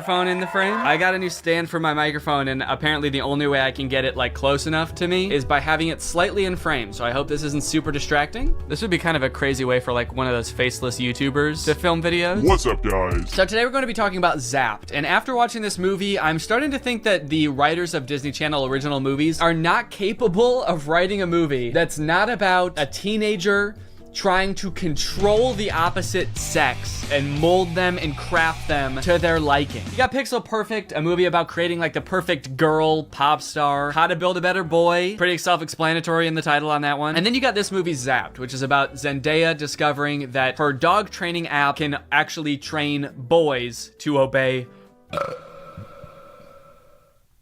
phone in the frame. I got a new stand for my microphone, and apparently the only way I can get it like close enough to me is by having it slightly in frame. So I hope this isn't super distracting. This would be kind of a crazy way for like one of those faceless YouTubers to film videos. What's up, guys? So today we're going to be talking about Zapped, and after watching this movie, I'm starting to think that the writers of Disney Channel original movies are not capable of writing a movie that's not about a teenager trying to control the opposite sex and mold them and craft them to their liking. You got Pixel Perfect, a movie about creating like the perfect girl pop star. How to Build a Better Boy, pretty self-explanatory in the title on that one. And then you got this movie Zapped, which is about Zendaya discovering that her dog training app can actually train boys to obey.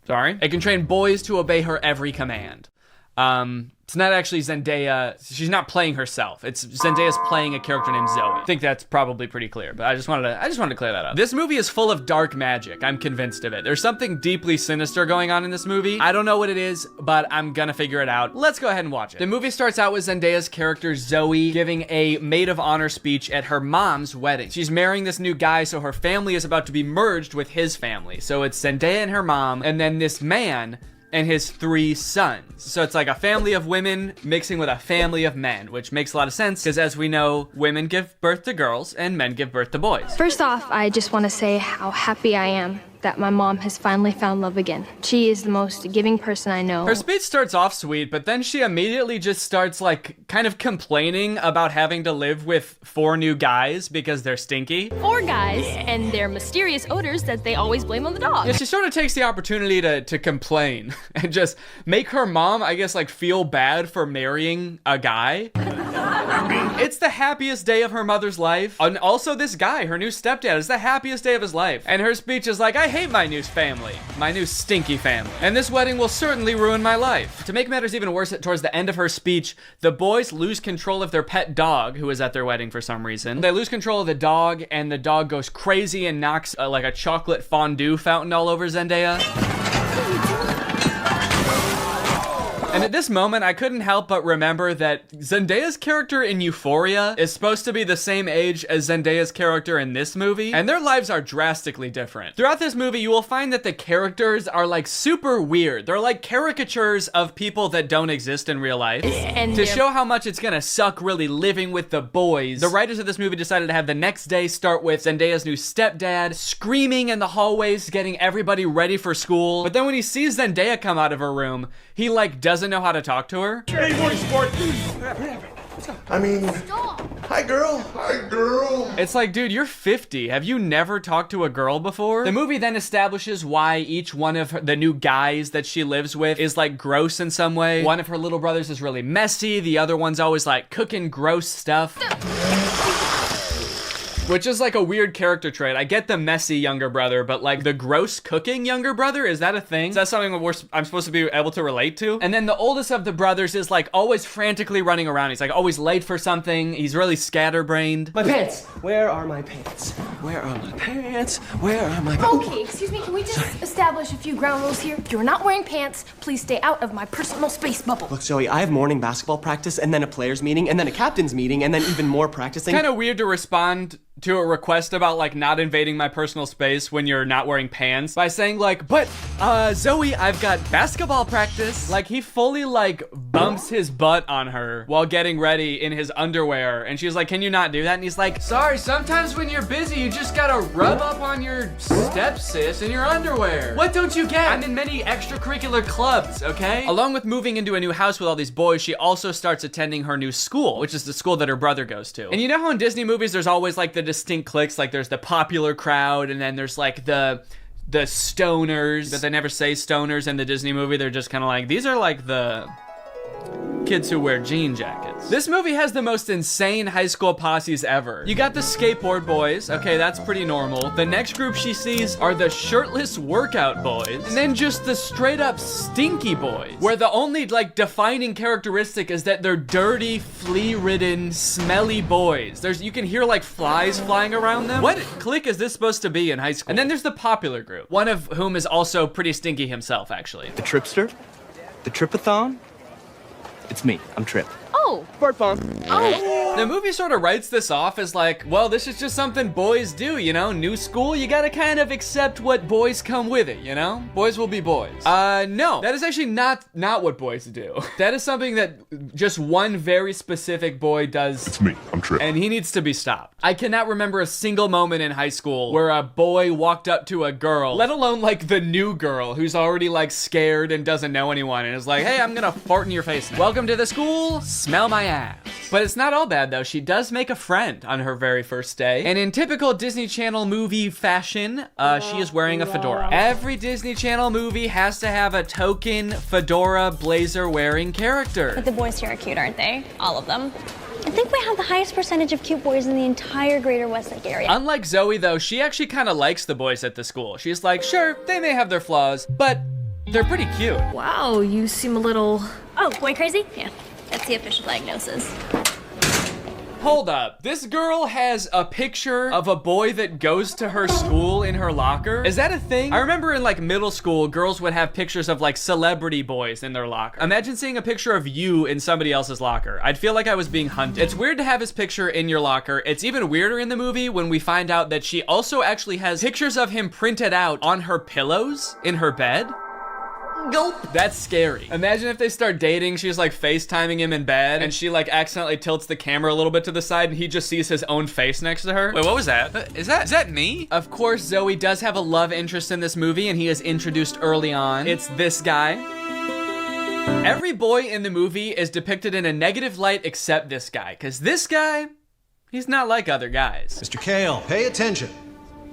Sorry? It can train boys to obey her every command. It's not actually Zendaya. She's not playing herself. It's Zendaya's playing a character named Zoe. I think that's probably pretty clear, but I just wanted to clear that up. This movie is full of dark magic. I'm convinced of it. There's something deeply sinister going on in this movie. I don't know what it is, but I'm gonna figure it out. Let's go ahead and watch it. The movie starts out with Zendaya's character Zoe giving a maid of honor speech at her mom's wedding. She's marrying this new guy, so her family is about to be merged with his family. So it's Zendaya and her mom, and then this man and his 3 sons. So it's like a family of women mixing with a family of men, which makes a lot of sense because as we know, women give birth to girls and men give birth to boys. First off, I just want to say how happy I am that my mom has finally found love again. She is the most giving person I know. Her speech starts off sweet, but then she immediately just starts like kind of complaining about having to live with 4 new guys because they're stinky. 4 guys and their mysterious odors that they always blame on the dog. Yeah, she sort of takes the opportunity to complain and just make her mom, I guess, like feel bad for marrying a guy. It's the happiest day of her mother's life. And also this guy, her new stepdad, is the happiest day of his life. And her speech is like, I hate my new family, my new stinky family. And this wedding will certainly ruin my life. To make matters even worse, towards the end of her speech, the boys lose control of their pet dog, who is at their wedding for some reason. They lose control of the dog, and the dog goes crazy and knocks like a chocolate fondue fountain all over Zendaya. And at this moment, I couldn't help but remember that Zendaya's character in Euphoria is supposed to be the same age as Zendaya's character in this movie, and their lives are drastically different. Throughout this movie, you will find that the characters are like super weird. They're like caricatures of people that don't exist in real life. And to show how much it's gonna suck really living with the boys, the writers of this movie decided to have the next day start with Zendaya's new stepdad screaming in the hallways, getting everybody ready for school. But then when he sees Zendaya come out of her room, he like doesn't know how to talk to her. Hey, morning, sport. I mean, hi, girl. Hi, girl. It's like, dude, you're 50. Have you never talked to a girl before? The movie then establishes why each one of the new guys that she lives with is like gross in some way. One of her little brothers is really messy. The other one's always like cooking gross stuff. Which is like a weird character trait. I get the messy younger brother, but like the gross cooking younger brother, is that a thing? Is that something I'm supposed to be able to relate to? And then the oldest of the brothers is like always frantically running around. He's like always late for something. He's really scatterbrained. My pants! Where are my pants? Where are my pants? Where are my pants? Okay, excuse me, can we just establish a few ground rules here? If you're not wearing pants, please stay out of my personal space bubble. Look, Zoe, I have morning basketball practice, and then a players meeting, and then a captain's meeting, and then even more practicing. Kind of weird to respond to a request about like not invading my personal space when you're not wearing pants by saying like, but Zoe, I've got basketball practice. Like he fully like bumps his butt on her while getting ready in his underwear, and she's like, can you not do that? And he's like, sorry, sometimes when you're busy you just gotta rub up on your stepsis in your underwear. What don't you get? I'm in many extracurricular clubs, okay? Along with moving into a new house with all these boys, she also starts attending her new school, which is the school that her brother goes to. And you know how in Disney movies there's always like the distinct cliques, like there's the popular crowd and then there's like the stoners, but they never say stoners in the Disney movie. They're just kind of like, these are like the kids who wear jean jackets. This movie has the most insane high school posses ever. You got the skateboard boys. Okay, that's pretty normal. The next group she sees are the shirtless workout boys. And then just the straight up stinky boys, where the only like defining characteristic is that they're dirty, flea-ridden, smelly boys. You can hear like flies flying around them. What clique is this supposed to be in high school? And then there's the popular group, one of whom is also pretty stinky himself, actually. The Tripster? The Tripathon? It's me. I'm Trip. Oh. Bart Bomb. Oh. The movie sort of writes this off as like, well, this is just something boys do, you know? New school, you gotta kind of accept what boys come with it, you know? Boys will be boys. No, that is actually not what boys do. That is something that just one very specific boy does. It's me. I'm Trip. And he needs to be stopped. I cannot remember a single moment in high school where a boy walked up to a girl, let alone like the new girl who's already like scared and doesn't know anyone and is like, hey, I'm gonna fart in your face now. Welcome to the school, smell my ass. But it's not all bad though. She does make a friend on her very first day. And in typical Disney Channel movie fashion, she is wearing a fedora. Every Disney Channel movie has to have a token fedora blazer wearing character. But the boys here are cute, aren't they? All of them. I think we have the highest percentage of cute boys in the entire greater Westlake area. Unlike Zoe though, she actually kind of likes the boys at the school. She's like, sure, they may have their flaws, but they're pretty cute. Wow, you seem a little... Oh, boy crazy? Yeah, that's the official diagnosis. Hold up, this girl has a picture of a boy that goes to her school in her locker? Is that a thing? I remember in like middle school, girls would have pictures of like celebrity boys in their locker. Imagine seeing a picture of you in somebody else's locker. I'd feel like I was being hunted. It's weird to have his picture in your locker. It's even weirder in the movie when we find out that she also actually has pictures of him printed out on her pillows in her bed. Gulp. That's scary. Imagine if they start dating, she's like FaceTiming him in bed, and she like accidentally tilts the camera a little bit to the side, and he just sees his own face next to her. Wait, what was that? Is that me? Of course, Zoe does have a love interest in this movie, and he is introduced early on. It's this guy. Every boy in the movie is depicted in a negative light except this guy, because this guy, he's not like other guys. Mr. Kale, pay attention.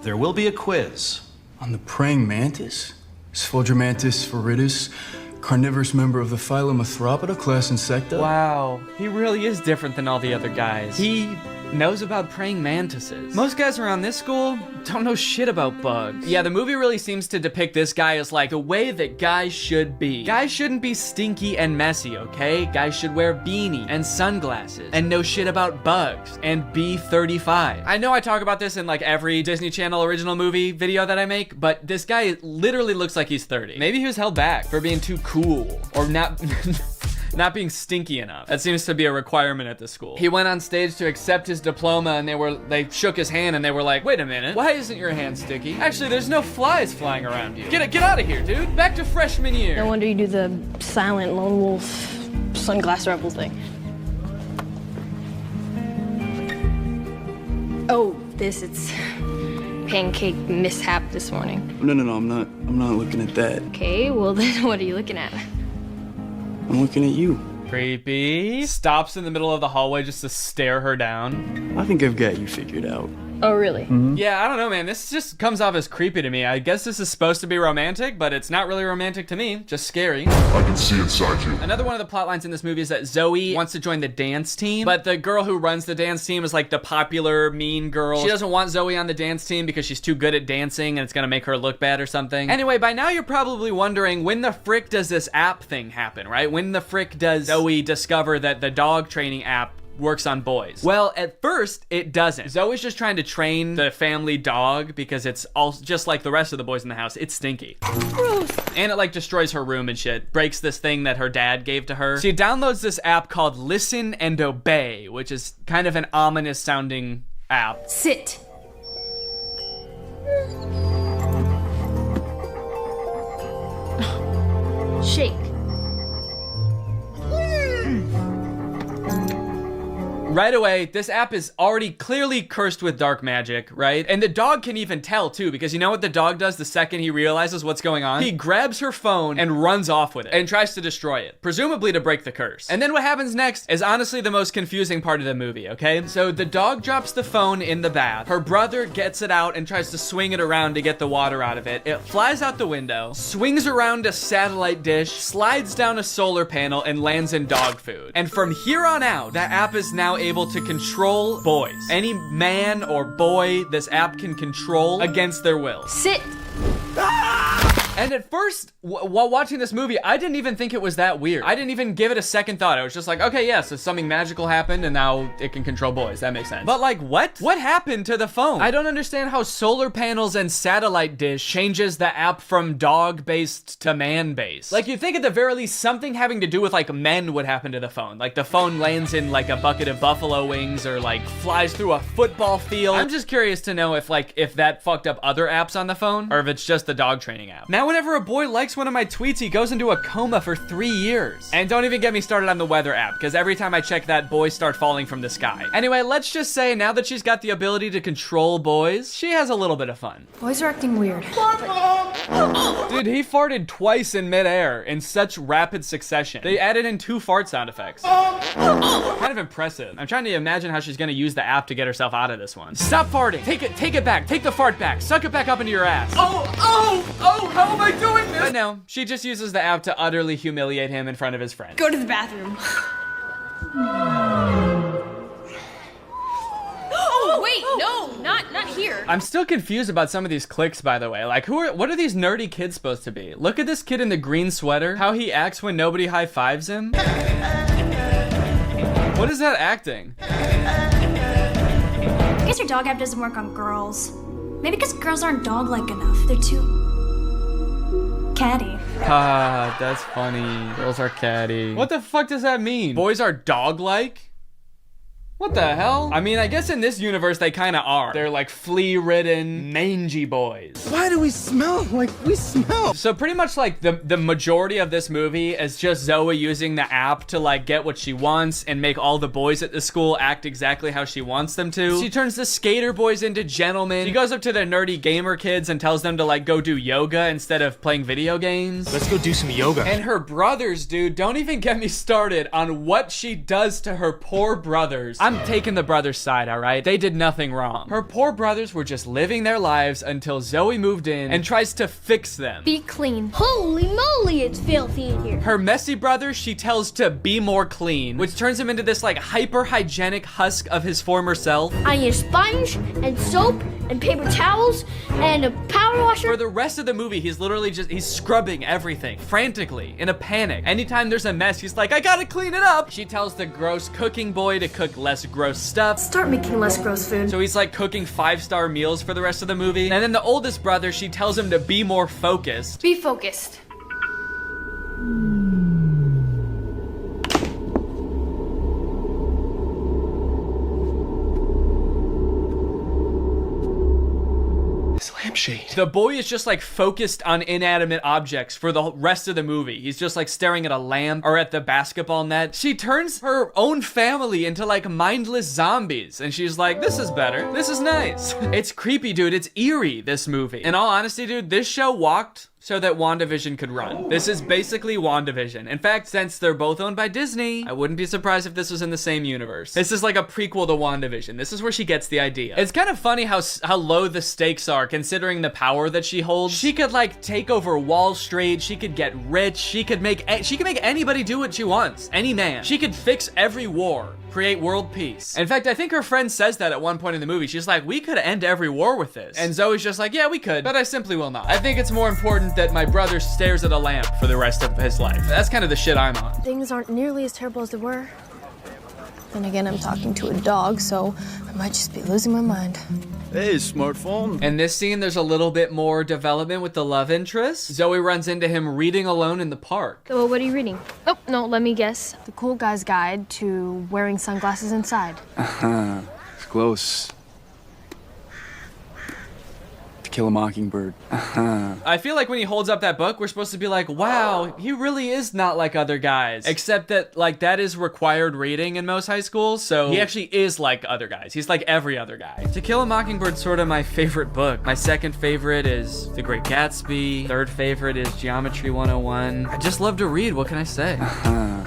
There will be a quiz. On the praying mantis? Sphodromantis viridis, carnivorous member of the phylum Arthropoda, class Insecta. Wow, he really is different than all the other guys. He knows about praying mantises. Most guys around this school don't know shit about bugs. Yeah, the movie really seems to depict this guy as like the way that guys should be. Guys shouldn't be stinky and messy, okay? Guys should wear beanie and sunglasses and know shit about bugs and be 35. I know I talk about this in like every Disney Channel original movie video that I make, but this guy literally looks like he's 30. Maybe he was held back for being too cool or not not being stinky enough. That seems to be a requirement at the school. He went on stage to accept his diploma and they shook his hand and they were like, wait a minute, why isn't your hand sticky? Actually, there's no flies flying around you. Get out of here, dude. Back to freshman year. No wonder you do the silent lone wolf sunglass rebel thing. Oh, it's pancake mishap this morning. No, I'm not looking at that. Okay, well then what are you looking at? I'm looking at you. Creepy. Stops in the middle of the hallway just to stare her down. I think I've got you figured out. Oh, really? Yeah, I don't know, man. This just comes off as creepy to me. I guess this is supposed to be romantic, but it's not really romantic to me. Just scary. I can see inside you. Another one of the plot lines in this movie is that Zoe wants to join the dance team, but the girl who runs the dance team is like the popular mean girl. She doesn't want Zoe on the dance team because she's too good at dancing and it's gonna make her look bad or something. Anyway, by now you're probably wondering when the frick does this app thing happen, right? When the frick does Zoe discover that the dog training app works on boys? Well, at first, it doesn't. Zoe's just trying to train the family dog because it's all just like the rest of the boys in the house. It's stinky. Gross. And it like destroys her room and shit. Breaks this thing that her dad gave to her. She downloads this app called Listen and Obey, which is kind of an ominous sounding app. Sit. Shake. Right away, this app is already clearly cursed with dark magic, right? And the dog can even tell too, because you know what the dog does the second he realizes what's going on? He grabs her phone and runs off with it and tries to destroy it, presumably to break the curse. And then what happens next is honestly the most confusing part of the movie, okay? So the dog drops the phone in the bath. Her brother gets it out and tries to swing it around to get the water out of it. It flies out the window, swings around a satellite dish, slides down a solar panel, and lands in dog food. And from here on out, that app is now able to control boys. Any man or boy this app can control against their will. Sit. And at first, while watching this movie, I didn't even think it was that weird. I didn't even give it a second thought. I was just like, okay, yeah, so something magical happened and now it can control boys. That makes sense. But like, what? What happened to the phone? I don't understand how solar panels and satellite dish changes the app from dog-based to man-based. Like, you'd think at the very least something having to do with like men would happen to the phone. Like the phone lands in like a bucket of buffalo wings or like flies through a football field. I'm just curious to know if that fucked up other apps on the phone or if it's just the dog training app. Now whenever a boy likes one of my tweets, he goes into a coma for 3 years. And don't even get me started on the weather app, because every time I check that, boys start falling from the sky. Anyway, let's just say now that she's got the ability to control boys, she has a little bit of fun. Boys are acting weird. Dude, he farted twice in midair in such rapid succession. They added in 2 fart sound effects. Kind of impressive. I'm trying to imagine how she's gonna use the app to get herself out of this one. Stop farting. Take it back. Take the fart back. Suck it back up into your ass. Oh, how am I doing this? But no, she just uses the app to utterly humiliate him in front of his friends. Go to the bathroom. Oh, wait, no, not here. I'm still confused about some of these cliques, by the way. Like, what are these nerdy kids supposed to be? Look at this kid in the green sweater. How he acts when nobody high-fives him. What is that acting? I guess your dog app doesn't work on girls. Maybe because girls aren't dog-like enough. They're too catty. Ah, that's funny. Girls are catty. What the fuck does that mean? Boys are dog-like? What the hell? I mean, I guess in this universe they kind of are. They're like flea-ridden, mangy boys. Why do we smell like we smell? So pretty much like the majority of this movie is just Zoe using the app to like get what she wants and make all the boys at the school act exactly how she wants them to. She turns the skater boys into gentlemen. She goes up to the nerdy gamer kids and tells them to like go do yoga instead of playing video games. Let's go do some yoga. And her brothers, dude, don't even get me started on what she does to her poor brothers. I'm taking the brothers' side, all right? They did nothing wrong. Her poor brothers were just living their lives until Zoe moved in and tries to fix them. Be clean. Holy moly, it's filthy in here. Her messy brother, she tells to be more clean, which turns him into this like hyper-hygienic husk of his former self. I need a sponge and soap and paper towels and a power washer. For the rest of the movie, he's literally he's scrubbing everything frantically in a panic. Anytime there's a mess, he's like, I gotta clean it up. She tells the gross cooking boy to cook less gross stuff. Start making less gross food. So he's like cooking 5-star meals for the rest of the movie. And then the oldest brother, she tells him to be more focused. Be focused. Lampshade. The boy is just like focused on inanimate objects for the rest of the movie. He's just like staring at a lamp or at the basketball net. She turns her own family into like mindless zombies and she's like, this is better. This is nice. It's creepy, dude. It's eerie, this movie. In all honesty, dude, this show walked so that WandaVision could run. This is basically WandaVision. In fact, since they're both owned by Disney, I wouldn't be surprised if this was in the same universe. This is like a prequel to WandaVision. This is where she gets the idea. It's kind of funny how low the stakes are considering the power that she holds. She could like take over Wall Street. She could get rich. She could make anybody do what she wants. Any man. She could fix every war. Create world peace. In fact, I think her friend says that at one point in the movie. She's like, we could end every war with this. And Zoe's just like, yeah, we could, but I simply will not. I think it's more important that my brother stares at a lamp for the rest of his life. That's kind of the shit I'm on. Things aren't nearly as terrible as they were. Then again, I'm talking to a dog, so I might just be losing my mind. Hey, smartphone. In this scene, there's a little bit more development with the love interest. Zoe runs into him reading alone in the park. So what are you reading? Oh, no, let me guess. The Cool Guy's Guide to Wearing Sunglasses Inside. It's close. To Kill a Mockingbird. I feel like when he holds up that book, we're supposed to be like, wow, he really is not like other guys. Except that, like, that is required reading in most high schools, so he actually is like other guys. He's like every other guy. To Kill a Mockingbird's sort of my favorite book. My second favorite is The Great Gatsby. Third favorite is Geometry 101. I just love to read, what can I say?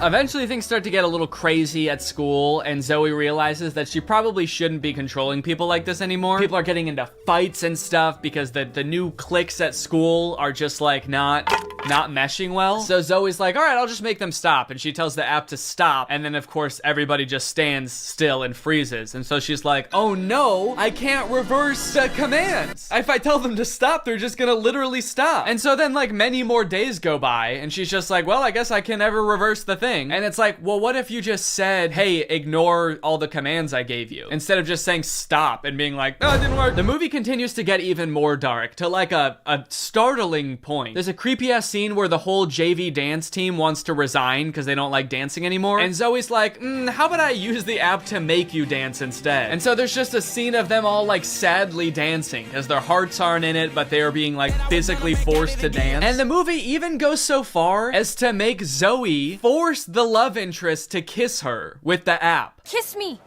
Eventually things start to get a little crazy at school, and Zoe realizes that she probably shouldn't be controlling people like this anymore. People are getting into fights and stuff because the new cliques at school are just like not not meshing well. So Zoe's like, all right, I'll just make them stop. And she tells the app to stop. And then of course, everybody just stands still and freezes. And so she's like, oh no, I can't reverse commands. If I tell them to stop, they're just gonna literally stop. And so then like many more days go by and she's just like, well, I guess I can never reverse the thing. And it's like, well, what if you just said, hey, ignore all the commands I gave you, instead of just saying stop and being like, oh, it didn't work. The movie continues to get even more dark to like a startling point. There's a creepy ass scene where the whole JV dance team wants to resign because they don't like dancing anymore. And Zoe's like, how about I use the app to make you dance instead? And so there's just a scene of them all like sadly dancing because their hearts aren't in it, but they are being like physically forced to dance. And the movie even goes so far as to make Zoe force the love interest to kiss her with the app. Kiss me.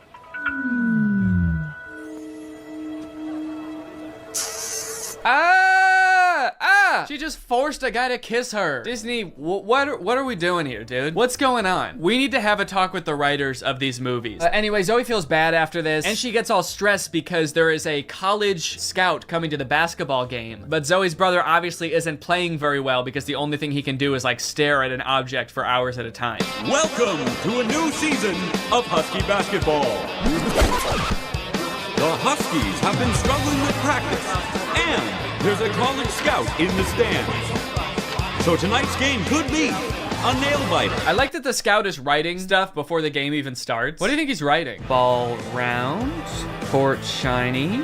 She just forced a guy to kiss her. Disney, what are we doing here, dude? What's going on? We need to have a talk with the writers of these movies. Anyway, Zoe feels bad after this, and she gets all stressed because there is a college scout coming to the basketball game. But Zoe's brother obviously isn't playing very well because the only thing he can do is like stare at an object for hours at a time. Welcome to a new season of Husky basketball. The Huskies have been struggling with practice, and there's a college scout in the stands. So tonight's game could be a nail-biter. I like that the scout is writing stuff before the game even starts. What do you think he's writing? Ball round, court shiny,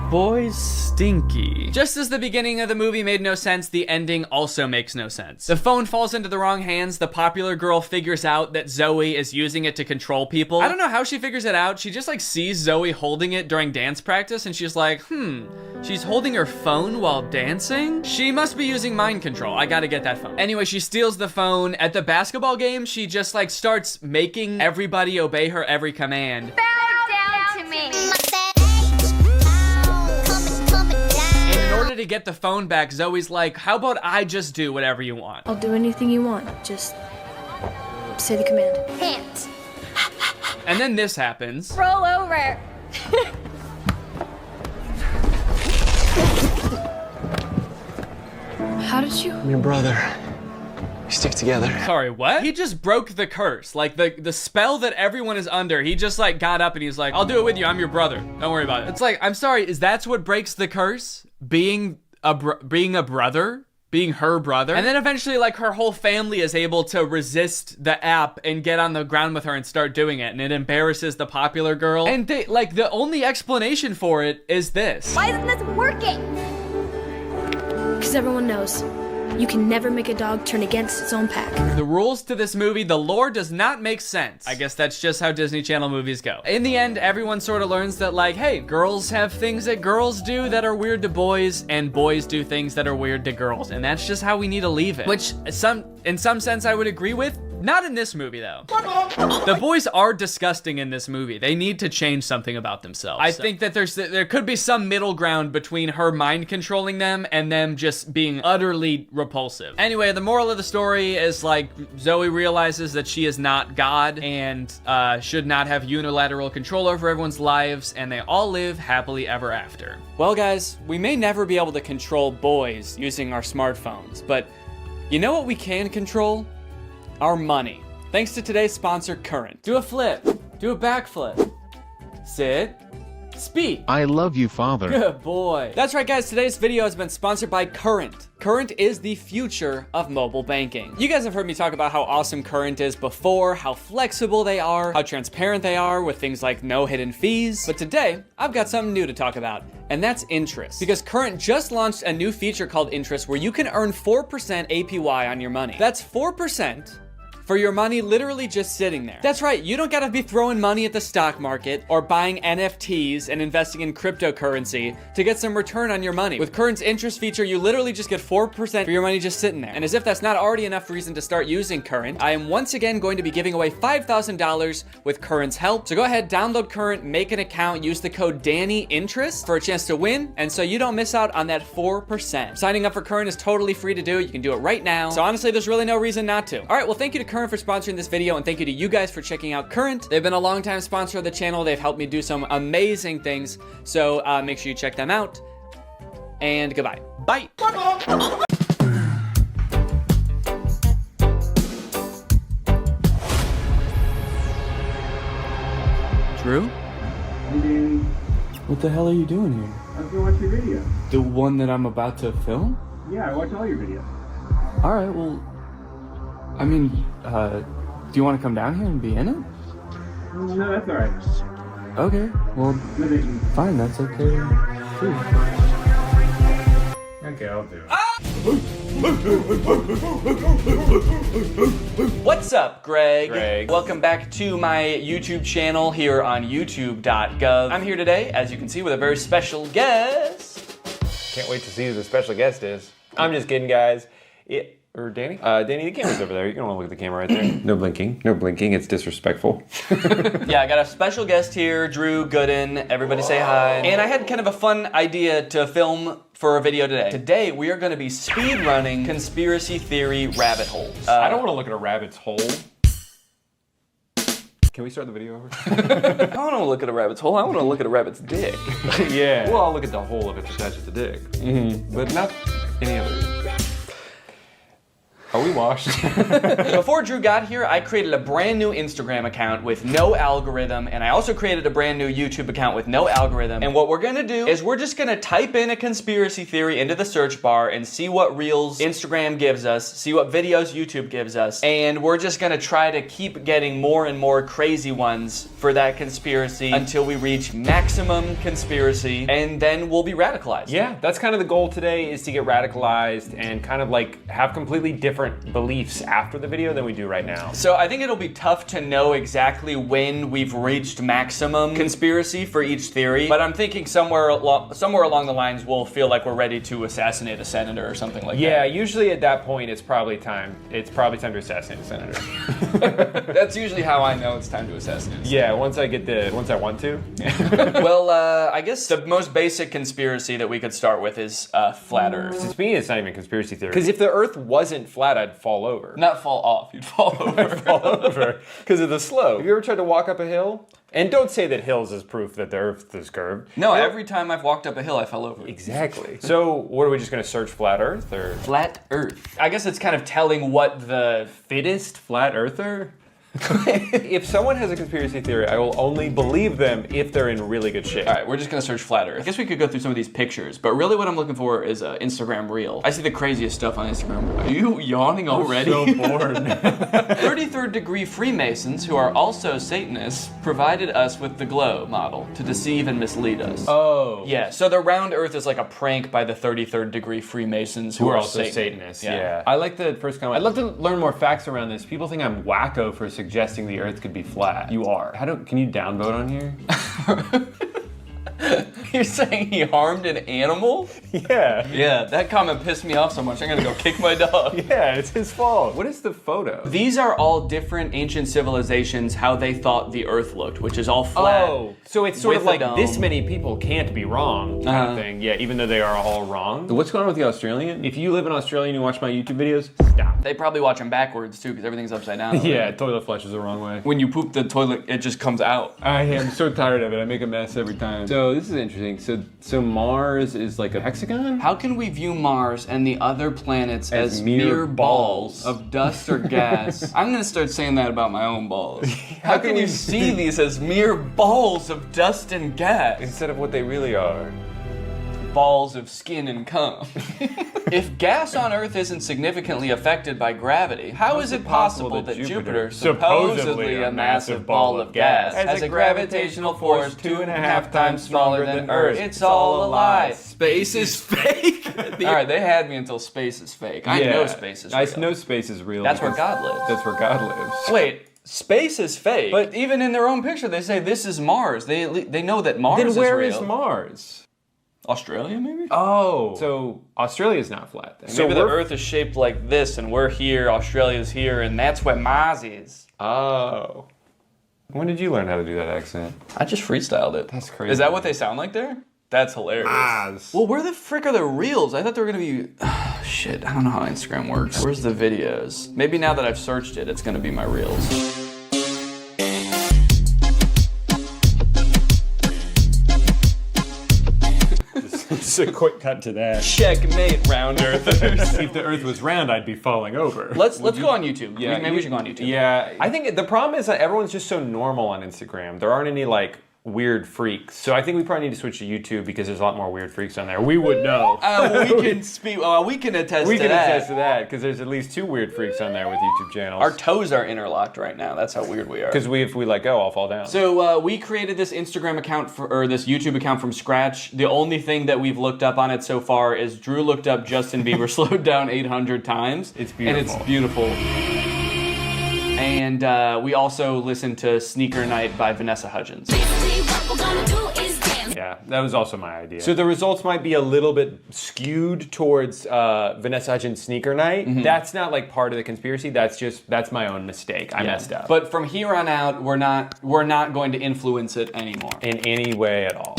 boys stinky. Just as the beginning of the movie made no sense, the ending also makes no sense. The phone falls into the wrong hands. The popular girl figures out that Zoe is using it to control people. I don't know how she figures it out. She just like sees Zoe holding it during dance practice and she's like, she's holding her phone while dancing? She must be using mind control. I gotta get that phone. Anyway, she steals the phone. At the basketball game, she just like starts making everybody obey her every command. Bow down to me. In order to get the phone back, Zoe's like, how about I just do whatever you want? I'll do anything you want. Just say the command. Hands. And then this happens. Roll over. How did you? I'm your brother. We stick together. Sorry, what? He just broke the curse. Like the spell that everyone is under. He just like got up and he's like, I'll do it with you. I'm your brother. Don't worry about it. It's like, I'm sorry, is that what breaks the curse? Being a brother? Being her brother? And then eventually like her whole family is able to resist the app and get on the ground with her and start doing it. And it embarrasses the popular girl. And they like the only explanation for it is this. Why isn't this working? Because everyone knows. You can never make a dog turn against its own pack. The rules to this movie, the lore does not make sense. I guess that's just how Disney Channel movies go. In the end, everyone sort of learns that like, hey, girls have things that girls do that are weird to boys, and boys do things that are weird to girls. And that's just how we need to leave it. Which in some sense I would agree with. Not in this movie though. The boys are disgusting in this movie. They need to change something about themselves. I think that there could be some middle ground between her mind controlling them and them just being utterly repulsive. Anyway, the moral of the story is like Zoe realizes that she is not God and should not have unilateral control over everyone's lives, and they all live happily ever after. Well guys, we may never be able to control boys using our smartphones, but you know what we can control? Our money. Thanks to today's sponsor, Current. Do a flip. Do a backflip. Sit. Speed. I love you, Father. Good boy. That's right, guys. Today's video has been sponsored by Current. Current is the future of mobile banking. You guys have heard me talk about how awesome Current is before, how flexible they are, how transparent they are with things like no hidden fees. But today, I've got something new to talk about, and that's interest. Because Current just launched a new feature called Interest where you can earn 4% APY on your money. That's 4% for your money literally just sitting there. That's right, you don't gotta be throwing money at the stock market or buying NFTs and investing in cryptocurrency to get some return on your money. With Current's interest feature, you literally just get 4% for your money just sitting there. And as if that's not already enough reason to start using Current, I am once again going to be giving away $5,000 with Current's help. So go ahead, download Current, make an account, use the code DANNYINTEREST for a chance to win, and so you don't miss out on that 4%. Signing up for Current is totally free to do. You can do it right now. So honestly, there's really no reason not to. All right, well, thank you to Current for sponsoring this video, and thank you to you guys for checking out Current. They've been a long-time sponsor of the channel. They've helped me do some amazing things, so make sure you check them out, and goodbye. Bye. What the hell are you doing here? I was gonna watch your video. The one that I'm about to film? Yeah, I watch all your videos. Alright, well, I mean, do you want to come down here and be in it? No, that's alright. Okay, well, fine, that's okay. Too. Okay, I'll do it. What's up, Greg? Welcome back to my YouTube channel here on youtube.gov. I'm here today, as you can see, with a very special guest. Can't wait to see who the special guest is. I'm just kidding, guys. Or Danny? Danny, the camera's over there. You don't want to look at the camera right there. No blinking. No blinking. It's disrespectful. Yeah, I got a special guest here, Drew Gooden. Everybody say hi. And I had kind of a fun idea to film for a video today. Today, we are going to be speed running conspiracy theory rabbit holes. I don't want to look at a rabbit's hole. Can we start the video over? I don't want to look at a rabbit's hole. I want to look at a rabbit's dick. Yeah. Well, I'll look at the hole if it's attached to the dick. Mm-hmm. But not any other. Are we washed? Before Drew got here, I created a brand new Instagram account with no algorithm, and I also created a brand new YouTube account with no algorithm. And what we're gonna do is we're just gonna type in a conspiracy theory into the search bar and see what reels Instagram gives us, see what videos YouTube gives us, and we're just gonna try to keep getting more and more crazy ones for that conspiracy until we reach maximum conspiracy, and then we'll be radicalized. Yeah, that's kind of the goal today, is to get radicalized and kind of like have completely different beliefs after the video than we do right now. So I think it'll be tough to know exactly when we've reached maximum conspiracy for each theory, but I'm thinking somewhere along the lines we'll feel like we're ready to assassinate a senator or something like that. Yeah, usually at that point it's probably time to assassinate a senator. That's usually how I know it's time to assassinate a senator. Yeah, once I want to. Well, I guess the most basic conspiracy that we could start with is flat Earth. To me, it's not even a conspiracy theory. Because if the Earth wasn't flat, I'd fall over. Not fall off, you'd fall over. Fall over because of the slope. Have you ever tried to walk up a hill? And don't say that hills is proof that the Earth is curved. No, every time I've walked up a hill, I fell over. Exactly. So, what are we just going to search flat Earth or flat Earth? I guess it's kind of telling what the fittest flat earther. If someone has a conspiracy theory, I will only believe them if they're in really good shape. All right, we're just gonna search flat Earth. I guess we could go through some of these pictures, but really what I'm looking for is an Instagram reel. I see the craziest stuff on Instagram. Are you yawning already? I'm so bored. 33rd degree Freemasons, who are also Satanists, provided us with the glow model to deceive and mislead us. Oh. Yeah, so the round Earth is like a prank by the 33rd degree Freemasons who are also Satanists. Yeah. I like the first comment. I'd love to learn more facts around this. People think I'm wacko for suggesting the Earth could be flat. You are. Can you downvote on here? You're saying he harmed an animal? Yeah. Yeah, that comment pissed me off so much, I'm gonna go kick my dog. Yeah, it's his fault. What is the photo? These are all different ancient civilizations, how they thought the Earth looked, which is all flat. Oh, so it's sort of like this many people can't be wrong kind of thing. Yeah, even though they are all wrong. What's going on with the Australian? If you live in Australia and you watch my YouTube videos, stop. They probably watch them backwards too, because everything's upside down. Yeah, toilet flushes the wrong way. When you poop the toilet, it just comes out. I am so tired of it. I make a mess every time. So this is interesting. So Mars is like a hexagon? How can we view Mars and the other planets as mere balls of dust or gas? I'm gonna start saying that about my own balls. How can you see these as mere balls of dust and gas? Instead of what they really are. Balls of skin and cum. If gas on Earth isn't significantly affected by gravity, how is it possible that Jupiter, supposedly a massive ball of gas, has a gravitational force 2.5 times smaller than Earth? It's all a lie. Space is fake. Alright, they had me until space is fake. I know space is real. I know space is real. That's where God lives. That's where God lives. Wait. Space is fake. But even in their own picture, they say this is Mars. They know that Mars is real. Then where is Mars? Australia, maybe? Oh. So Australia's not flat then. So maybe the Earth is shaped like this, and we're here, Australia's here, and that's where Mars is. Oh. When did you learn how to do that accent? I just freestyled it. That's crazy. Is that what they sound like there? That's hilarious. Mars. Well, where the frick are the reels? I thought they were gonna be... shit, I don't know how Instagram works. Where's the videos? Maybe now that I've searched it, it's gonna be my reels. Just a quick cut to that. Checkmate, round earthers. If the Earth was round, I'd be falling over. Let's go on YouTube. Yeah, maybe we should go on YouTube. Yeah, I think the problem is that everyone's just so normal on Instagram. There aren't any like weird freaks. So I think we probably need to switch to YouTube because there's a lot more weird freaks on there. We would know. We can speak. We can attest We to can that. attest to that because there's at least 2 weird freaks on there with YouTube channels. Our toes are interlocked right now. That's how weird we are. Because if we let go, I'll fall down. So we created this Instagram account or this YouTube account from scratch. The only thing that we've looked up on it so far is Drew looked up Justin Bieber slowed down 800 times. It's beautiful. And it's beautiful. And we also listened to Sneaker Night by Vanessa Hudgens. Yeah, that was also my idea. So the results might be a little bit skewed towards Vanessa Hudgens' Sneaker Night. Mm-hmm. That's not like part of the conspiracy. That's my own mistake. I messed up. But from here on out, we're not going to influence it anymore. In any way at all.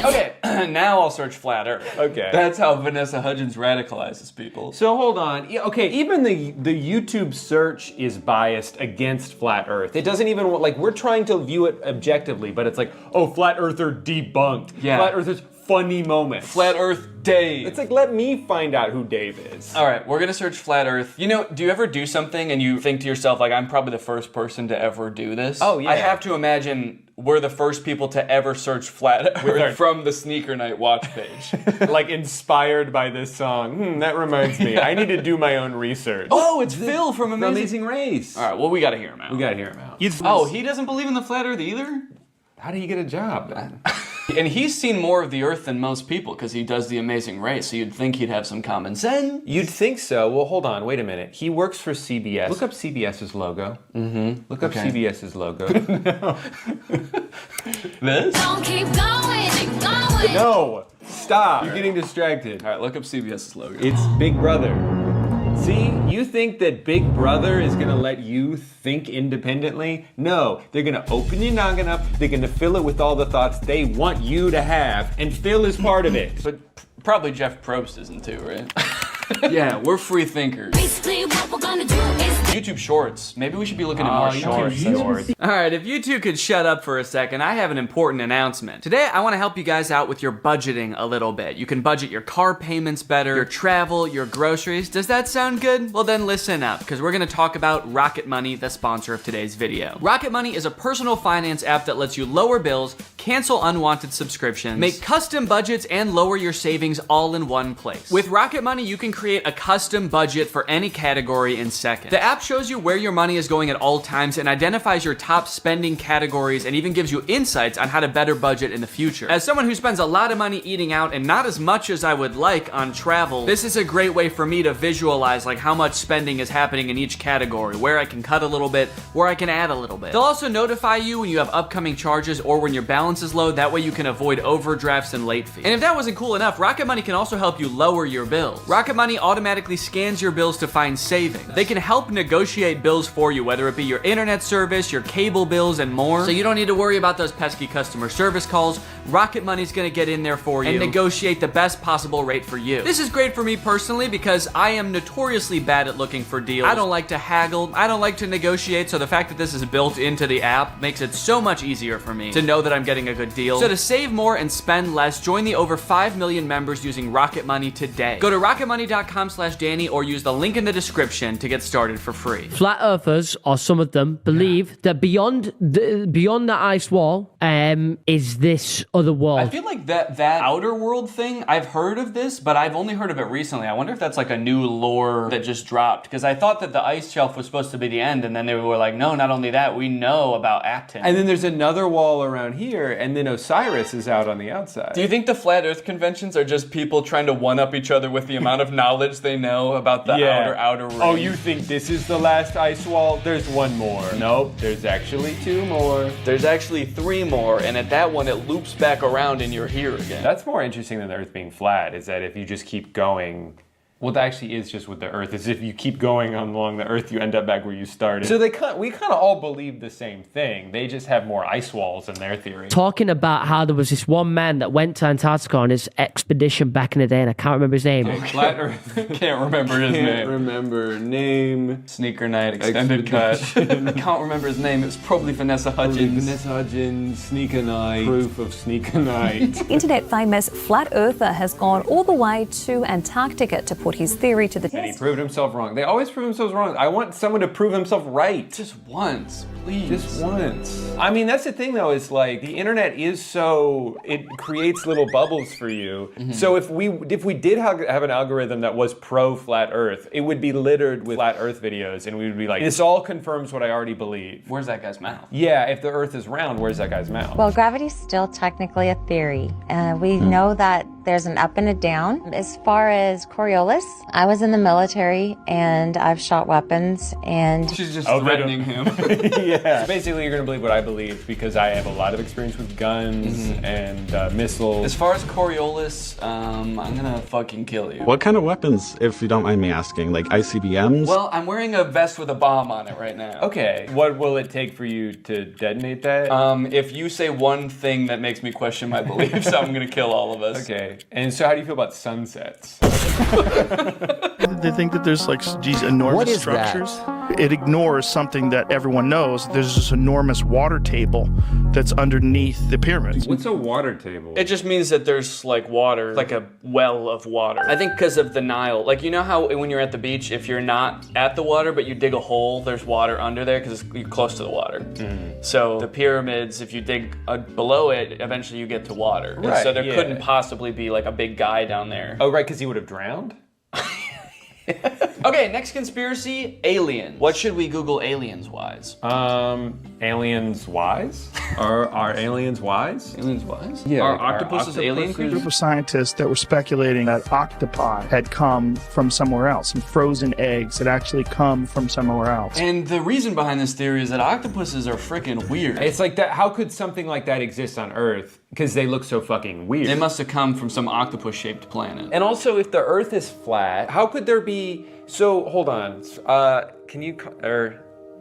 Okay, now I'll search flat Earth. Okay. That's how Vanessa Hudgens radicalizes people. So hold on. Yeah, okay, even the YouTube search is biased against flat Earth. It doesn't even, like, we're trying to view it objectively, but it's like, oh, flat Earther debunked. Yeah. Flat Earthers funny moments. Flat Earth Dave. It's like, let me find out who Dave is. All right, we're gonna search flat Earth. You know, do you ever do something and you think to yourself, like, I'm probably the first person to ever do this? Oh, yeah. I have to imagine we're the first people to ever search flat Earth from the Sneaker Night watch page. Like, inspired by this song. That reminds me. I need to do my own research. Oh, it's Phil from Amazing Race. All right, well, we gotta hear him out. We gotta hear him out. Oh, he doesn't believe in the flat Earth either? How did he get a job then? And he's seen more of the Earth than most people because he does The Amazing Race, so you'd think he'd have some common sense. You'd think so. Well, hold on. Wait a minute. He works for CBS. Look up CBS's logo. Mm-hmm. Look up CBS's logo. No. This? Don't keep going. No! Stop! You're getting distracted. All right, look up CBS's logo. It's Big Brother. See, you think that Big Brother is gonna let you think independently? No, they're gonna open your noggin up, they're gonna fill it with all the thoughts they want you to have, and Phil is part of it. But probably Jeff Probst isn't too, right? Yeah, we're free thinkers. Basically, what we're gonna do is YouTube Shorts. Maybe we should be looking at more shorts. All right, if you two could shut up for a second, I have an important announcement. Today, I want to help you guys out with your budgeting a little bit. You can budget your car payments better, your travel, your groceries. Does that sound good? Well, then listen up, because we're going to talk about Rocket Money, the sponsor of today's video. Rocket Money is a personal finance app that lets you lower bills, cancel unwanted subscriptions, make custom budgets, and lower your savings all in one place. With Rocket Money, you can create a custom budget for any category in seconds. The app shows you where your money is going at all times and identifies your top spending categories and even gives you insights on how to better budget in the future. As someone who spends a lot of money eating out and not as much as I would like on travel, this is a great way for me to visualize like how much spending is happening in each category, where I can cut a little bit, where I can add a little bit. They'll also notify you when you have upcoming charges or when your balance is low, that way you can avoid overdrafts and late fees. And if that wasn't cool enough, Rocket Money can also help you lower your bills. Rocket Money automatically scans your bills to find savings. They can help negotiate bills for you, whether it be your internet service, your cable bills, and more. So you don't need to worry about those pesky customer service calls. Rocket Money's gonna get in there for you and negotiate the best possible rate for you. This is great for me personally because I am notoriously bad at looking for deals. I don't like to haggle. I don't like to negotiate, so the fact that this is built into the app makes it so much easier for me to know that I'm getting a good deal. So to save more and spend less, join the over 5 million members using Rocket Money today. Go to rocketmoney.com/Danny or use the link in the description to get started for free. Flat Earthers, or some of them, believe that beyond the ice wall is this other world. I feel like that outer world thing, I've heard of this, but I've only heard of it recently. I wonder if that's like a new lore that just dropped, because I thought that the ice shelf was supposed to be the end, and then they were like, no, not only that, we know about Acton. And then there's another wall around here, and then Osiris is out on the outside. Do you think the Flat Earth conventions are just people trying to one-up each other with the amount of knowledge they know about the outer ring? Oh, you think this is the last ice wall? There's one more. Nope, there's actually 2 more. There's actually 3 more, and at that one, it loops back around and you're here again. That's more interesting than the Earth being flat, is that if you just keep going, well, that actually is just with the Earth, is if you keep going along the Earth, you end up back where you started. So we kind of all believe the same thing. They just have more ice walls in their theory. Talking about how there was this one man that went to Antarctica on his expedition back in the day, and I can't remember his name. Flat Earth. Can't remember his name. Can't remember name. Sneaker Night extended cut. I can't remember his name. It's probably Vanessa Hudgens. Vanessa Hudgens, Sneaker Night. Proof of Sneaker Night. Internet famous Flat Earther has gone all the way to Antarctica to put his theory to the And he test. proved himself wrong. They always prove themselves wrong. I want someone to prove himself right. Just once, please. Just once. I mean, that's the thing though, is like the internet is so, it creates little bubbles for you. So if we did have an algorithm that was pro flat earth, it would be littered with flat earth videos and we would be like, this all confirms what I already believe. Where's that guy's mouth? Yeah, if the earth is round, where's that guy's mouth? Well, gravity's still technically a theory. We know that there's an up and a down. As far as Coriolis, I was in the military and I've shot weapons and... She's just threatening him. Yeah. Basically, you're gonna believe what I believe because I have a lot of experience with guns and missiles. As far as Coriolis, I'm gonna fucking kill you. What kind of weapons, if you don't mind me asking? Like ICBMs? Well, I'm wearing a vest with a bomb on it right now. Okay. What will it take for you to detonate that? If you say one thing that makes me question my beliefs, I'm gonna kill all of us. Okay. And so how do you feel about sunsets? They think that there's like these enormous structures. It ignores something that everyone knows. There's this enormous water table that's underneath the pyramids. What's a water table? It just means that there's like water, like a well of water. I think because of the Nile. Like, you know how when you're at the beach, if you're not at the water, but you dig a hole, there's water under there because you're close to the water. So the pyramids, if you dig below it, eventually you get to water. Right, So there couldn't possibly be like a big guy down there. Oh, right, because he would have drowned? Okay, next conspiracy, aliens. What should we Google aliens-wise? Aliens wise? Are aliens wise? Aliens wise? Yeah. Are octopuses alien A group creatures? of scientists that were speculating that octopi had come from somewhere else, and frozen eggs had actually come from somewhere else. And the reason behind this theory is that octopuses are freaking weird. It's like that. How could something like that exist on Earth? Because they look so fucking weird. They must have come from some octopus-shaped planet. And also, if the Earth is flat, how could there be? So hold on. Can you?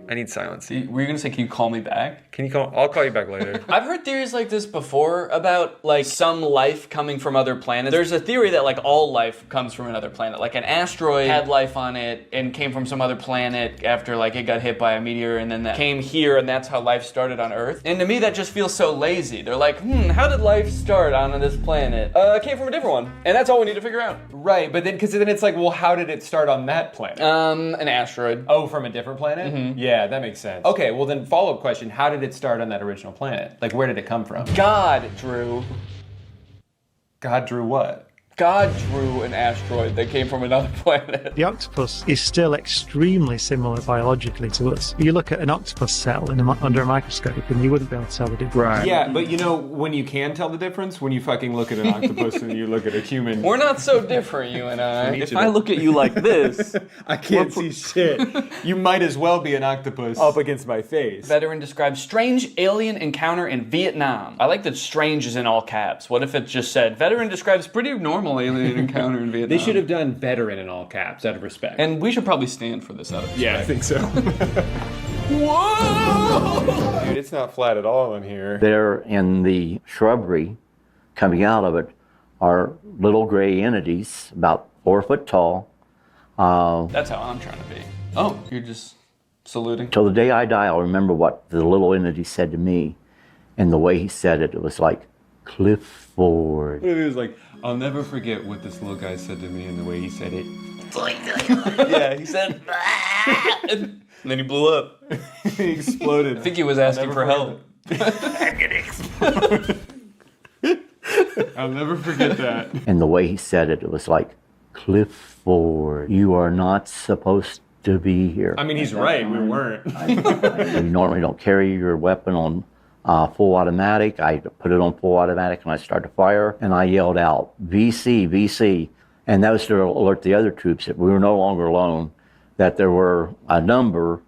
I need silence. Were you gonna say, can you call me back? Can you call? I'll call you back later. I've heard theories like this before about like some life coming from other planets. There's a theory that like all life comes from another planet. Like an asteroid had life on it and came from some other planet after like it got hit by a meteor, and then that came here, and that's how life started on Earth. And to me, that just feels so lazy. They're like, how did life start on this planet? It came from a different one, and that's all we need to figure out. Right, but then because then it's like, well, how did it start on that planet? An asteroid. Oh, from a different planet? Yeah, that makes sense. Okay, well then follow-up question, how did it start on that original planet? Like, where did it come from? God drew. God drew what? God drew an asteroid that came from another planet. The octopus is still extremely similar biologically to us. You look at an octopus cell under a microscope and you wouldn't be able to tell the difference. Right. Yeah, but you know when you can tell the difference? When you fucking look at an octopus and you look at a human. We're not so different, you and I. If I look at you like this, I can't see shit. You might as well be an octopus up against my face. Veteran describes strange alien encounter in Vietnam. I like that strange is in all caps. What if it just said, veteran describes pretty normal alien encounter in Vietnam? They should have done veteran in all caps out of respect. And we should probably stand for this out of respect. Yeah, I think so. Whoa! Dude, it's not flat at all in here. There in the shrubbery, coming out of it, are little gray entities, about 4 foot tall. That's how I'm trying to be. Oh, you're just saluting? Till the day I die, I'll remember what the little entity said to me. And the way he said it, it was like, Clifford. It was like, I'll never forget what this little guy said to me and the way he said it. Yeah, he said, and then he blew up. He exploded. I think he was asking for help. I'm gonna explode. I'll never forget that. And the way he said it, it was like, Clifford, you are not supposed to be here. I mean, he's right, we weren't. You normally don't carry your weapon on full automatic. I put it on full automatic and I started to fire, and I yelled out, VC, VC. And that was to alert the other troops that we were no longer alone, that there were a number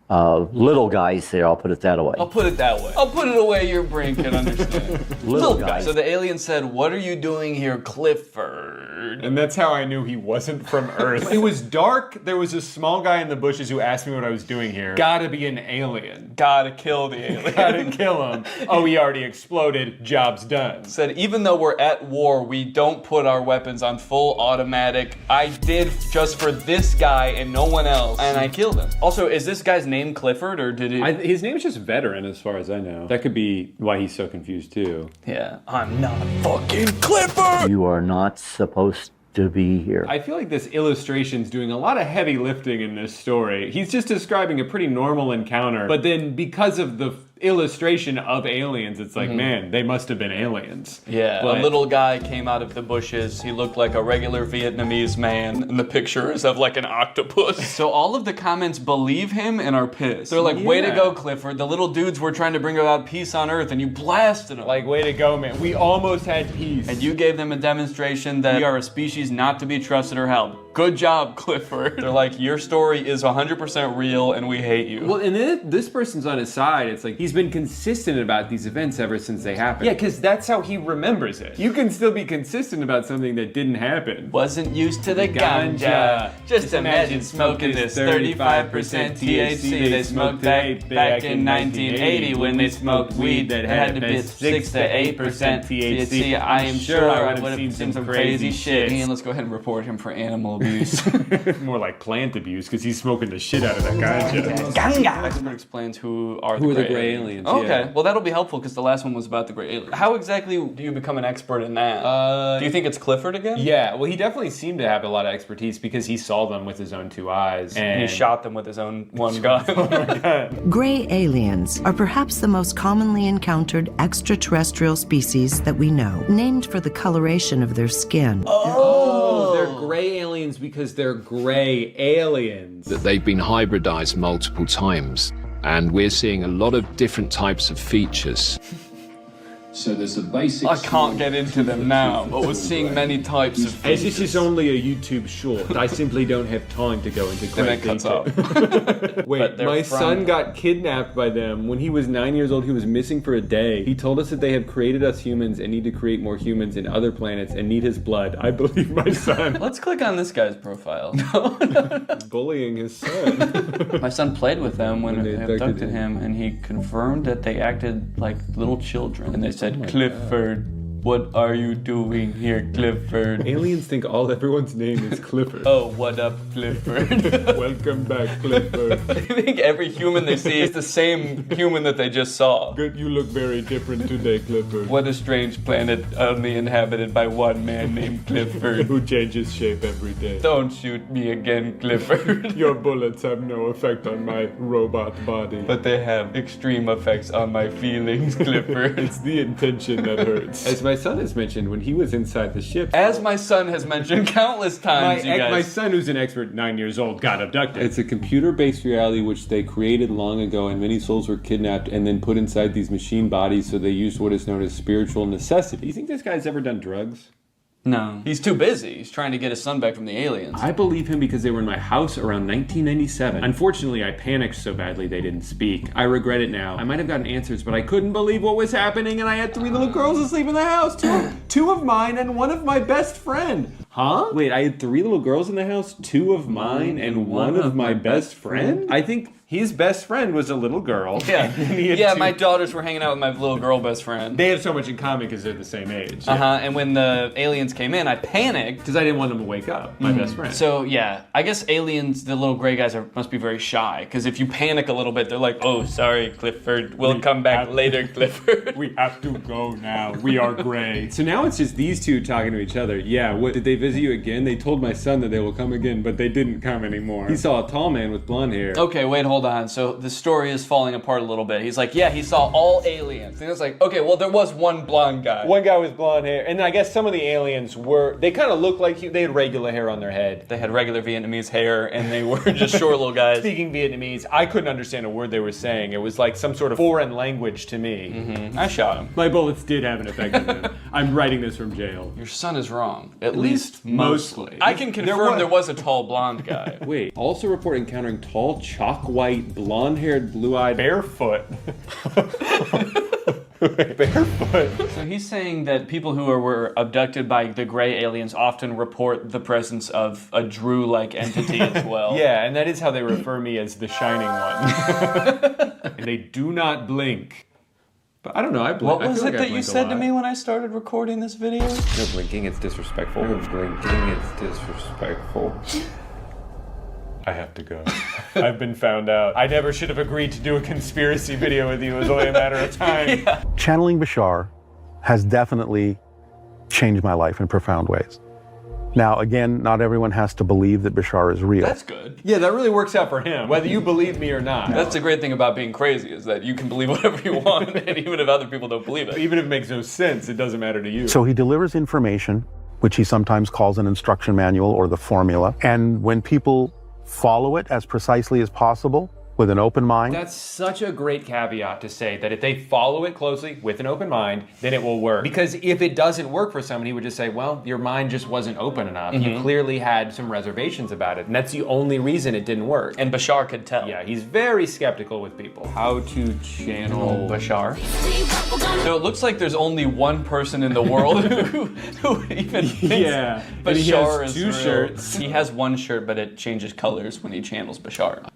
of little guys there, I'll put it that way. I'll put it that way. I'll put it away your brain can understand. Little guys. So the alien said, what are you doing here, Clifford? And that's how I knew he wasn't from Earth. It was dark. There was a small guy in the bushes who asked me what I was doing here. Gotta be an alien. Gotta kill the alien. Gotta kill him. Oh, he already exploded. Job's done. Said, even though we're at war, we don't put our weapons on full automatic. I did just for this guy and no one else. And I killed him. Also, is this guy's name Clifford, or did it? His name's just Veteran, as far as I know. That could be why he's so confused, too. Yeah. I'm not fucking Clifford! You are not supposed to be here. I feel like this illustration's doing a lot of heavy lifting in this story. He's just describing a pretty normal encounter, but then because of the illustration of aliens, it's like, man, they must have been aliens. Yeah, But a little guy came out of the bushes. He looked like a regular Vietnamese man, and the picture is of like an octopus. So all of the comments believe him and are pissed. They're like, way to go, Clifford. The little dudes were trying to bring about peace on Earth, and you blasted them. Like, way to go, man. We almost had peace. And you gave them a demonstration that we are a species not to be trusted or helped. Good job, Clifford. They're like, your story is 100% real, and we hate you. Well, and then this person's on his side. It's like, he's been consistent about these events ever since they happened. Yeah, because that's how he remembers it. You can still be consistent about something that didn't happen. Wasn't used to the ganja. Just imagine smoking this 35% THC they smoked back in 1980 when they smoked weed that had to be 6 to 8% THC. I am sure I would have seen some crazy shit. And let's go ahead and report him for animal abuse. More like plant abuse, because he's smoking the shit out of that ganja. Ganja! Expert explains who are the gray aliens. Okay, well that'll be helpful because the last one was about the gray aliens. How exactly do you become an expert in that? Do you think it's Clifford again? Yeah, well he definitely seemed to have a lot of expertise because he saw them with his own 2 eyes. And he shot them with his own one gun. Gray aliens are perhaps the most commonly encountered extraterrestrial species that we know, named for the coloration of their skin. Oh, they're gray aliens because they're gray aliens. That they've been hybridized multiple times, and we're seeing a lot of different types of features. So there's a basic... I can't get into them now, but we're seeing many types of features. This is only a YouTube short. I simply don't have time to go into great detail. Wait, my son got kidnapped by them. When he was 9 years old, he was missing for a day. He told us that they have created us humans and need to create more humans in other planets and need his blood. I believe my son. Let's click on this guy's profile. Bullying his son. My son played with them when they abducted him, and he confirmed that they acted like little children. And they said, Clifford, what are you doing here, Clifford? Aliens think everyone's name is Clifford. Oh, what up, Clifford? Welcome back, Clifford. I think every human they see is the same human that they just saw. Good, you look very different today, Clifford. What a strange planet only inhabited by one man named Clifford. Who changes shape every day. Don't shoot me again, Clifford. Your bullets have no effect on my robot body. But they have extreme effects on my feelings, Clifford. It's the intention that hurts. As my son has mentioned, when he was inside the ship... As my son has mentioned countless times, you guys. My son, who's an expert 9 years old, got abducted. It's a computer-based reality which they created long ago, and many souls were kidnapped and then put inside these machine bodies, so they used what is known as spiritual necessity. Do you think this guy's ever done drugs? No. He's too busy. He's trying to get his son back from the aliens. I believe him because they were in my house around 1997. Unfortunately, I panicked so badly they didn't speak. I regret it now. I might have gotten answers, but I couldn't believe what was happening, and I had 3 little girls asleep in the house. Two of mine and one of my best friend. Huh? Wait, I had 3 little girls in the house, 2 of mine and one of my best friend? I think his best friend was a little girl. Yeah, my daughters were hanging out with my little girl best friend. They have so much in common because they're the same age. And when the aliens came in, I panicked. Because I didn't want them to wake up, my best friend. So yeah, I guess aliens, the little gray guys must be very shy. Because if you panic a little bit, they're like, oh, sorry, Clifford. We'll come back later, Clifford. We have to go now. We are gray. So now it's just these two talking to each other. Yeah, what, did they visit you again? They told my son that they will come again, but they didn't come anymore. He saw a tall man with blonde hair. Okay, wait, hold on. So the story is falling apart a little bit. He's like, yeah, he saw all aliens. And it's like, okay, well, there was one blonde guy. One guy with blonde hair. And I guess some of the aliens they kind of looked like they had regular hair on their head. They had regular Vietnamese hair, and they were just short little guys. Speaking Vietnamese, I couldn't understand a word they were saying. It was like some sort of foreign language to me. I shot him. My bullets did have an effect on him. I'm writing this from jail. Your son is wrong. At least mostly. I can confirm there was a tall blonde guy. Wait, also report encountering tall, chalk white, blonde-haired, blue-eyed, barefoot. Barefoot. So he's saying that people who were abducted by the gray aliens often report the presence of a Drew-like entity as well. Yeah, and that is how they refer me as the Shining One. And they do not blink. But I don't know, I blink. What was it that you said to me when I started recording this video? No blinking, it's disrespectful. No blinking, it's disrespectful. I have to go. I've been found out. I never should have agreed to do a conspiracy video with you. It was only a matter of time. Yeah. Channeling Bashar has definitely changed my life in profound ways. Now, again, not everyone has to believe that Bashar is real. That's good. Yeah, that really works out for him, whether you believe me or not. That's the great thing about being crazy, is that you can believe whatever you want, and even if other people don't believe it. Even if it makes no sense, it doesn't matter to you. So he delivers information, which he sometimes calls an instruction manual or the formula. And when people follow it as precisely as possible, with an open mind. That's such a great caveat to say that if they follow it closely with an open mind, then it will work. Because if it doesn't work for someone, he would just say, well, your mind just wasn't open enough. You clearly had some reservations about it. And that's the only reason it didn't work. And Bashar could tell. Yeah, he's very skeptical with people. How to channel Bashar. So it looks like there's only one person in the world who even thinks Bashar is two shirts. He has one shirt, but it changes colors when he channels Bashar.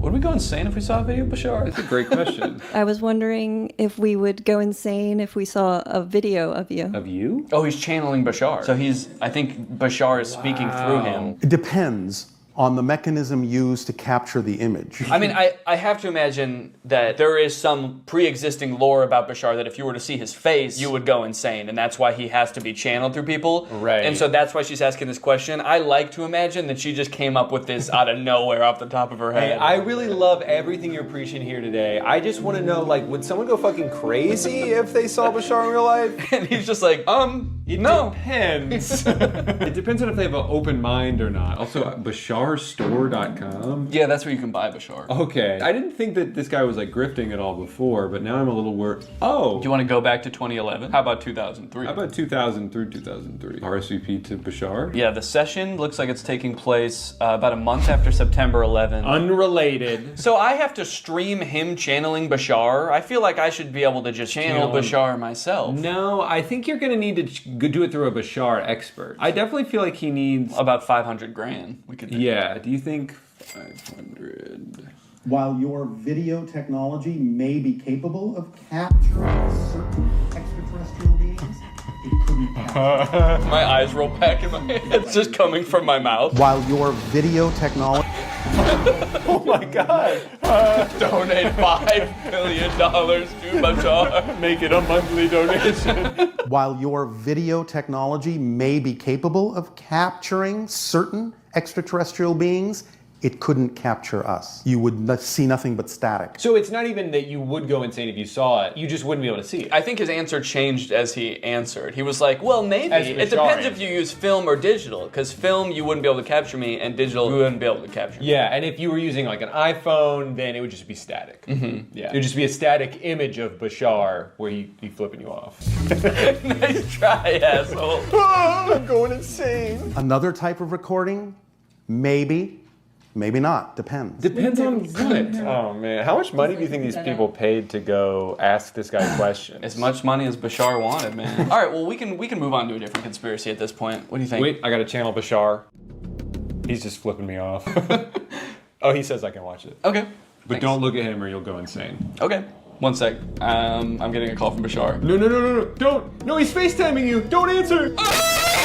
Would we go insane if we saw a video of Bashar? That's a great question. I was wondering if we would go insane if we saw a video of you. Of you? Oh, he's channeling Bashar. So I think Bashar is speaking through him. It depends on the mechanism used to capture the image. I mean, I have to imagine that there is some pre-existing lore about Bashar that if you were to see his face, you would go insane, and that's why he has to be channeled through people. Right. And so that's why she's asking this question. I like to imagine that she just came up with this out of nowhere off the top of her head. Hey, I really love everything you're preaching here today. I just want to know, like, would someone go fucking crazy if they saw Bashar in real life? And he's just like, it depends. It depends on if they have an open mind or not. Also, BasharStore.com? Yeah, that's where you can buy Bashar. Okay. I didn't think that this guy was like grifting at all before, but now I'm a little worried. Oh! Do you want to go back to 2011? How about 2003? How about 2000 through 2003? RSVP to Bashar? Yeah, the session looks like it's taking place about a month after September 11th. Unrelated. So I have to stream him channeling Bashar? I feel like I should be able to just channel Bashar myself. No, I think you're going to need to do it through a Bashar expert. I definitely feel like he needs... About 500 grand. We could. Yeah, do you think 500... While your video technology may be capable of capturing certain extraterrestrial beings, it couldn't capture. My eyes roll back in my head. It's just coming from my mouth. While your video technology... Oh my god! Donate $5 million to Bashar. Make it a monthly donation. While your video technology may be capable of capturing certain extraterrestrial beings, it couldn't capture us. You would see nothing but static. So it's not even that you would go insane if you saw it, you just wouldn't be able to see it. I think his answer changed as he answered. He was like, well, maybe. It depends if you use film or digital, because film, you wouldn't be able to capture me, and digital, you wouldn't be able to capture me. Yeah, and if you were using like an iPhone, then it would just be static. Yeah, it would just be a static image of Bashar where he flipping you off. Nice try, asshole. I'm going insane. Another type of recording, maybe. Maybe not. Depends. Depends on what? Oh man, how much money do you think these people paid to go ask this guy questions? As much money as Bashar wanted, man. All right, well we can move on to a different conspiracy at this point. What do you think? Wait, I got to channel Bashar. He's just flipping me off. Oh, he says I can watch it. Okay. But don't look at him or you'll go insane. Okay. One sec. I'm getting a call from Bashar. No, don't. No, he's FaceTiming you. Don't answer.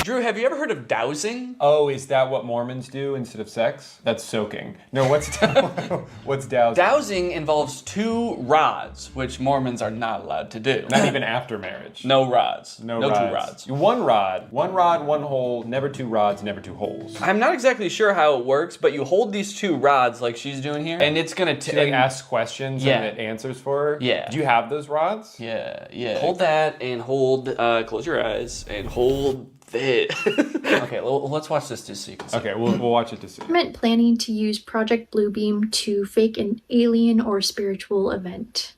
Drew, have you ever heard of dowsing? Oh, is that what Mormons do instead of sex? That's soaking. No, what's dowsing? Dowsing involves 2 rods, which Mormons are not allowed to do. Not even after marriage. No rods. No 2 rods. 1 rod. 1 rod, 1 hole. Never 2 rods, never 2 holes. I'm not exactly sure how it works, but you hold these 2 rods like she's doing here, and it's gonna She like asks questions and it answers for her? Yeah. Do you have those rods? Yeah. Hold that and hold, close your eyes and hold it. Okay, let's watch this to see. Okay, we'll watch it to see. Government planning to use Project Bluebeam to fake an alien or spiritual event.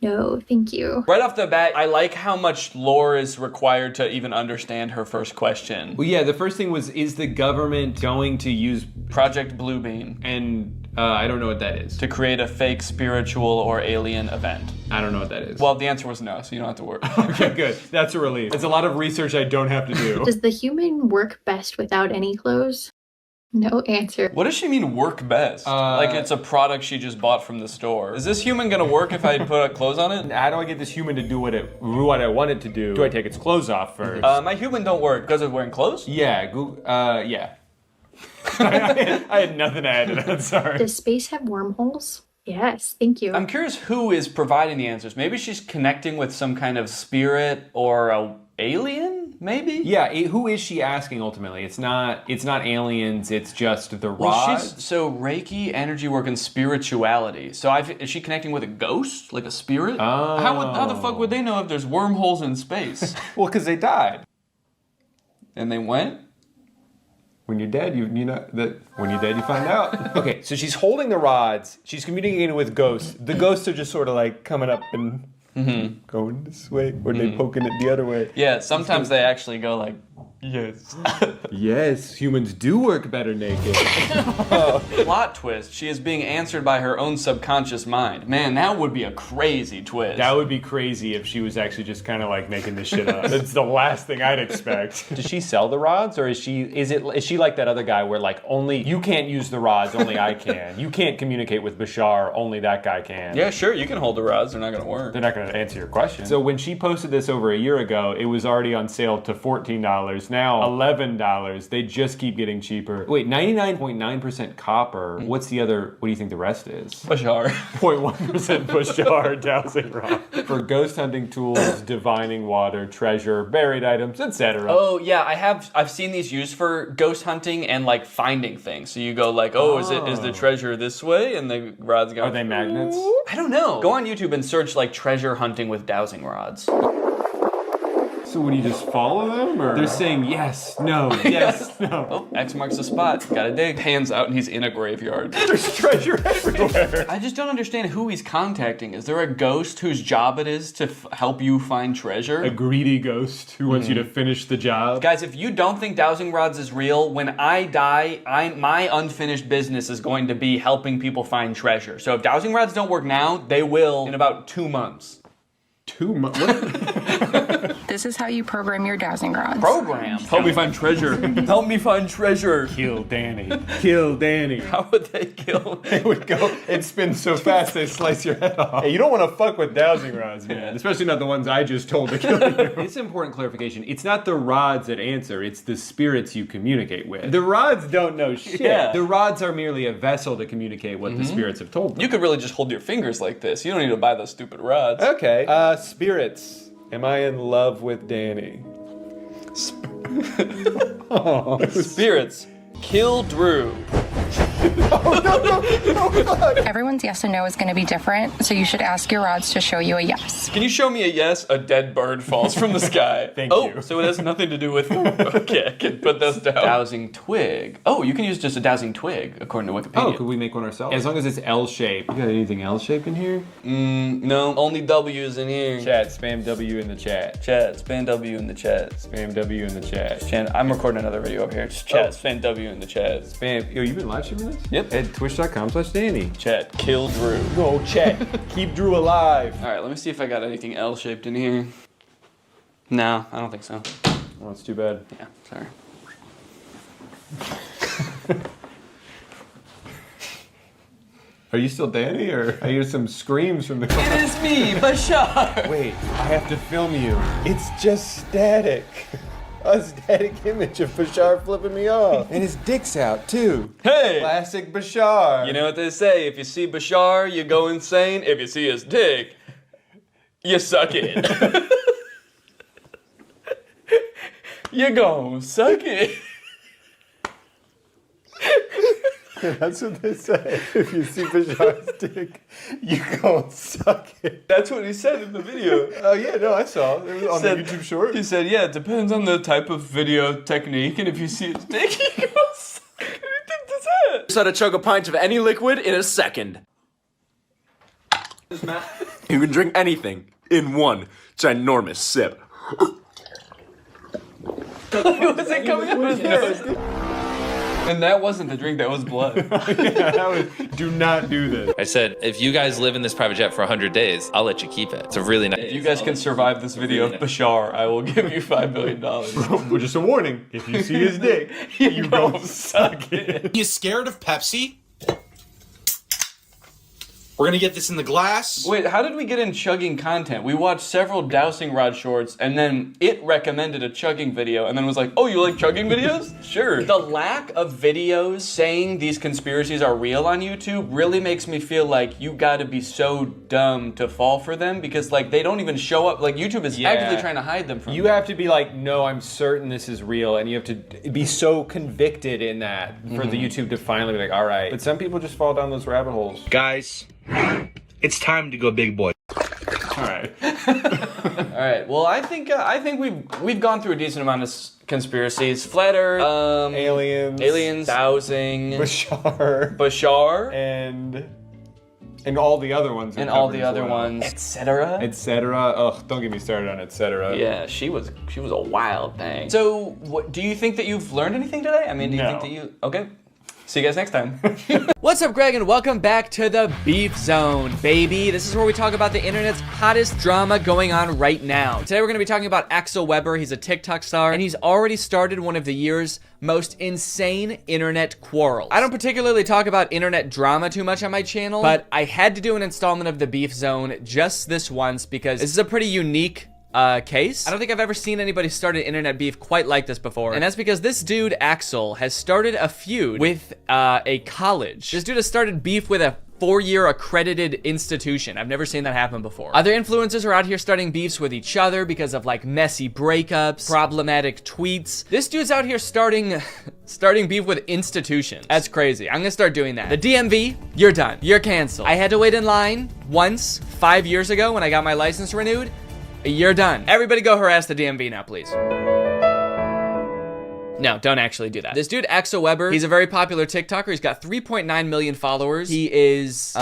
No, thank you. Right off the bat, I like how much lore is required to even understand her first question. Well, yeah, the first thing was, is the government going to use Project Bluebeam? And I don't know what that is. To create a fake spiritual or alien event. I don't know what that is. Well, the answer was no, so you don't have to worry. Okay, good. That's a relief. It's a lot of research I don't have to do. Does the human work best without any clothes? No answer. What does she mean work best? Like it's a product she just bought from the store. Is this human gonna work if I put clothes on it? How do I get this human to do what I want it to do? Do I take its clothes off first? My human don't work because of wearing clothes? Yeah, yeah. I had nothing to add to that, sorry. Does space have wormholes? Yes, thank you. I'm curious who is providing the answers. Maybe she's connecting with some kind of spirit or alien, maybe? Yeah, who is she asking ultimately? It's not aliens, it's just the rods. So Reiki, energy work, and spirituality. So is she connecting with a ghost? Like a spirit? Oh. How the fuck would they know if there's wormholes in space? Well, because they died. And they went? When you're dead, you know that when you're dead, you find out. Okay, so she's holding the rods. She's communicating with ghosts. The ghosts are just sort of like coming up and going this way, or they poking it the other way. Yeah, sometimes they actually go like, yes. Yes, humans do work better naked. Plot twist, she is being answered by her own subconscious mind. Man, that would be a crazy twist. That would be crazy if she was actually just kind of like making this shit up. That's the last thing I'd expect. Does she sell the rods, or is she like that other guy where like only you can't use the rods, only I can. You can't communicate with Bashar, only that guy can. Yeah, sure, you can hold the rods, they're not gonna work. They're not gonna answer your question. So when she posted this over a year ago, it was already on sale to $14. Now $11. They just keep getting cheaper. Wait, 99.9% copper. What's the other? What do you think the rest is? Bashar. 0.1% Bashar dowsing rod. For ghost hunting tools, divining water, treasure, buried items, etc. Oh yeah, I've seen these used for ghost hunting and like finding things. So you go like, is the treasure this way? And the rods go. Are they magnets? I don't know. Go on YouTube and search like treasure hunting with dowsing rods. So would you just follow them, or they're saying yes, no, yes, no? Oh, X marks the spot. Gotta dig. Hands out and he's in a graveyard. There's treasure everywhere. I just don't understand who he's contacting. Is there a ghost whose job it is to help you find treasure? A greedy ghost who wants you to finish the job. Guys, if you don't think dowsing rods is real, when I die, my unfinished business is going to be helping people find treasure. So if dowsing rods don't work now, they will in about 2 months. 2 months? This is how you program your dowsing rods. Program? Help me find treasure. Help me find treasure. Kill Danny. Kill Danny. How would they kill? They would go, it spins so fast they slice your head off. Hey, you don't want to fuck with dowsing rods, man. Especially not the ones I just told to kill you. It's important clarification. It's not the rods that answer, it's the spirits you communicate with. The rods don't know shit. Yeah. The rods are merely a vessel to communicate what the spirits have told them. You could really just hold your fingers like this. You don't need to buy those stupid rods. Okay. Spirits. Am I in love with Danny? Spirits. Kill Drew. Everyone's yes and no is going to be different, so you should ask your rods to show you a yes. Can you show me a yes? A dead bird falls from the sky. Thank you. Oh, so it has nothing to do with... Okay, I can put those down. Dowsing twig. Oh, you can use just a dowsing twig, according to Wikipedia. Oh, could we make one ourselves? As long as it's L-shaped. You got anything L-shaped in here? No, only W's in here. Chat, spam W in the chat. Chat, spam W in the chat. Spam W in the chat. I'm recording another video up here. Just chat, spam W in the chat. Spam. Yo, you been live streaming this? Yep. At twitch.com/Danny. Chat, kill Drew. No, chat. Keep Drew alive. All right, let me see if I got anything L-shaped in here. No, I don't think so. Oh, it's too bad. Yeah, sorry. Are you still Danny, or I hear some screams from the It is me, Bashar. Wait, I have to film you. It's just static. A static image of Bashar flipping me off. And his dick's out, too. Hey! Classic Bashar. You know what they say, if you see Bashar, you go insane. If you see his dick, you suck it. You gon' suck it. That's what they say. If you see Bashar's dick, you gon' suck it. That's what he said in the video. Oh, yeah, no, I saw. It was on the YouTube short. He said, yeah, it depends on the type of video technique, and if you see his dick, you go suck it. What do you think this is? Just how to chug a pint of any liquid in a second. You can drink anything in one ginormous sip. Was it coming out of his nose? And that wasn't the drink, that was blood. Yeah, that was, do not do this. I said, if you guys live in this private jet for 100 days, I'll let you keep it. It's a really nice... If you guys can survive this video of Bashar, I will give you $5 billion. Well, just a warning. If you see his dick, you don't suck it. You scared of Pepsi? We're gonna get this in the glass. Wait, how did we get in chugging content? We watched several dowsing rod shorts, and then it recommended a chugging video, and then was like, oh, you like chugging videos? Sure. The lack of videos saying these conspiracies are real on YouTube really makes me feel like you gotta be so dumb to fall for them, because like they don't even show up. Like YouTube is actively trying to hide them from you. Have to be like, no, I'm certain this is real, and you have to be so convicted in that for the YouTube to finally be like, all right. But some people just fall down those rabbit holes. Guys, it's time to go big boy. All right. All right. Well, I think we've gone through a decent amount of conspiracies. Flat Earth, aliens, dowsing, Bashar, and all the other ones. And all the other ones, etc. Etc. Ugh, don't get me started on etc. Yeah, she was a wild thing. So, what do you think that you've learned anything today? I mean, do you think that you? Okay. See you guys next time. What's up, Greg, and welcome back to the Beef Zone, baby. This is where we talk about the internet's hottest drama going on right now. Today we're gonna be talking about Axel Weber. He's a TikTok star, and he's already started one of the year's most insane internet quarrels. I don't particularly talk about internet drama too much on my channel, but I had to do an installment of the Beef Zone just this once because this is a pretty unique case. I don't think I've ever seen anybody start an internet beef quite like this before. And that's because this dude, Axel, has started a feud with a college. This dude has started beef with a 4-year accredited institution. I've never seen that happen before. Other influencers are out here starting beefs with each other because of like messy breakups, problematic tweets. This dude's out here starting beef with institutions. That's crazy. I'm gonna start doing that. The DMV, you're done. You're canceled. I had to wait in line once 5 years ago when I got my license renewed. You're done. Everybody go harass the DMV now, please. No, don't actually do that. This dude, Axel Weber, he's a very popular TikToker. He's got 3.9 million followers. He is,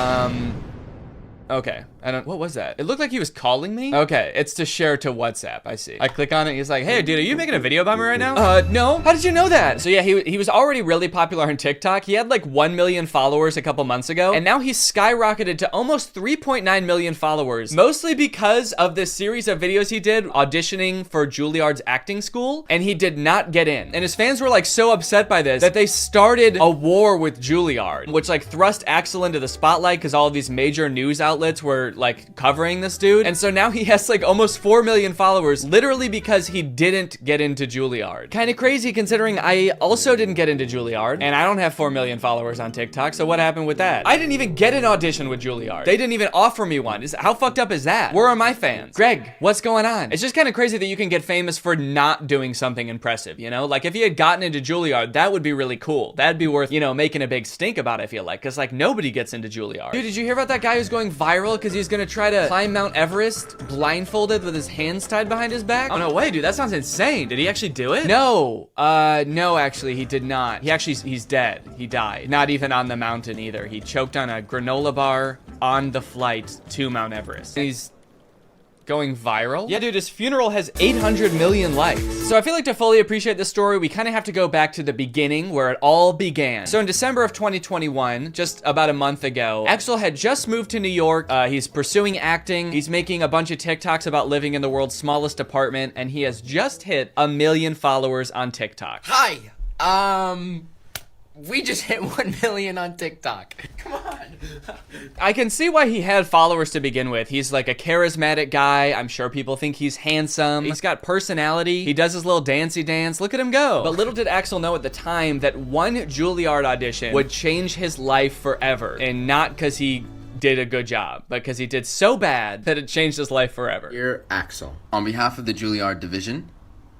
okay. What was that? It looked like he was calling me. Okay, it's to share to WhatsApp, I see. I click on it, he's like, hey dude, are you making a video about me right now? No. How did you know that? So yeah, he was already really popular on TikTok. He had like 1 million followers a couple months ago, and now he's skyrocketed to almost 3.9 million followers, mostly because of this series of videos he did auditioning for Juilliard's acting school, and he did not get in. And his fans were like so upset by this that they started a war with Juilliard, which like thrust Axel into the spotlight because all of these major news outlets were like covering this dude. And so now he has like almost 4 million followers literally because he didn't get into Juilliard. Kind of crazy considering I also didn't get into Juilliard and I don't have 4 million followers on TikTok. So what happened with that? I didn't even get an audition with Juilliard. They didn't even offer me one. How fucked up is that? Where are my fans? Greg, what's going on? It's just kind of crazy that you can get famous for not doing something impressive, you know? Like if he had gotten into Juilliard, that would be really cool. That'd be worth, you know, making a big stink about, I feel like, because like nobody gets into Juilliard. Dude, did you hear about that guy who's going viral because he's gonna try to climb Mount Everest blindfolded with his hands tied behind his back? Oh no way, dude, that sounds insane. Did he actually do it? No, no, actually he did not. He's dead. He died. Not even on the mountain either. He choked on a granola bar on the flight to Mount Everest. He's going viral? Yeah, dude, his funeral has 800 million likes. So I feel like to fully appreciate this story, we kind of have to go back to the beginning where it all began. So in December of 2021, just about a month ago, Axel had just moved to New York. He's pursuing acting. He's making a bunch of TikToks about living in the world's smallest apartment, and he has just hit 1 million followers on TikTok. Hi, we just hit 1 million on TikTok. Come on. I can see why he had followers to begin with. He's like a charismatic guy. I'm sure people think he's handsome. He's got personality. He does his little dancey dance. Look at him go. But little did Axel know at the time that one Juilliard audition would change his life forever. And not because he did a good job, but because he did so bad that it changed his life forever. Dear Axel, on behalf of the Juilliard division,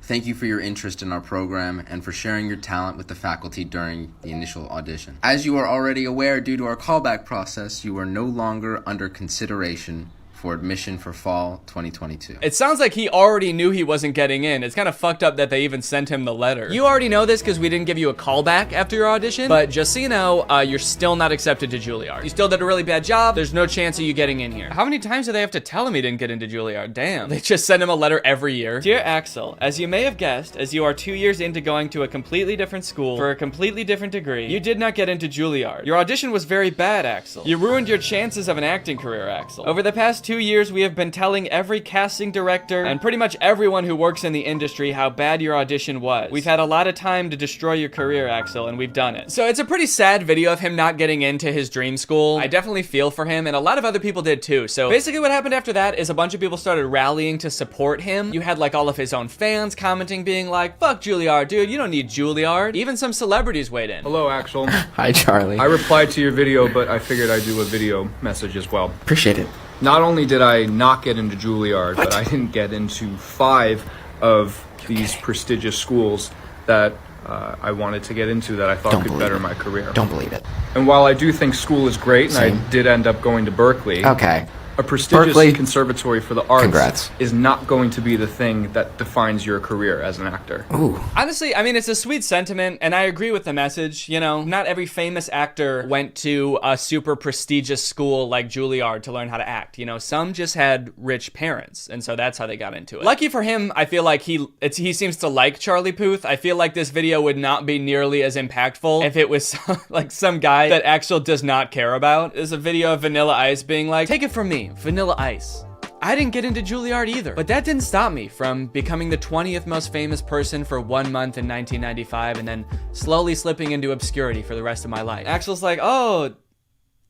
thank you for your interest in our program and for sharing your talent with the faculty during the initial audition. As you are already aware, due to our callback process, you are no longer under consideration for admission for fall 2022. It sounds like he already knew he wasn't getting in. It's kind of fucked up that they even sent him the letter. You already know this because we didn't give you a callback after your audition, but just so you know, you're still not accepted to Juilliard. You still did a really bad job. There's no chance of you getting in here. How many times do they have to tell him he didn't get into Juilliard? Damn. They just send him a letter every year. Dear Axel, as you may have guessed, as you are 2 years into going to a completely different school for a completely different degree, you did not get into Juilliard. Your audition was very bad, Axel. You ruined your chances of an acting career, Axel. Over the past 2 2 years, we have been telling every casting director and pretty much everyone who works in the industry how bad your audition was. We've had a lot of time to destroy your career, Axel, and we've done it. So it's a pretty sad video of him not getting into his dream school. I definitely feel for him, and a lot of other people did too. So basically what happened after that is a bunch of people started rallying to support him. You had like all of his own fans commenting, being like, fuck Juilliard, dude, you don't need Juilliard. Even some celebrities weighed in. Hello, Axel. Hi, Charlie. I replied to your video, but I figured I'd do a video message as well. Appreciate it. Not only did I not get into Juilliard, but I didn't get into 5 of these prestigious schools that I wanted to get into that I thought could better my career. Don't believe it. And while I do think school is great, and I did end up going to Berkeley. Okay. A prestigious Berkeley. conservatory for the arts Congrats. is not going to be the thing that defines your career as an actor. Ooh. Honestly, I mean, it's a sweet sentiment, and I agree with the message. You know, not every famous actor went to a super prestigious school like Juilliard to learn how to act. You know, some just had rich parents, and so that's how they got into it. Lucky for him, I feel like he seems to like Charlie Puth. I feel like this video would not be nearly as impactful if it was like some guy that Axel does not care about. There's a video of Vanilla Ice being like, take it from me, Vanilla Ice. I didn't get into Juilliard either, but that didn't stop me from becoming the 20th most famous person for 1 month in 1995 and then slowly slipping into obscurity for the rest of my life. Axel's like, oh,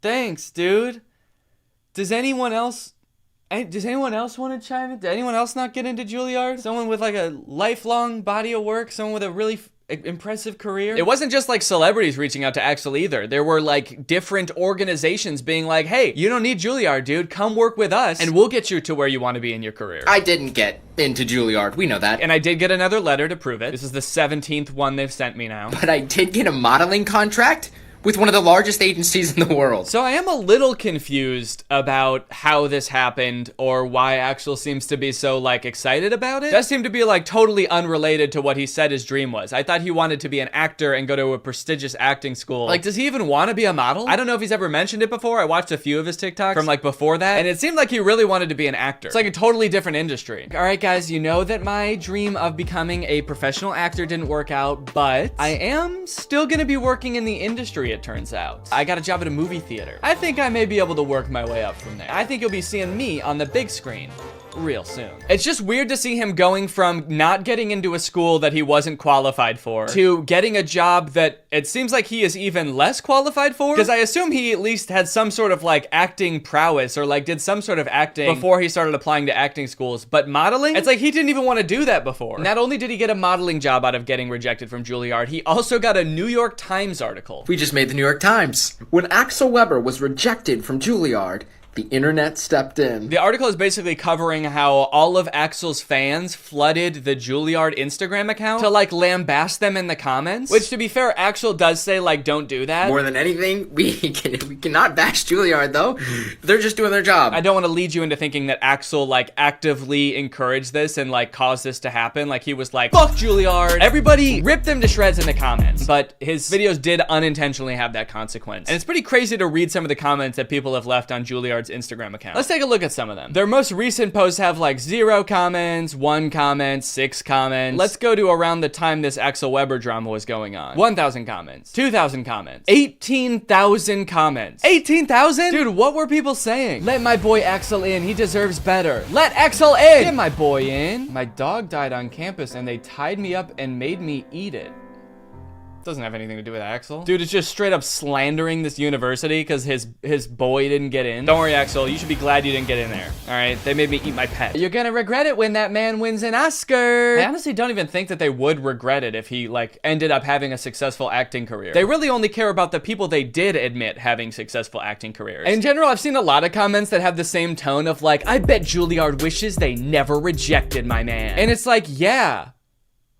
thanks, dude. Does anyone else want to chime in? Did anyone else not get into Juilliard? Someone with like a lifelong body of work? Someone with a really impressive career? It wasn't just like celebrities reaching out to Axel either. There were like different organizations being like, hey, you don't need Juilliard, dude. Come work with us and we'll get you to where you want to be in your career. I didn't get into Juilliard. We know that. And I did get another letter to prove it. This is the 17th one they've sent me now. But I did get a modeling contract with one of the largest agencies in the world. So I am a little confused about how this happened or why Axel seems to be so like excited about it. It does seem to be like totally unrelated to what he said his dream was. I thought he wanted to be an actor and go to a prestigious acting school. Like, does he even want to be a model? I don't know if he's ever mentioned it before. I watched a few of his TikToks from like before that, and it seemed like he really wanted to be an actor. It's like a totally different industry. All right, guys, you know that my dream of becoming a professional actor didn't work out, but I am still gonna be working in the industry, it turns out. I got a job at a movie theater. I think I may be able to work my way up from there. I think you'll be seeing me on the big screen real soon. It's just weird to see him going from not getting into a school that he wasn't qualified for to getting a job that it seems like he is even less qualified for, because I assume he at least had some sort of like acting prowess or like did some sort of acting before he started applying to acting schools. But modeling, it's like he didn't even want to do that before. Not only did he get a modeling job out of getting rejected from Juilliard, he also got a New York Times article. We just made the New York Times. When Axel Weber was rejected from Juilliard, the internet stepped in. The article is basically covering how all of Axel's fans flooded the Juilliard Instagram account to like lambast them in the comments, which to be fair, Axel does say like, don't do that. More than anything, we cannot bash Juilliard though. They're just doing their job. I don't want to lead you into thinking that Axel like actively encouraged this and like caused this to happen. Like he was like, fuck Juilliard. Everybody ripped them to shreds in the comments, but his videos did unintentionally have that consequence. And it's pretty crazy to read some of the comments that people have left on Juilliard's Instagram account. Let's take a look at some of them. Their most recent posts have like 0 comments, 1 comment, 6 comments. Let's go to around the time this Axel Weber drama was going on. 1,000 comments, 2,000 comments, 18,000 comments. 18,000? Dude, what were people saying? Let my boy Axel in, he deserves better. Let Axel in! Get my boy in. My dog died on campus and they tied me up and made me eat it. Doesn't have anything to do with Axel. Dude is just straight up slandering this university because his boy didn't get in. Don't worry, Axel. You should be glad you didn't get in there. All right? They made me eat my pet. You're gonna regret it when that man wins an Oscar. I honestly don't even think that they would regret it if he like ended up having a successful acting career. They really only care about the people they did admit having successful acting careers. In general, I've seen a lot of comments that have the same tone of like, I bet Juilliard wishes they never rejected my man. And it's like, yeah.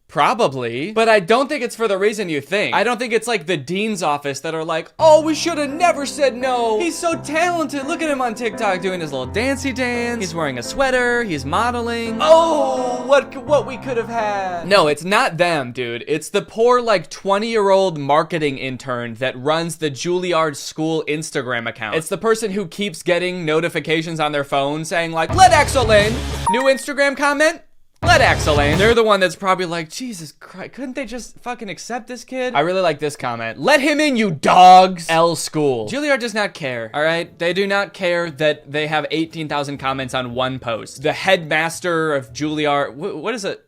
Probably, but I don't think it's for the reason you think. I don't think it's like the dean's office that are like, oh, we should have never said no. He's so talented. Look at him on TikTok doing his little dancey dance. He's wearing a sweater. He's modeling. Oh, what we could have had. No, it's not them, dude. It's the poor like 20-year-old marketing intern that runs the Juilliard school Instagram account. It's the person who keeps getting notifications on their phone saying like, let Axel in. New Instagram comment. let Axel in. They're the one that's probably like, Jesus Christ, couldn't they just fucking accept this kid? I really like this comment. Let him in, you dogs. L school. Juilliard does not care, all right? They do not care that they have 18,000 comments on one post. The headmaster of Juilliard, what is it?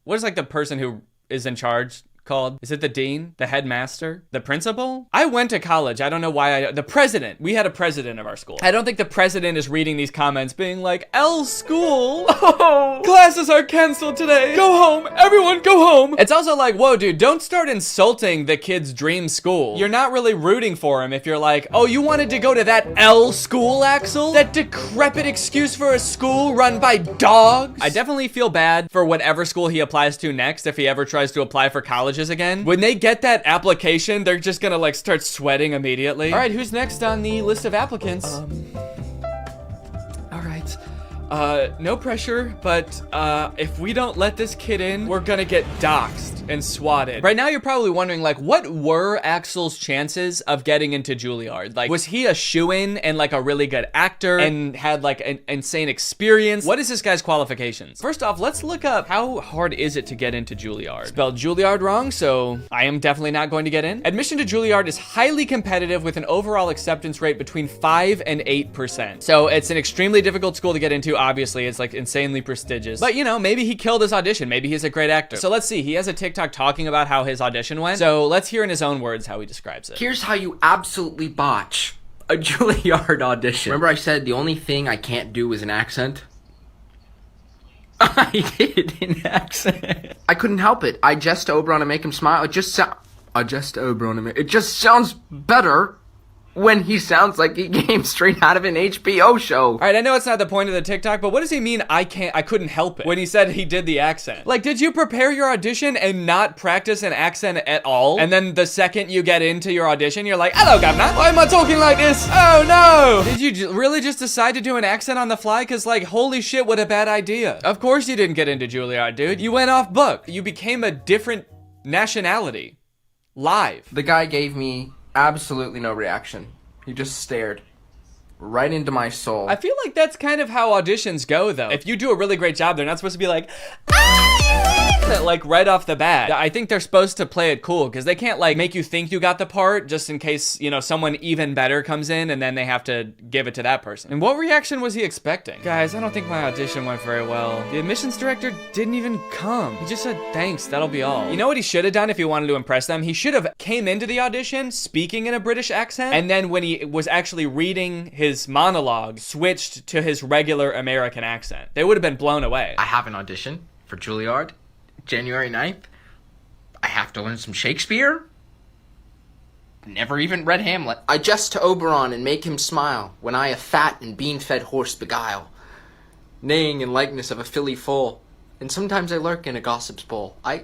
What is like the person who is in charge called? Is it the dean? The headmaster? The principal? I went to college. I don't know why the president. We had a president of our school. I don't think the president is reading these comments being like, L school. Oh, classes are canceled today. Go home. Everyone go home. It's also like, whoa, dude, don't start insulting the kid's dream school. You're not really rooting for him if you're like, oh, you wanted to go to that L school, Axel? That decrepit excuse for a school run by dogs? I definitely feel bad for whatever school he applies to next if he ever tries to apply for college again. When they get that application, they're just gonna like start sweating immediately. All right, who's next on the list of applicants? All right. No pressure, but if we don't let this kid in, we're gonna get doxxed and swatted. Right now, you're probably wondering, like, what were Axel's chances of getting into Juilliard? Like, was he a shoo-in and like a really good actor and had like an insane experience? What is this guy's qualifications? First off, let's look up how hard is it to get into Juilliard. Spelled Juilliard wrong, so I am definitely not going to get in. Admission to Juilliard is highly competitive with an overall acceptance rate between 5 and 8%. So it's an extremely difficult school to get into. Obviously, it's like insanely prestigious. But you know, maybe he killed his audition. Maybe he's a great actor. So let's see. He has a TikTok talking about how his audition went. So let's hear in his own words how he describes it. Here's how you absolutely botch a Juilliard audition. Remember I said the only thing I can't do is an accent? I did an accent. I couldn't help it. I just Oberon and make him smile. It just sounds better when he sounds like he came straight out of an HBO show. All right, I know it's not the point of the TikTok, but what does he mean I couldn't help it when he said he did the accent? Like, did you prepare your audition and not practice an accent at all? And then the second you get into your audition, you're like, hello, governor. Why am I talking like this? Oh, no. Did you really just decide to do an accent on the fly? Because, like, holy shit, what a bad idea. Of course you didn't get into Juilliard, dude. You went off book. You became a different nationality. Live. The guy gave me absolutely no reaction. He just stared right into my soul. I feel like that's kind of how auditions go, though. If you do a really great job, they're not supposed to be like, like right off the bat. I think they're supposed to play it cool because they can't like make you think you got the part just in case, you know, someone even better comes in and then they have to give it to that person. And what reaction was he expecting? Guys, I don't think my audition went very well. The admissions director didn't even come. He just said, thanks, that'll be all. You know what he should have done if he wanted to impress them? He should have came into the audition speaking in a British accent, and then when he was actually reading his monologue, switched to his regular American accent. They would have been blown away. I have an audition for Juilliard, January 9th. I have to learn some Shakespeare. Never even read Hamlet. I jest to Oberon and make him smile when I a fat and bean-fed horse beguile, neighing in likeness of a filly foal, and sometimes I lurk in a gossip's bowl. I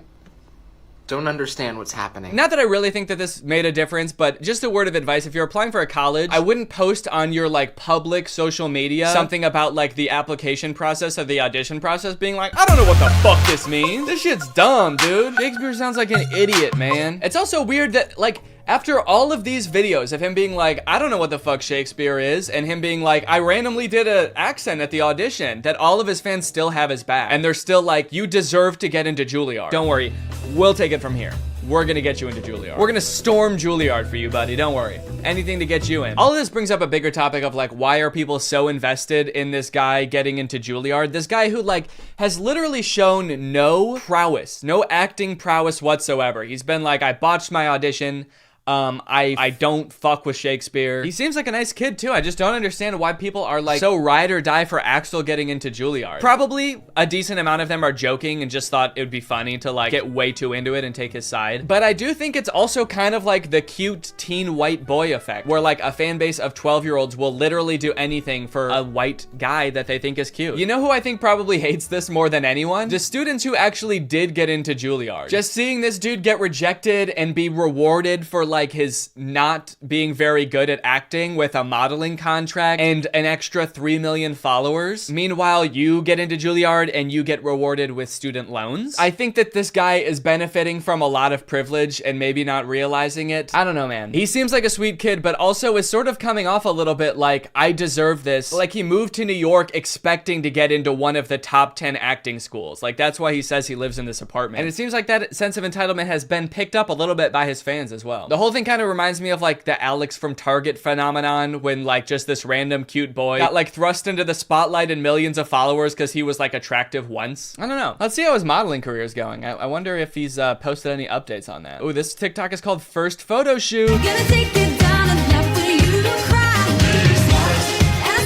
don't understand what's happening. Not that I really think that this made a difference, but just a word of advice. If you're applying for a college, I wouldn't post on your like public social media something about like the application process or the audition process being like, I don't know what the fuck this means. This shit's dumb, dude. Shakespeare sounds like an idiot, man. It's also weird that like, after all of these videos of him being like, I don't know what the fuck Shakespeare is, and him being like, I randomly did an accent at the audition, that all of his fans still have his back. And they're still like, you deserve to get into Juilliard. Don't worry, we'll take it from here. We're gonna get you into Juilliard. We're gonna storm Juilliard for you, buddy, don't worry. Anything to get you in. All of this brings up a bigger topic of like, why are people so invested in this guy getting into Juilliard? This guy who like, has literally shown no prowess, no acting prowess whatsoever. He's been like, I botched my audition. I don't fuck with Shakespeare. He seems like a nice kid too. I just don't understand why people are like so ride or die for Axel getting into Juilliard. Probably a decent amount of them are joking and just thought it would be funny to like get way too into it and take his side. But I do think it's also kind of like the cute teen white boy effect, where like a fan base of 12-year-olds will literally do anything for a white guy that they think is cute. You know who I think probably hates this more than anyone? The students who actually did get into Juilliard. Just seeing this dude get rejected and be rewarded for like his not being very good at acting with a modeling contract and an extra 3 million followers. Meanwhile, you get into Juilliard and you get rewarded with student loans. I think that this guy is benefiting from a lot of privilege and maybe not realizing it. I don't know, man. He seems like a sweet kid, but also is sort of coming off a little bit like, I deserve this. Like, he moved to New York expecting to get into one of the top 10 acting schools. Like, that's why he says he lives in this apartment. And it seems like that sense of entitlement has been picked up a little bit by his fans as well. The whole thing kind of reminds me of like the Alex from Target phenomenon, when like just this random cute boy got like thrust into the spotlight and millions of followers because he was like attractive once. I don't know. Let's see how his modeling career is going. I wonder if he's posted any updates on that. Oh, this TikTok is called First Photo Shoot.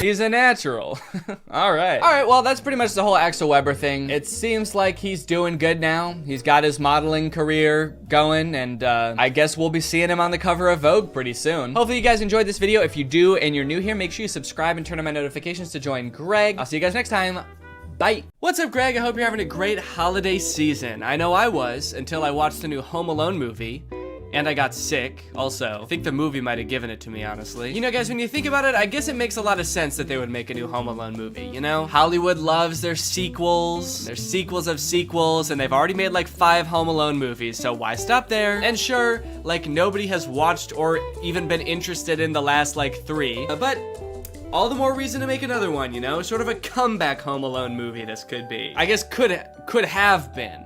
He's a natural. All right. All right, well, that's pretty much the whole Axel Weber thing. It seems like he's doing good now. He's got his modeling career going, and I guess we'll be seeing him on the cover of Vogue pretty soon. Hopefully you guys enjoyed this video. If you do and you're new here, make sure you subscribe and turn on my notifications to join Greg. I'll see you guys next time. Bye. What's up, Greg? I hope you're having a great holiday season. I know I was, until I watched the new Home Alone movie. And I got sick, also. I think the movie might have given it to me, honestly. You know, guys, when you think about it, I guess it makes a lot of sense that they would make a new Home Alone movie, you know? Hollywood loves their sequels. Their sequels of sequels, and they've already made like 5 Home Alone movies, so why stop there? And sure, like, nobody has watched or even been interested in the last, like, 3, but all the more reason to make another one, you know? Sort of a comeback Home Alone movie this could be. I guess could have been,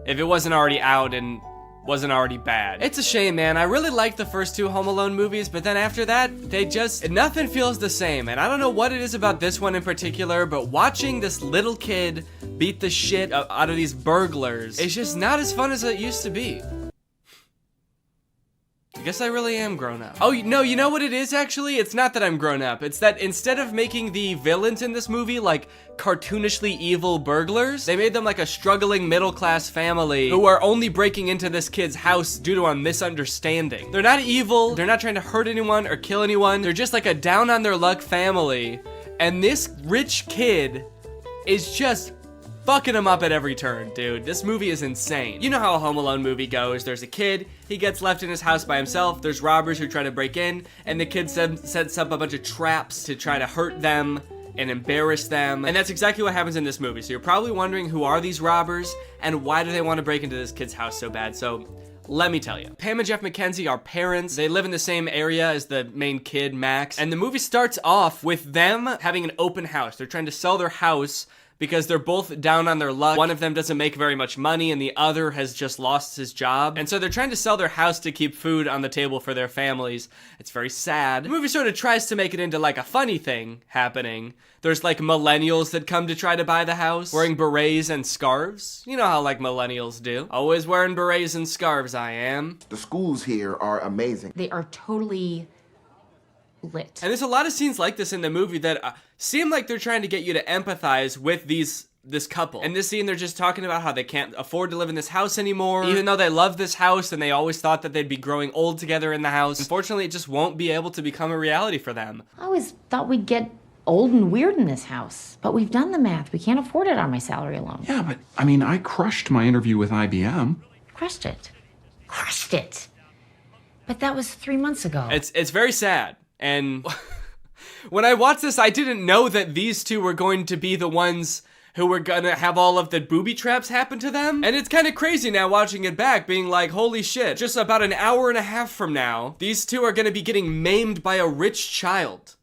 if it wasn't already out and wasn't already bad. It's a shame, man. I really liked the first 2 Home Alone movies, but then after that, nothing feels the same. And I don't know what it is about this one in particular, but watching this little kid beat the shit out of these burglars, it's just not as fun as it used to be. I guess I really am grown up. Oh, no, you know what it is, actually? It's not that I'm grown up. It's that instead of making the villains in this movie like cartoonishly evil burglars, they made them like a struggling middle-class family who are only breaking into this kid's house due to a misunderstanding. They're not evil. They're not trying to hurt anyone or kill anyone. They're just like a down-on-their-luck family. And this rich kid is just fucking him up at every turn, dude. This movie is insane. You know how a Home Alone movie goes. There's a kid, he gets left in his house by himself, there's robbers who try to break in, and the kid sets up a bunch of traps to try to hurt them and embarrass them. And that's exactly what happens in this movie. So you're probably wondering, who are these robbers and why do they want to break into this kid's house so bad? So let me tell you. Pam and Jeff McKenzie are parents. They live in the same area as the main kid, Max. And the movie starts off with them having an open house. They're trying to sell their house because they're both down on their luck. One of them doesn't make very much money and the other has just lost his job. And so they're trying to sell their house to keep food on the table for their families. It's very sad. The movie sort of tries to make it into like a funny thing happening. There's like millennials that come to try to buy the house, wearing berets and scarves. You know how like millennials do. Always wearing berets and scarves, I am. The schools here are amazing. They are totally lit. And there's a lot of scenes like this in the movie that seem like they're trying to get you to empathize with this couple. In this scene, they're just talking about how they can't afford to live in this house anymore, even though they love this house and they always thought that they'd be growing old together in the house. Unfortunately, it just won't be able to become a reality for them. I always thought we'd get old and weird in this house, but we've done the math. We can't afford it on my salary alone. Yeah, but I mean, I crushed my interview with IBM. Crushed it. But that was 3 months ago. It's very sad. And when I watched this, I didn't know that these two were going to be the ones who were gonna have all of the booby traps happen to them. And it's kind of crazy now watching it back, being like, holy shit, just about an hour and a half from now, these two are gonna be getting maimed by a rich child.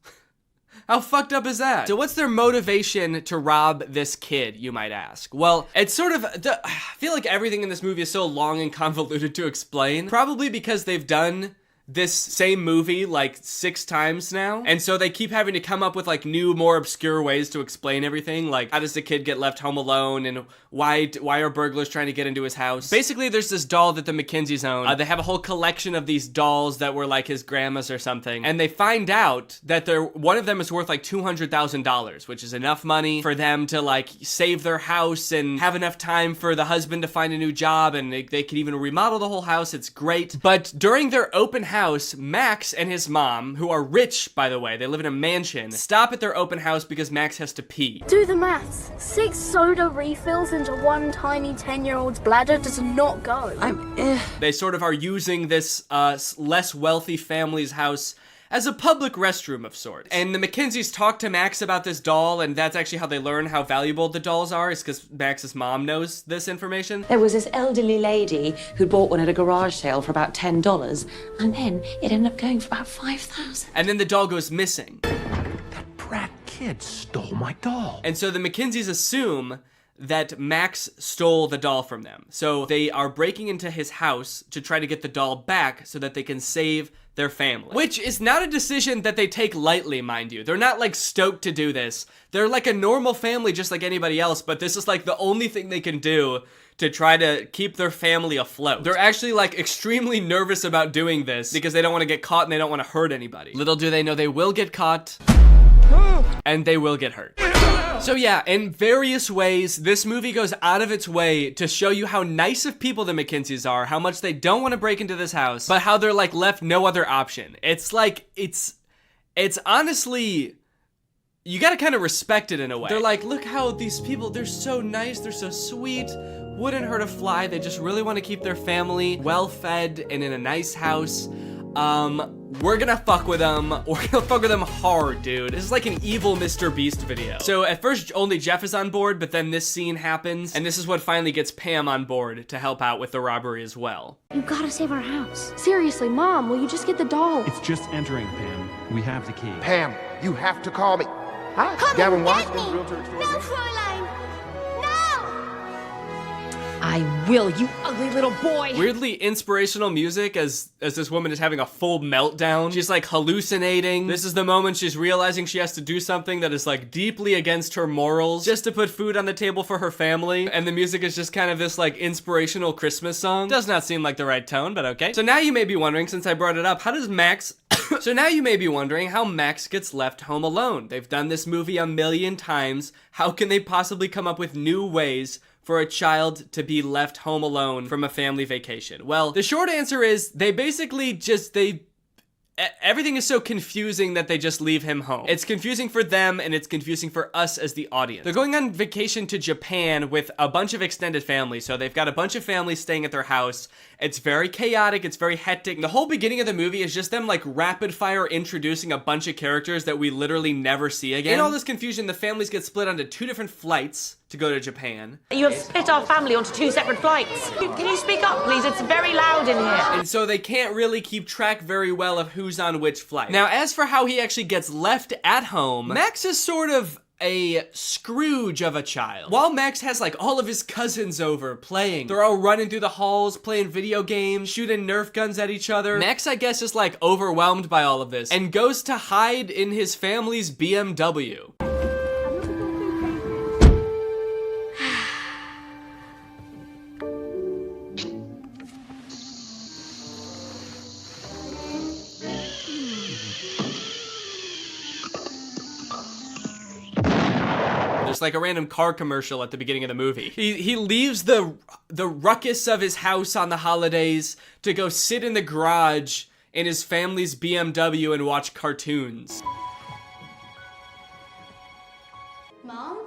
How fucked up is that? So what's their motivation to rob this kid, you might ask? Well, it's sort of, I feel like everything in this movie is so long and convoluted to explain. Probably because they've done this same movie like 6 times now, and so they keep having to come up with like new, more obscure ways to explain everything, like how does the kid get left home alone, and why are burglars trying to get into his house. Basically, there's this doll that the McKenzies own. They have a whole collection of these dolls that were like his grandma's or something, and they find out that one of them is worth like $200,000, which is enough money for them to like save their house and have enough time for the husband to find a new job, and they could even remodel the whole house. It's great. But during their open house, house, Max and his mom, who are rich, by the way, they live in a mansion, stop at their open house because Max has to pee. Do the maths. 6 soda refills into one tiny 10-year-old's bladder does not go. They sort of are using this less wealthy family's house as a public restroom of sorts. And the McKenzies talk to Max about this doll, and that's actually how they learn how valuable the dolls are, is because Max's mom knows this information. There was this elderly lady who bought one at a garage sale for about $10, and then it ended up going for about $5,000. And then the doll goes missing. That brat kid stole my doll. And so the McKenzies assume that Max stole the doll from them. So they are breaking into his house to try to get the doll back so that they can save their family. Which is not a decision that they take lightly, mind you. They're not like stoked to do this. They're like a normal family just like anybody else, but this is like the only thing they can do to try to keep their family afloat. They're actually like extremely nervous about doing this because they don't want to get caught and they don't want to hurt anybody. Little do they know they will get caught and they will get hurt. So yeah, in various ways, this movie goes out of its way to show you how nice of people the McKenzies are, how much they don't want to break into this house, but how they're like left no other option. It's like, it's honestly, you gotta kind of respect it in a way. They're like, look how these people, they're so nice, they're so sweet, wouldn't hurt a fly, they just really want to keep their family well-fed and in a nice house. We're gonna fuck with them. We're gonna fuck with them hard, dude. This is like an evil Mr. Beast video. So at first only Jeff is on board, but then this scene happens, and this is what finally gets Pam on board to help out with the robbery as well. You gotta save our house. Seriously, Mom, will you just get the doll? It's just entering, Pam. We have the key. Pam, you have to call me. Hi, Come Gavin and Washington, get me. realtor extraordinaire. No, Fräulein. No! I will, you ugly little boy. Weirdly inspirational music as this woman is having a full meltdown. She's like hallucinating. This is the moment she's realizing she has to do something that is like deeply against her morals just to put food on the table for her family. And the music is just kind of this like inspirational Christmas song. Does not seem like the right tone, but okay. So now you may be wondering, since I brought it up, how does Max... So now you may be wondering how Max gets left home alone. They've done this movie a million times. How can they possibly come up with new ways for a child to be left home alone from a family vacation? Well, the short answer is they basically just, everything is so confusing that they just leave him home. It's confusing for them and it's confusing for us as the audience. They're going on vacation to Japan with a bunch of extended families. So they've got a bunch of families staying at their house. It's very chaotic. It's very hectic. The whole beginning of the movie is just them like rapid fire introducing a bunch of characters that we literally never see again. In all this confusion, the families get split onto 2 different flights to go to Japan. You have split our family onto 2 separate flights. Can you speak up, please? It's very loud in here. And so they can't really keep track very well of who's on which flight. Now, as for how he actually gets left at home, Max is sort of a Scrooge of a child. While Max has like all of his cousins over playing, they're all running through the halls, playing video games, shooting Nerf guns at each other. Max, I guess, is like overwhelmed by all of this and goes to hide in his family's BMW. There's like a random car commercial at the beginning of the movie. He leaves the ruckus of his house on the holidays to go sit in the garage in his family's BMW and watch cartoons. Mom?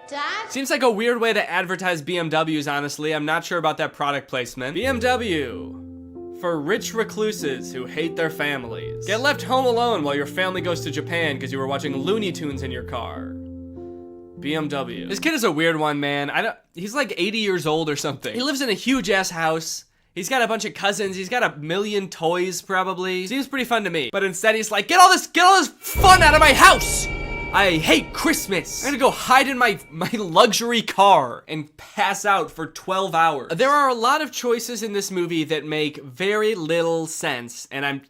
Dad? Seems like a weird way to advertise BMWs, honestly. I'm not sure about that product placement. BMW. For rich recluses who hate their families. Get left home alone while your family goes to Japan because you were watching Looney Tunes in your car. BMW. This kid is a weird one, man. He's like 80 years old or something. He lives in a huge ass house. He's got a bunch of cousins. He's got a million toys, probably. Seems pretty fun to me. But instead he's like, get all this fun out of my house! I hate Christmas. I'm gonna go hide in my luxury car and pass out for 12 hours. There are a lot of choices in this movie that make very little sense, and I'm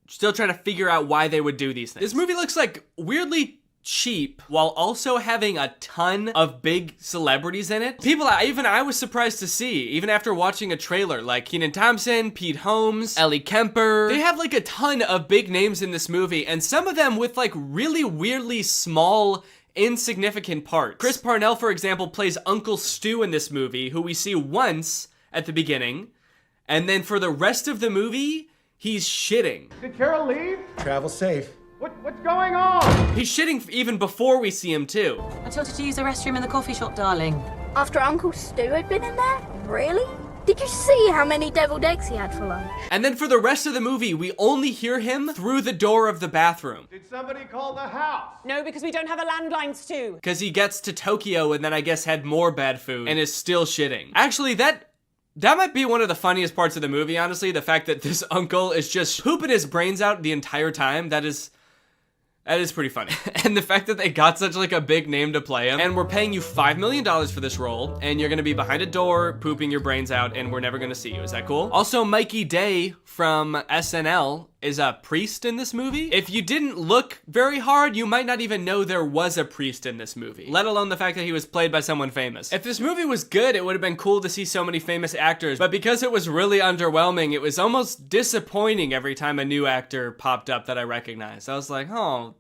still trying to figure out why they would do these things. This movie looks like weirdly cheap while also having a ton of big celebrities in it. People even I was surprised to see, even after watching a trailer, like Kenan Thompson, Pete Holmes, Ellie Kemper. They have like a ton of big names in this movie, and some of them with like really weirdly small, insignificant parts. Chris Parnell, for example, plays Uncle Stu in this movie, who we see once at the beginning, And then for the rest of the movie, he's shitting. Did Carol leave? Travel safe. What's going on? He's shitting even before we see him too. I told her to use the restroom in the coffee shop, darling. After Uncle Stu had been in there? Really? Did you see how many deviled eggs he had for lunch? And then for the rest of the movie, we only hear him through the door of the bathroom. Did somebody call the house? No, because we don't have a landline, Stu. Because he gets to Tokyo and then I guess had more bad food and is still shitting. Actually, that might be one of the funniest parts of the movie, honestly. The fact that this uncle is just pooping his brains out the entire time. That is pretty funny. And the fact that they got such like a big name to play him, and we're paying you $5 million for this role, and you're gonna be behind a door pooping your brains out, and we're never gonna see you. Is that cool? Also, Mikey Day from SNL is a priest in this movie. If you didn't look very hard, you might not even know there was a priest in this movie, let alone the fact that he was played by someone famous. If this movie was good, it would have been cool to see so many famous actors, but because it was really underwhelming, it was almost disappointing every time a new actor popped up that I recognized. I was like, oh,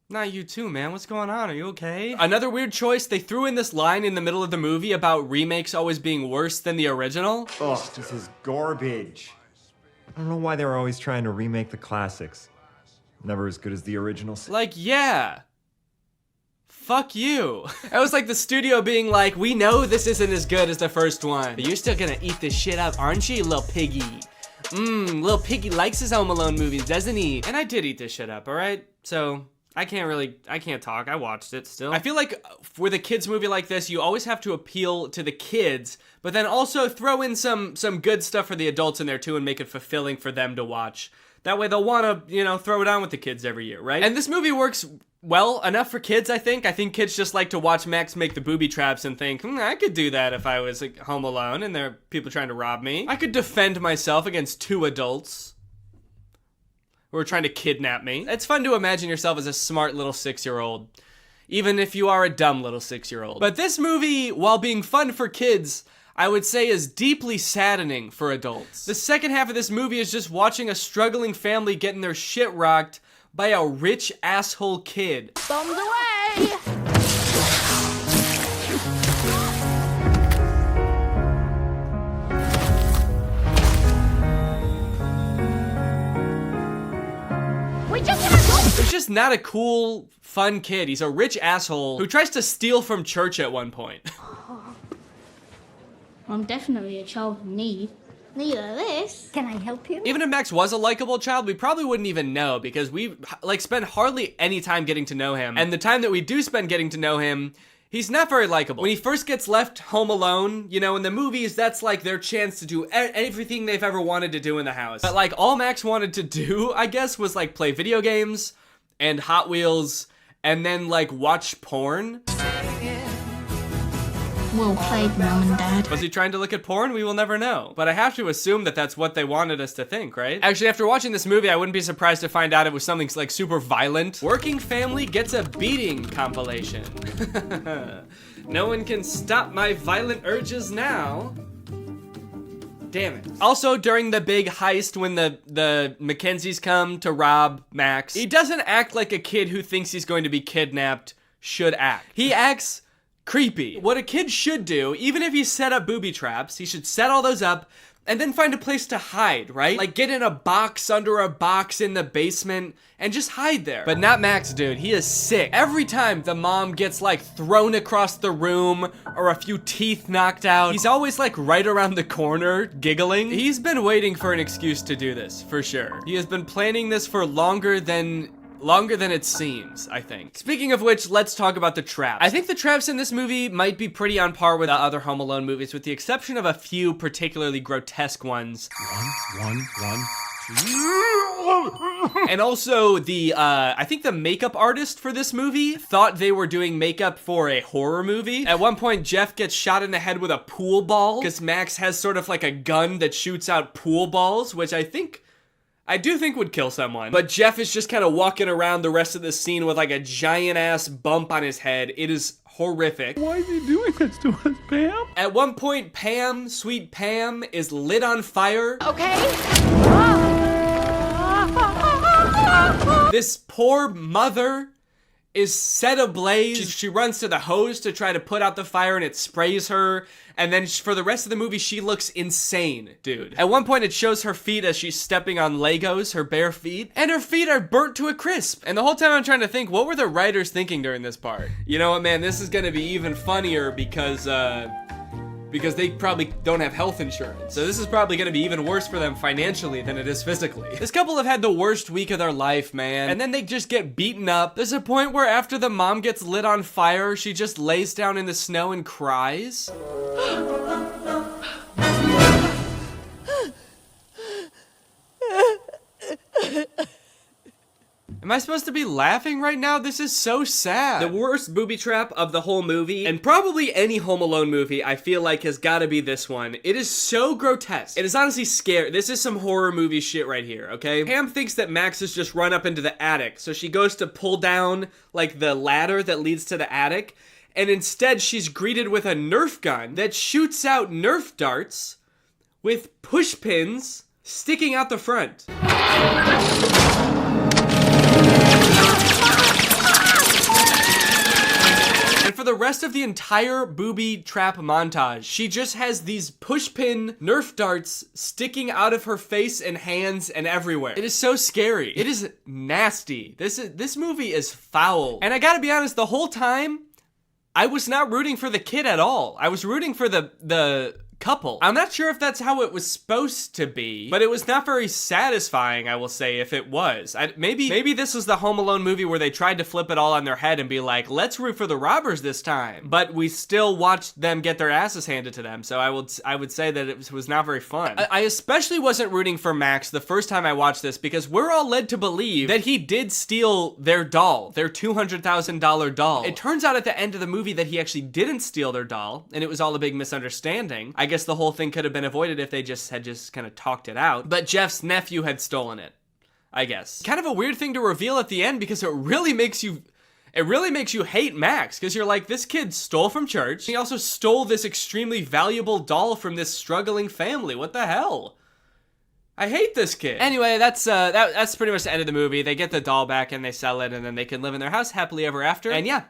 not you too, man. What's going on? Are you okay? Another weird choice, they threw in this line in the middle of the movie about remakes always being worse than the original. Ugh, this is garbage. I don't know why they were always trying to remake the classics. Never as good as the originals. Like, yeah. Fuck you. It was like the studio being like, we know this isn't as good as the first one, but you're still gonna eat this shit up, aren't you, little piggy? Little piggy likes his Home Alone movies, doesn't he? And I did eat this shit up, alright? So I can't talk. I watched it still. I feel like with a kids movie like this, you always have to appeal to the kids, but then also throw in some good stuff for the adults in there too and make it fulfilling for them to watch. That way they'll want to, throw it on with the kids every year, right? And this movie works well enough for kids, I think. I think kids just like to watch Max make the booby traps and think, I could do that if I was like, home alone and there are people trying to rob me. I could defend myself against two adults who are trying to kidnap me. It's fun to imagine yourself as a smart little 6-year-old, even if you are a dumb little 6-year-old. But this movie, while being fun for kids, I would say is deeply saddening for adults. The second half of this movie is just watching a struggling family getting their shit rocked by a rich asshole kid. Bombs away! He's just not a cool, fun kid. He's a rich asshole who tries to steal from church at one point. I'm definitely a child in need. Neither this. Can I help you? Even if Max was a likable child, we probably wouldn't even know because we spend hardly any time getting to know him. And the time that we do spend getting to know him, he's not very likable. When he first gets left home alone, in the movies, that's like their chance to do everything they've ever wanted to do in the house. But like all Max wanted to do, I guess, was like play video games and Hot Wheels and then like watch porn. Well played, Mom and Dad. Was he trying to look at porn? We will never know. But I have to assume that that's what they wanted us to think, right? Actually, after watching this movie, I wouldn't be surprised to find out it was something like super violent. Working family gets a beating compilation. No one can stop my violent urges now. Damn it. Also, during the big heist when the Mackenzies come to rob Max, he doesn't act like a kid who thinks he's going to be kidnapped should act. He acts creepy. What a kid should do, even if he set up booby traps, he should set all those up and then find a place to hide, right? Like get in a box under a box in the basement and just hide there. But not Max, dude. He is sick. Every time the mom gets like thrown across the room or a few teeth knocked out, he's always like right around the corner giggling. He's been waiting for an excuse to do this, for sure. He has been planning this for longer than it seems, I think. Speaking of which, let's talk about the traps. I think the traps in this movie might be pretty on par with the other Home Alone movies, with the exception of a few particularly grotesque ones. One. And also I think the makeup artist for this movie thought they were doing makeup for a horror movie. At one point, Jeff gets shot in the head with a pool ball because Max has sort of like a gun that shoots out pool balls, which I do think would kill someone. But Jeff is just kind of walking around the rest of the scene with like a giant ass bump on his head. It is horrific. Why is he doing this to us, Pam? At one point, Pam, sweet Pam, is lit on fire. Okay. This poor mother is set ablaze. She runs to the hose to try to put out the fire and it sprays her. And then for the rest of the movie, she looks insane, dude. At one point, it shows her feet as she's stepping on Legos, her bare feet. And her feet are burnt to a crisp. And the whole time I'm trying to think, what were the writers thinking during this part? You know what, man? This is gonna be even funnier because they probably don't have health insurance. So this is probably gonna be even worse for them financially than it is physically. This couple have had the worst week of their life, man. And then they just get beaten up. There's a point where after the mom gets lit on fire, she just lays down in the snow and cries. Am I supposed to be laughing right now? This is so sad. The worst booby trap of the whole movie, and probably any Home Alone movie, I feel like has gotta be this one. It is so grotesque. It is honestly scary. This is some horror movie shit right here, okay? Pam thinks that Max has just run up into the attic, so she goes to pull down, like, the ladder that leads to the attic, and instead she's greeted with a Nerf gun that shoots out Nerf darts with push pins sticking out the front. And for the rest of the entire booby trap montage, she just has these pushpin Nerf darts sticking out of her face and hands and everywhere. It is so scary. It is nasty. This movie is foul. And I gotta be honest, the whole time, I was not rooting for the kid at all. I was rooting for the couple. I'm not sure if that's how it was supposed to be, but it was not very satisfying, I will say, if it was. Maybe this was the Home Alone movie where they tried to flip it all on their head and be like, let's root for the robbers this time. But we still watched them get their asses handed to them, so I would say that it was not very fun. I especially wasn't rooting for Max the first time I watched this because we're all led to believe that he did steal their doll, their $200,000 doll. It turns out at the end of the movie that he actually didn't steal their doll, and it was all a big misunderstanding. I guess the whole thing could have been avoided if they had kind of talked it out. But Jeff's nephew had stolen it, I guess. Kind of a weird thing to reveal at the end because it really makes you hate Max, because you're like, this kid stole from church. He also stole this extremely valuable doll from this struggling family. What the hell? I hate this kid. Anyway, that's pretty much the end of the movie. They get the doll back and they sell it, and then they can live in their house happily ever after. And yeah,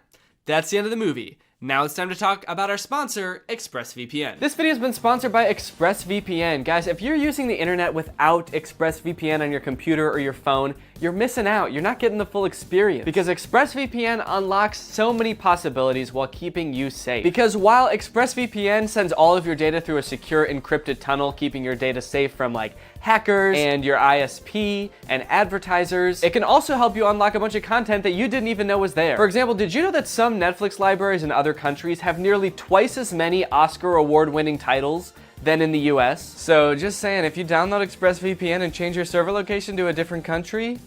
that's the end of the movie. Now it's time to talk about our sponsor, ExpressVPN. This video has been sponsored by ExpressVPN. Guys, if you're using the internet without ExpressVPN on your computer or your phone, you're missing out. You're not getting the full experience because ExpressVPN unlocks so many possibilities while keeping you safe. Because while ExpressVPN sends all of your data through a secure encrypted tunnel, keeping your data safe from like hackers and your ISP and advertisers, it can also help you unlock a bunch of content that you didn't even know was there. For example, did you know that some Netflix libraries in other countries have nearly twice as many Oscar award-winning titles than in the US? So just saying, if you download ExpressVPN and change your server location to a different country,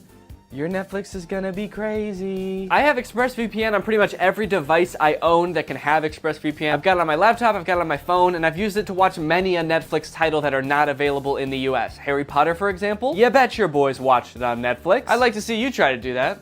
your Netflix is gonna be crazy. I have ExpressVPN on pretty much every device I own that can have ExpressVPN. I've got it on my laptop, I've got it on my phone, and I've used it to watch many a Netflix title that are not available in the US. Harry Potter, for example. You bet your boys watched it on Netflix. I'd like to see you try to do that.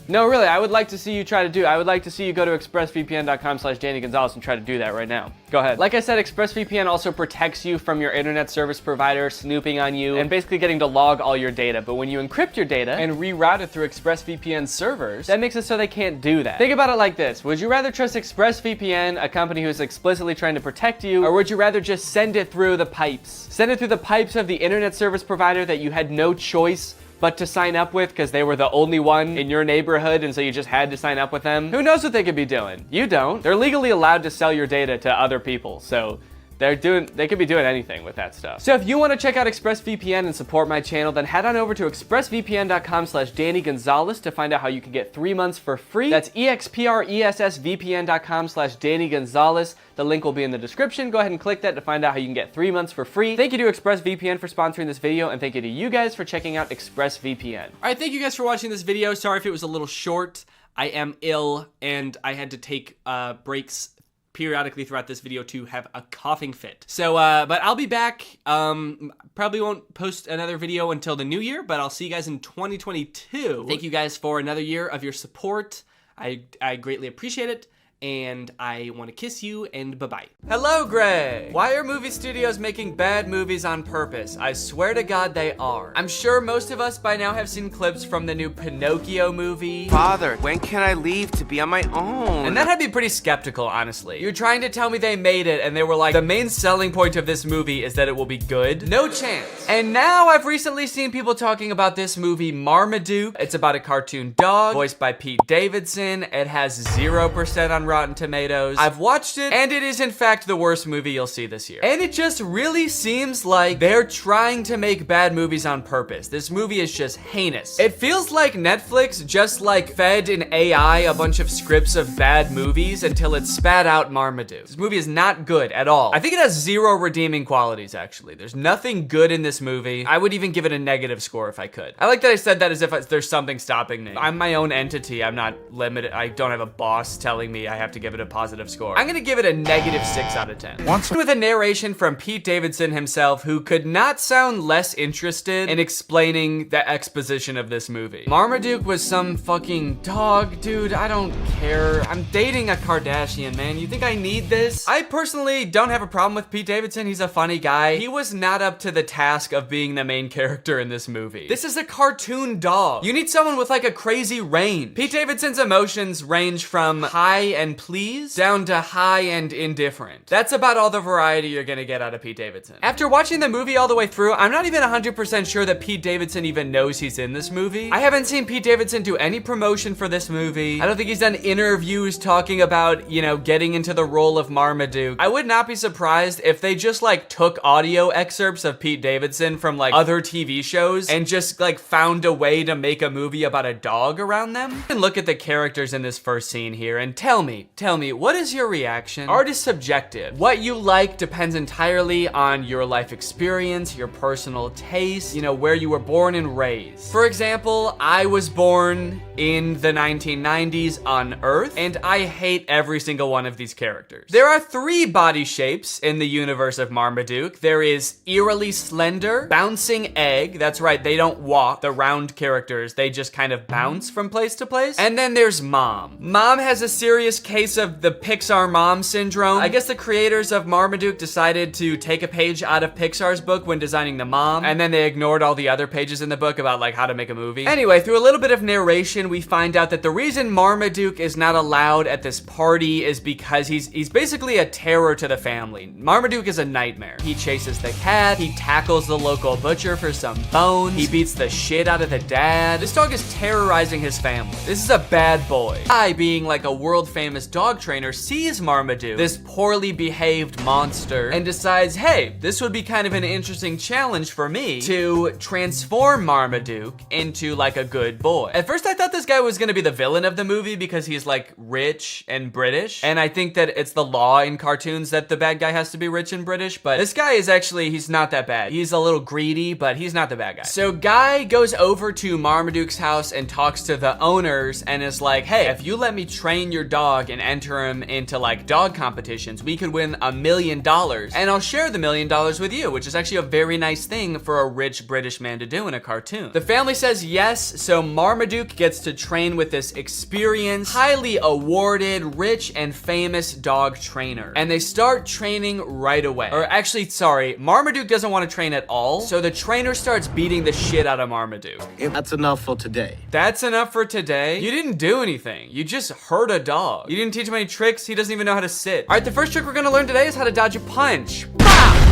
No, really, I would like to see you try to do it. I would like to see you go to expressvpn.com/Danny Gonzalez and try to do that right now. Go ahead. Like I said, ExpressVPN also protects you from your internet service provider snooping on you and basically getting to log all your data. But when you encrypt your data and reroute it through ExpressVPN servers, that makes it so they can't do that. Think about it like this. Would you rather trust ExpressVPN, a company who's explicitly trying to protect you, or would you rather just send it through the pipes? Send it through the pipes of the internet service provider that you had no choice but to sign up with because they were the only one in your neighborhood and so you just had to sign up with them? Who knows what they could be doing? You don't. They're legally allowed to sell your data to other people, so they could be doing anything with that stuff. So if you want to check out ExpressVPN and support my channel, then head on over to expressvpn.com/Danny Gonzalez to find out how you can get 3 months for free. That's expressvpn.com/Danny Gonzalez. The link will be in the description. Go ahead and click that to find out how you can get 3 months for free. Thank you to ExpressVPN for sponsoring this video, and thank you to you guys for checking out ExpressVPN. All right, thank you guys for watching this video. Sorry if it was a little short. I am ill, and I had to take breaks periodically throughout this video to have a coughing fit. So, but I'll be back. Probably won't post another video until the new year, but I'll see you guys in 2022. Thank you guys for another year of your support. I greatly appreciate it. and I want to kiss you, and bye-bye. Hello, Greg. Why are movie studios making bad movies on purpose? I swear to God they are. I'm sure most of us by now have seen clips from the new Pinocchio movie. Father, when can I leave to be on my own? And that had me pretty skeptical, honestly. You're trying to tell me they made it and they were like, the main selling point of this movie is that it will be good? No chance. And now I've recently seen people talking about this movie, Marmaduke. It's about a cartoon dog, voiced by Pete Davidson. It has 0% on Rotten Tomatoes. I've watched it, and it is in fact the worst movie you'll see this year. And it just really seems like they're trying to make bad movies on purpose. This movie is just heinous. It feels like Netflix just like fed an AI a bunch of scripts of bad movies until it spat out Marmaduke. This movie is not good at all. I think it has 0 redeeming qualities, actually. There's nothing good in this movie. I would even give it a negative score if I could. I like that I said that as if there's something stopping me. I'm my own entity. I'm not limited. I don't have a boss telling me I have to give it a positive score. I'm gonna give it a -6 out of 10. With a narration from Pete Davidson himself, who could not sound less interested in explaining the exposition of this movie. Marmaduke was some fucking dog, dude. I don't care. I'm dating a Kardashian, man. You think I need this? I personally don't have a problem with Pete Davidson. He's a funny guy. He was not up to the task of being the main character in this movie. This is a cartoon dog. You need someone with like a crazy range. Pete Davidson's emotions range from high and pleased down to high and indifferent. That's about all the variety you're gonna get out of Pete Davidson. After watching the movie all the way through, I'm not even 100% sure that Pete Davidson even knows he's in this movie. I haven't seen Pete Davidson do any promotion for this movie. I don't think he's done interviews talking about, you know, getting into the role of Marmaduke. I would not be surprised if they just like took audio excerpts of Pete Davidson from like other TV shows and just like found a way to make a movie about a dog around them. You can look at the characters in this first scene here and tell me, what is your reaction? Art is subjective. What you like depends entirely on your life experience, your personal taste, you know, where you were born and raised. For example, I was born in the 1990s on Earth, and I hate every single one of these characters. There are 3 body shapes in the universe of Marmaduke. There is eerily slender, bouncing egg. That's right, they don't walk, the round characters. They just kind of bounce from place to place. And then there's Mom. Mom has a serious case of the Pixar mom syndrome. I guess the creators of Marmaduke decided to take a page out of Pixar's book when designing the mom, and then they ignored all the other pages in the book about like how to make a movie. Anyway, through a little bit of narration, we find out that the reason Marmaduke is not allowed at this party is because he's basically a terror to the family. Marmaduke is a nightmare. He chases the cat, he tackles the local butcher for some bones, he beats the shit out of the dad. This dog is terrorizing his family. This is a bad boy. I, being like a world famous dog trainer, sees Marmaduke, this poorly behaved monster, and decides, hey, this would be kind of an interesting challenge for me to transform Marmaduke into like a good boy. At first I thought this guy was gonna be the villain of the movie because he's like rich and British, and I think that it's the law in cartoons that the bad guy has to be rich and British, but this guy is actually, he's not that bad. He's a little greedy, but he's not the bad guy. So Guy goes over to Marmaduke's house and talks to the owners and is like, hey, if you let me train your dog and enter him into like dog competitions, we could win $1 million, and I'll share the $1 million with you, which is actually a very nice thing for a rich British man to do in a cartoon. The family says yes, so Marmaduke gets to train with this experienced, highly awarded, rich and famous dog trainer, and they start training right away. Or actually, sorry, Marmaduke doesn't want to train at all, so the trainer starts beating the shit out of Marmaduke. That's enough for today. That's enough for today? You didn't do anything. You just hurt a dog. You didn't teach him any tricks. He doesn't even know how to sit. All right, the first trick we're gonna learn today is how to dodge a punch.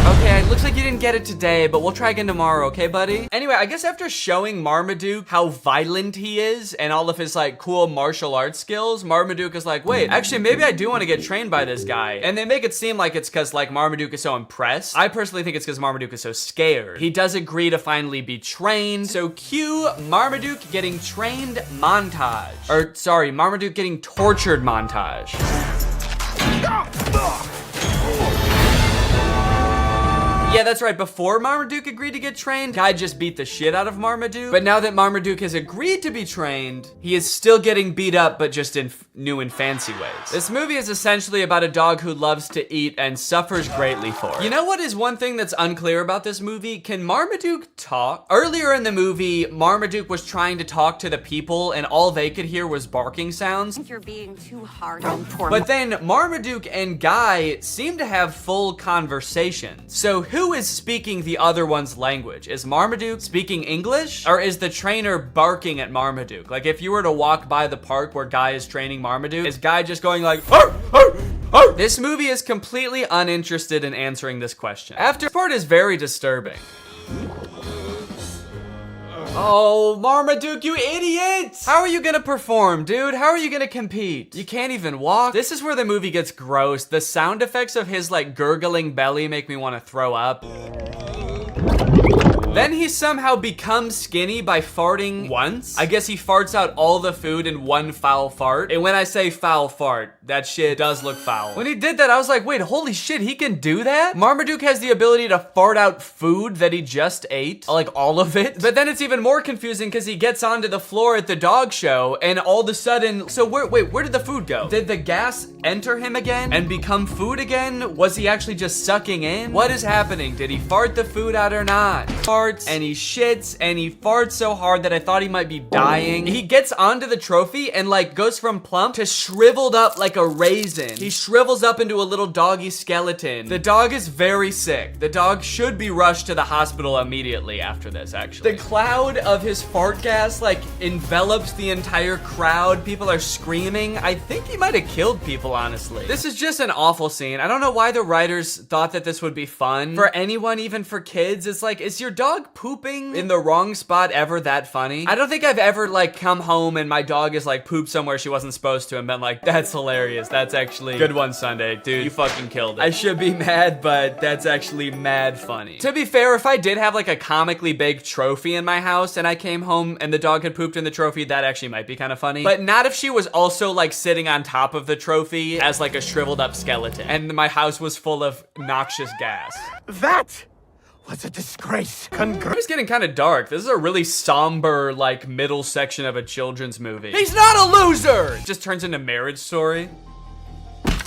Okay, it looks like you didn't get it today, but we'll try again tomorrow, okay, buddy? Anyway, I guess after showing Marmaduke how violent he is and all of his like cool martial arts skills, Marmaduke is like, wait, actually maybe I do want to get trained by this guy. And they make it seem like it's because like Marmaduke is so impressed. I personally think it's because Marmaduke is so scared. He does agree to finally be trained, so cue Marmaduke getting trained montage. Or sorry, Marmaduke getting tortured montage. Yeah, that's right. Before Marmaduke agreed to get trained, Guy just beat the shit out of Marmaduke. But now that Marmaduke has agreed to be trained, he is still getting beat up, but just in new and fancy ways. This movie is essentially about a dog who loves to eat and suffers greatly for it. You know what is one thing that's unclear about this movie? Can Marmaduke talk? Earlier in the movie, Marmaduke was trying to talk to the people and all they could hear was barking sounds. I think you're being too hard on poor But then Marmaduke and Guy seem to have full conversations. So who is speaking the other one's language? Is Marmaduke speaking English? Or is the trainer barking at Marmaduke? Like if you were to walk by the park where Guy is training Marmaduke, is Guy just going like, "Arr, arr, arr"? This movie is completely uninterested in answering this question. After part is very disturbing. Oh, Marmaduke, you idiot! How are you gonna perform, dude? How are you gonna compete? You can't even walk. This is where the movie gets gross. The sound effects of his like gurgling belly make me want to throw up. Then he somehow becomes skinny by farting once. I guess he farts out all the food in one foul fart. And when I say foul fart, that shit does look foul. When he did that, I was like, wait, holy shit, he can do that? Marmaduke has the ability to fart out food that he just ate, like all of it. But then it's even more confusing because he gets onto the floor at the dog show and all of a sudden, so where did the food go? Did the gas enter him again and become food again? Was he actually just sucking in? What is happening? Did he fart the food out or not? Farts and he shits and he farts so hard that I thought he might be dying. He gets onto the trophy and like goes from plump to shriveled up like a raisin. He shrivels up into a little doggy skeleton. The dog is very sick. The dog should be rushed to the hospital immediately after this, actually. The cloud of his fart gas like envelops the entire crowd. People are screaming. I think he might have killed people, honestly. This is just an awful scene. I don't know why the writers thought that this would be fun. For anyone, even for kids, it's like, is your dog pooping in the wrong spot ever that funny? I don't think I've ever like come home and my dog is like pooped somewhere she wasn't supposed to and been like, that's hilarious. That's actually good one, Sunday. Dude, you fucking killed it. I should be mad, but that's actually mad funny. To be fair, if I did have like a comically big trophy in my house and I came home and the dog had pooped in the trophy, that actually might be kind of funny. But not if she was also like sitting on top of the trophy as like a shriveled up skeleton and my house was full of noxious gas. That was a disgrace. It was getting kind of dark. This is a really somber, like, middle section of a children's movie. He's not a loser! It just turns into Marriage Story.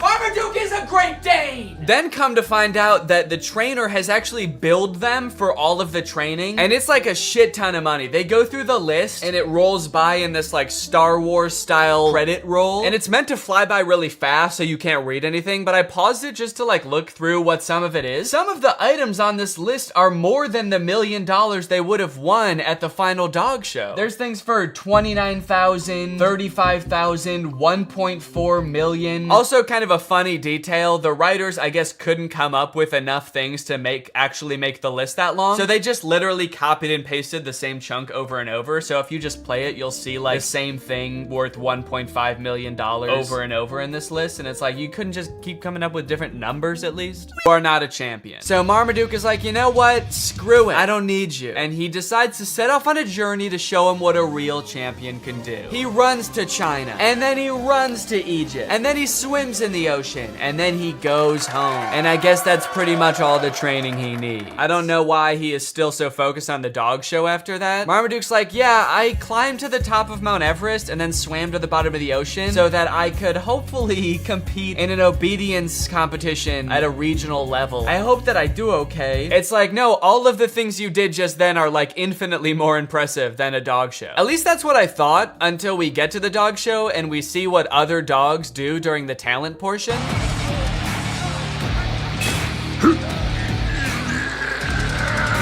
Marmaduke is a Great Dane! Then come to find out that the trainer has actually billed them for all of the training, and it's like a shit ton of money. They go through the list, and it rolls by in this like Star Wars style credit roll, and it's meant to fly by really fast so you can't read anything, but I paused it just to like look through what some of it is. Some of the items on this list are more than the $1 million they would have won at the final dog show. There's things for $29,000, $35,000, $1.4 million. Also kind of a funny detail, the writers I guess couldn't come up with enough things to actually make the list that long, so they just literally copied and pasted the same chunk over and over. So if you just play it, you'll see like the same thing worth $1.5 million over and over in this list, and it's like you couldn't just keep coming up with different numbers at least? You are not a champion. So Marmaduke is like, you know what, screw it, I don't need you, and he decides to set off on a journey to show him what a real champion can do. He runs to China, and then he runs to Egypt, and then he swims in the ocean, and then he goes home. And I guess that's pretty much all the training he needs. I don't know why he is still so focused on the dog show after that. Marmaduke's like, yeah, I climbed to the top of Mount Everest and then swam to the bottom of the ocean so that I could hopefully compete in an obedience competition at a regional level. I hope that I do okay. It's like, no, all of the things you did just then are like infinitely more impressive than a dog show. At least that's what I thought until we get to the dog show and we see what other dogs do during the talent portion.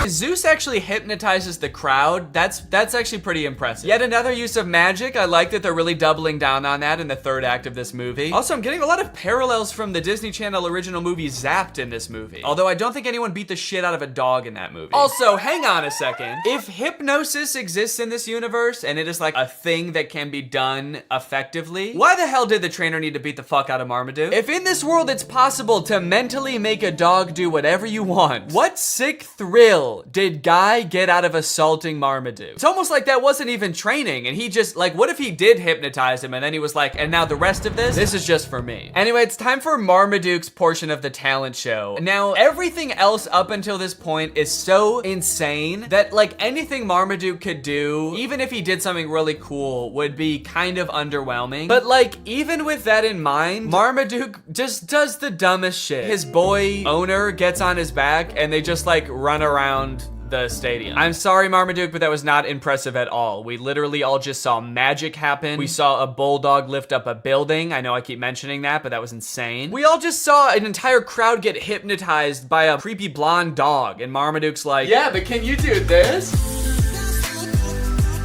Zeus actually hypnotizes the crowd. That's actually pretty impressive. Yet another use of magic. I like that they're really doubling down on that in the third act of this movie. Also, I'm getting a lot of parallels from the Disney Channel original movie Zapped in this movie. Although I don't think anyone beat the shit out of a dog in that movie. Also, hang on a second. If hypnosis exists in this universe and it is like a thing that can be done effectively, why the hell did the trainer need to beat the fuck out of Marmaduke? If in this world it's possible to mentally make a dog do whatever you want, what sick thrill hell did Guy get out of assaulting Marmaduke? It's almost like that wasn't even training, and he just, like, what if he did hypnotize him and then he was like, and now the rest of this is just for me. Anyway, it's time for Marmaduke's portion of the talent show. Now, everything else up until this point is so insane that, like, anything Marmaduke could do, even if he did something really cool, would be kind of underwhelming. But, like, even with that in mind, Marmaduke just does the dumbest shit. His boy owner gets on his back and they just, like, run around the stadium. I'm sorry, Marmaduke, but that was not impressive at all. We literally all just saw magic happen. We saw a bulldog lift up a building. I know I keep mentioning that, but that was insane. We all just saw an entire crowd get hypnotized by a creepy blonde dog, and Marmaduke's like, yeah, but can you do this?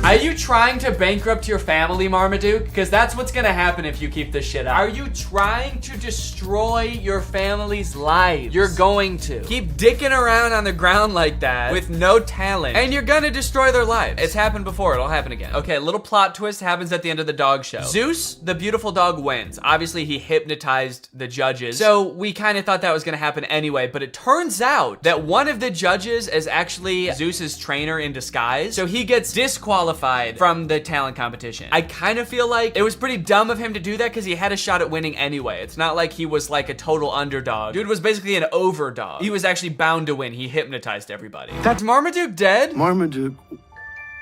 Are you trying to bankrupt your family, Marmaduke? Because that's what's gonna happen if you keep this shit up. Are you trying to destroy your family's lives? You're going to. Keep dicking around on the ground like that with no talent, and you're gonna destroy their lives. It's happened before, it'll happen again. Okay, a little plot twist happens at the end of the dog show. Zeus, the beautiful dog, wins. Obviously, he hypnotized the judges, so we kind of thought that was gonna happen anyway, but it turns out that one of the judges is actually Zeus's trainer in disguise, so he gets disqualified from the talent competition. I kind of feel like it was pretty dumb of him to do that because he had a shot at winning anyway. It's not like he was like a total underdog. Dude was basically an overdog. He was actually bound to win. He hypnotized everybody. That's Marmaduke dead? Marmaduke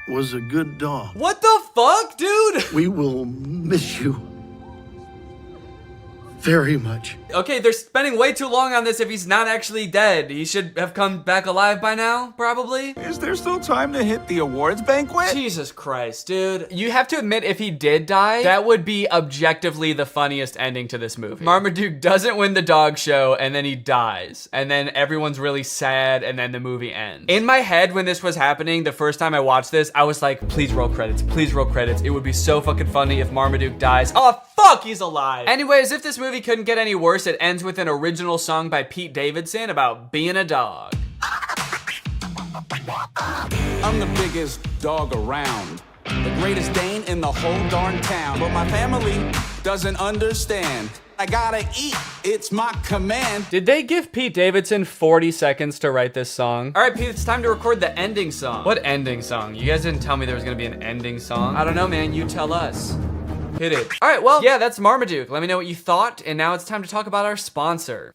was a good dog. What the fuck, dude? We will miss you very much. Okay, they're spending way too long on this if he's not actually dead. He should have come back alive by now, probably. Is there still time to hit the awards banquet? Jesus Christ, dude. You have to admit, if he did die, that would be objectively the funniest ending to this movie. Marmaduke doesn't win the dog show, and then he dies. And then everyone's really sad, and then the movie ends. In my head, when this was happening, the first time I watched this, I was like, please roll credits, please roll credits. It would be so fucking funny if Marmaduke dies. Oh, fuck, he's alive. Anyways, if this movie couldn't get any worse, it ends with an original song by Pete Davidson about being a dog. I'm the biggest dog around, the greatest Dane in the whole darn town, but my family doesn't understand. I gotta eat, it's my command. Did they give Pete Davidson 40 seconds to write this song? All right, Pete, it's time to record the ending song. What ending song? You guys didn't tell me there was gonna be an ending song. I don't know, man, you tell us. Hit it. All right, well, yeah, that's Marmaduke. Let me know what you thought, and now it's time to talk about our sponsor.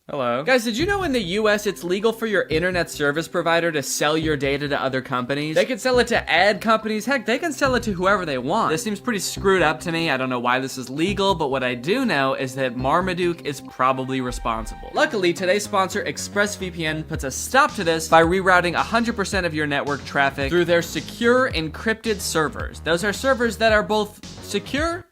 Hello. Guys, did you know in the US it's legal for your internet service provider to sell your data to other companies? They can sell it to ad companies. Heck, they can sell it to whoever they want. This seems pretty screwed up to me. I don't know why this is legal, but what I do know is that Marmaduke is probably responsible. Luckily, today's sponsor, ExpressVPN, puts a stop to this by rerouting 100% of your network traffic through their secure encrypted servers. Those are servers that are both secure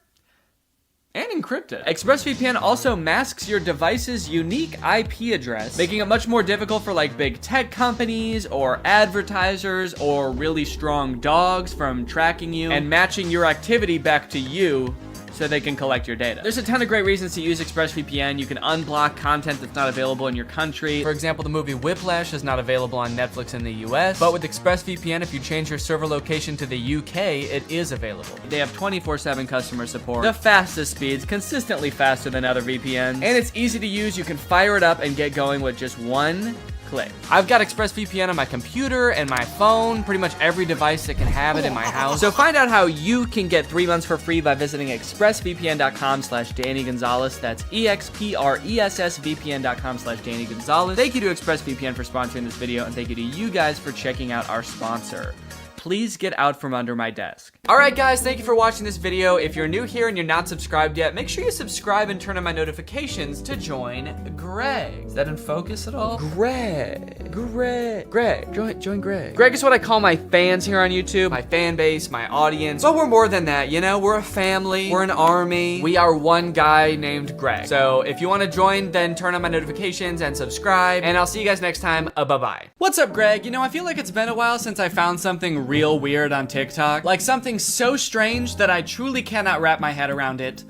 and encrypted. ExpressVPN also masks your device's unique IP address, making it much more difficult for like big tech companies or advertisers or really strong dogs from tracking you and matching your activity back to you so they can collect your data. There's a ton of great reasons to use ExpressVPN. You can unblock content that's not available in your country. For example, the movie Whiplash is not available on Netflix in the US, but with ExpressVPN, if you change your server location to the UK, it is available. They have 24/7 customer support, the fastest speeds, consistently faster than other VPNs, and it's easy to use. You can fire it up and get going with just one click. I've got ExpressVPN on my computer and my phone, pretty much every device that can have it in my house. So find out how you can get 3 months for free by visiting expressvpn.com/Danny Gonzalez. That's expressvpn.com/Danny Gonzalez. Thank you to ExpressVPN for sponsoring this video, and thank you to you guys for checking out our sponsor. Please get out from under my desk. All right, guys, thank you for watching this video. If you're new here and you're not subscribed yet, make sure you subscribe and turn on my notifications to join Greg. Is that in focus at all? Greg, join Greg. Greg is what I call my fans here on YouTube, my fan base, my audience. But we're more than that, you know? We're a family, we're an army. We are one guy named Greg. So if you want to join, then turn on my notifications and subscribe, and I'll see you guys next time. Bye-bye. What's up, Greg? You know, I feel like it's been a while since I found something real weird on TikTok. Like something so strange that I truly cannot wrap my head around it,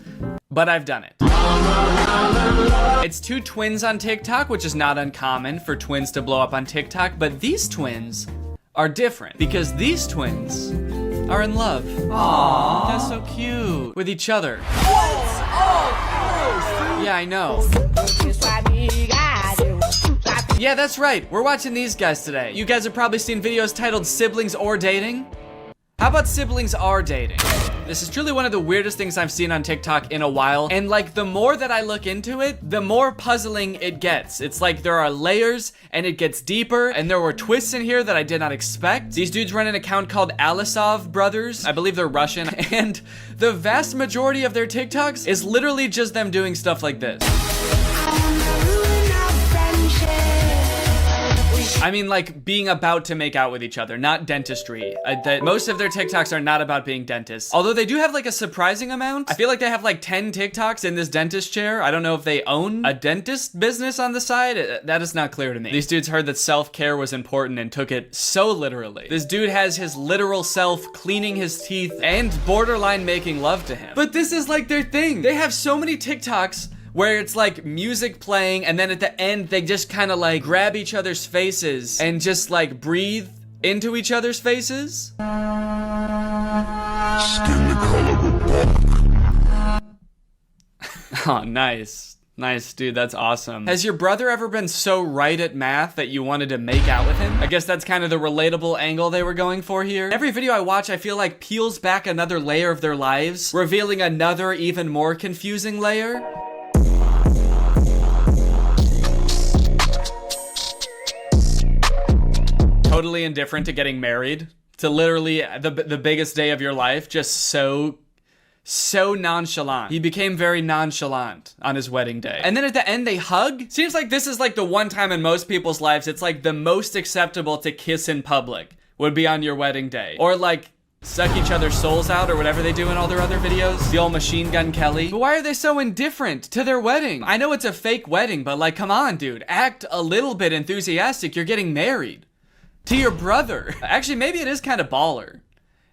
but I've done it. It's two twins on TikTok, which is not uncommon for twins to blow up on TikTok, but these twins are different because these twins are in love. Aww. That's so cute. With each other. What? Oh, gross. Yeah, I know. Yeah, that's right. We're watching these guys today. You guys have probably seen videos titled Siblings or Dating. How about Siblings Are Dating? This is truly one of the weirdest things I've seen on TikTok in a while, and like the more that I look into it, the more puzzling it gets. It's like there are layers and it gets deeper, and there were twists in here that I did not expect. These dudes run an account called Alisov Brothers. I believe they're Russian, and the vast majority of their TikToks is literally just them doing stuff like this. I mean, like, being about to make out with each other, not dentistry. Most of their TikToks are not about being dentists. Although they do have, like, a surprising amount. I feel like they have, like, 10 TikToks in this dentist chair. I don't know if they own a dentist business on the side. That is not clear to me. These dudes heard that self-care was important and took it so literally. This dude has his literal self cleaning his teeth and borderline making love to him. But this is, like, their thing. They have so many TikToks where it's like music playing, and then at the end they just kind of like grab each other's faces and just like breathe into each other's faces. Oh, nice. Nice, dude, that's awesome. Has your brother ever been so right at math that you wanted to make out with him? I guess that's kind of the relatable angle they were going for here. Every video I watch, I feel like peels back another layer of their lives, revealing another even more confusing layer. Totally indifferent to getting married, to literally the biggest day of your life, just so nonchalant. He became very nonchalant on his wedding day. And then at the end they hug? Seems like this is like the one time in most people's lives it's like the most acceptable to kiss in public would be on your wedding day. Or like suck each other's souls out or whatever they do in all their other videos. The old Machine Gun Kelly. But why are they so indifferent to their wedding? I know it's a fake wedding, but like, come on, dude. Act a little bit enthusiastic. You're getting married. To your brother. Actually, maybe it is kind of baller.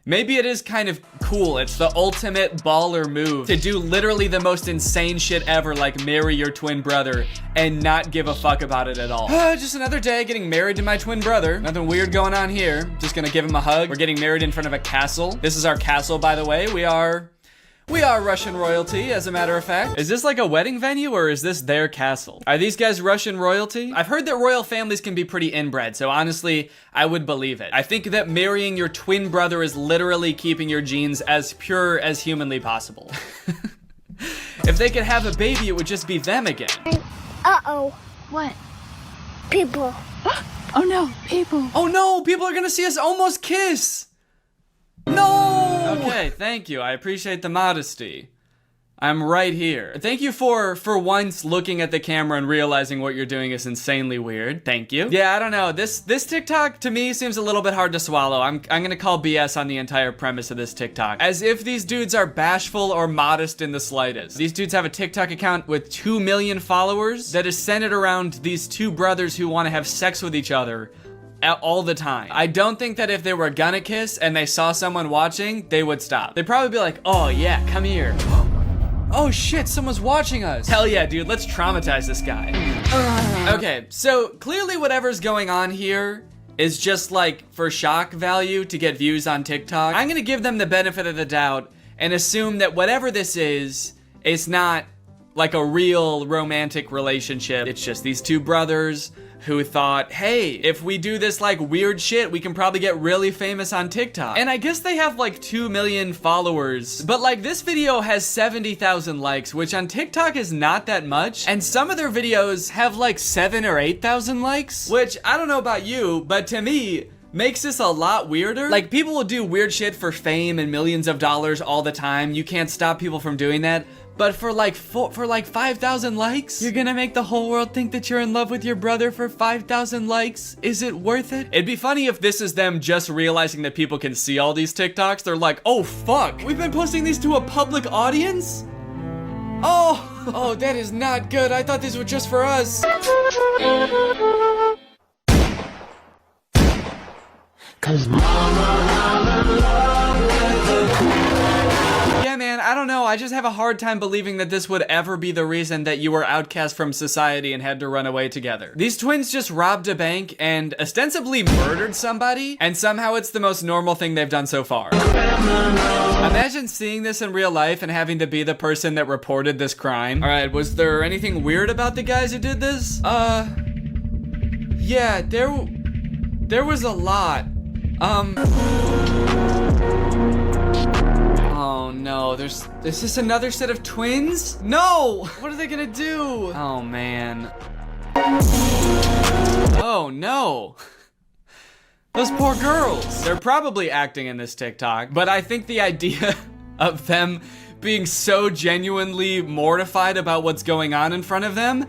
Maybe it is kind of cool. It's the ultimate baller move to do literally the most insane shit ever, like marry your twin brother and not give a fuck about it at all. Just another day getting married to my twin brother. Nothing weird going on here. Just gonna give him a hug. We're getting married in front of a castle. This is our castle, by the way. We are Russian royalty, as a matter of fact. Is this like a wedding venue or is this their castle? Are these guys Russian royalty? I've heard that royal families can be pretty inbred, so honestly, I would believe it. I think that marrying your twin brother is literally keeping your genes as pure as humanly possible. If they could have a baby, it would just be them again. Uh-oh. What? People. Oh no, people. Oh no, people are gonna see us almost kiss. No! Okay, thank you. I appreciate the modesty. I'm right here. Thank you for once looking at the camera and realizing what you're doing is insanely weird. Thank you. Yeah, I don't know. This TikTok to me seems a little bit hard to swallow. I'm gonna call BS on the entire premise of this TikTok. As if these dudes are bashful or modest in the slightest. These dudes have a TikTok account with 2 million followers that is centered around these two brothers who want to have sex with each other all the time. I don't think that if they were gonna kiss and they saw someone watching, they would stop. They'd probably be like, oh yeah, come here. Oh shit, someone's watching us. Hell yeah, dude, let's traumatize this guy. Okay, so clearly whatever's going on here is just like for shock value to get views on TikTok. I'm gonna give them the benefit of the doubt and assume that whatever this is, it's not like a real romantic relationship. It's just these two brothers who thought, hey, if we do this like weird shit, we can probably get really famous on TikTok. And I guess they have like 2 million followers, but like this video has 70,000 likes, which on TikTok is not that much. And some of their videos have like 7,000 or 8,000 likes, which I don't know about you, but to me, makes this a lot weirder. Like people will do weird shit for fame and millions of dollars all the time. You can't stop people from doing that. But for like 5,000 likes, you're gonna make the whole world think that you're in love with your brother for 5,000 likes? Is it worth it? It'd be funny if this is them just realizing that people can see all these TikToks. They're like, oh fuck, we've been posting these to a public audience? Oh, that is not good. I thought these were just for us. Cause yeah, man, I don't know. I just have a hard time believing that this would ever be the reason that you were outcast from society and had to run away together. These twins just robbed a bank and ostensibly murdered somebody, and somehow it's the most normal thing they've done so far. Imagine seeing this in real life and having to be the person that reported this crime. All right, was there anything weird about the guys who did this? Yeah, there was a lot. Oh no, is this another set of twins? No! What are they gonna do? Oh man. Oh no. Those poor girls. They're probably acting in this TikTok, but I think the idea of them being so genuinely mortified about what's going on in front of them,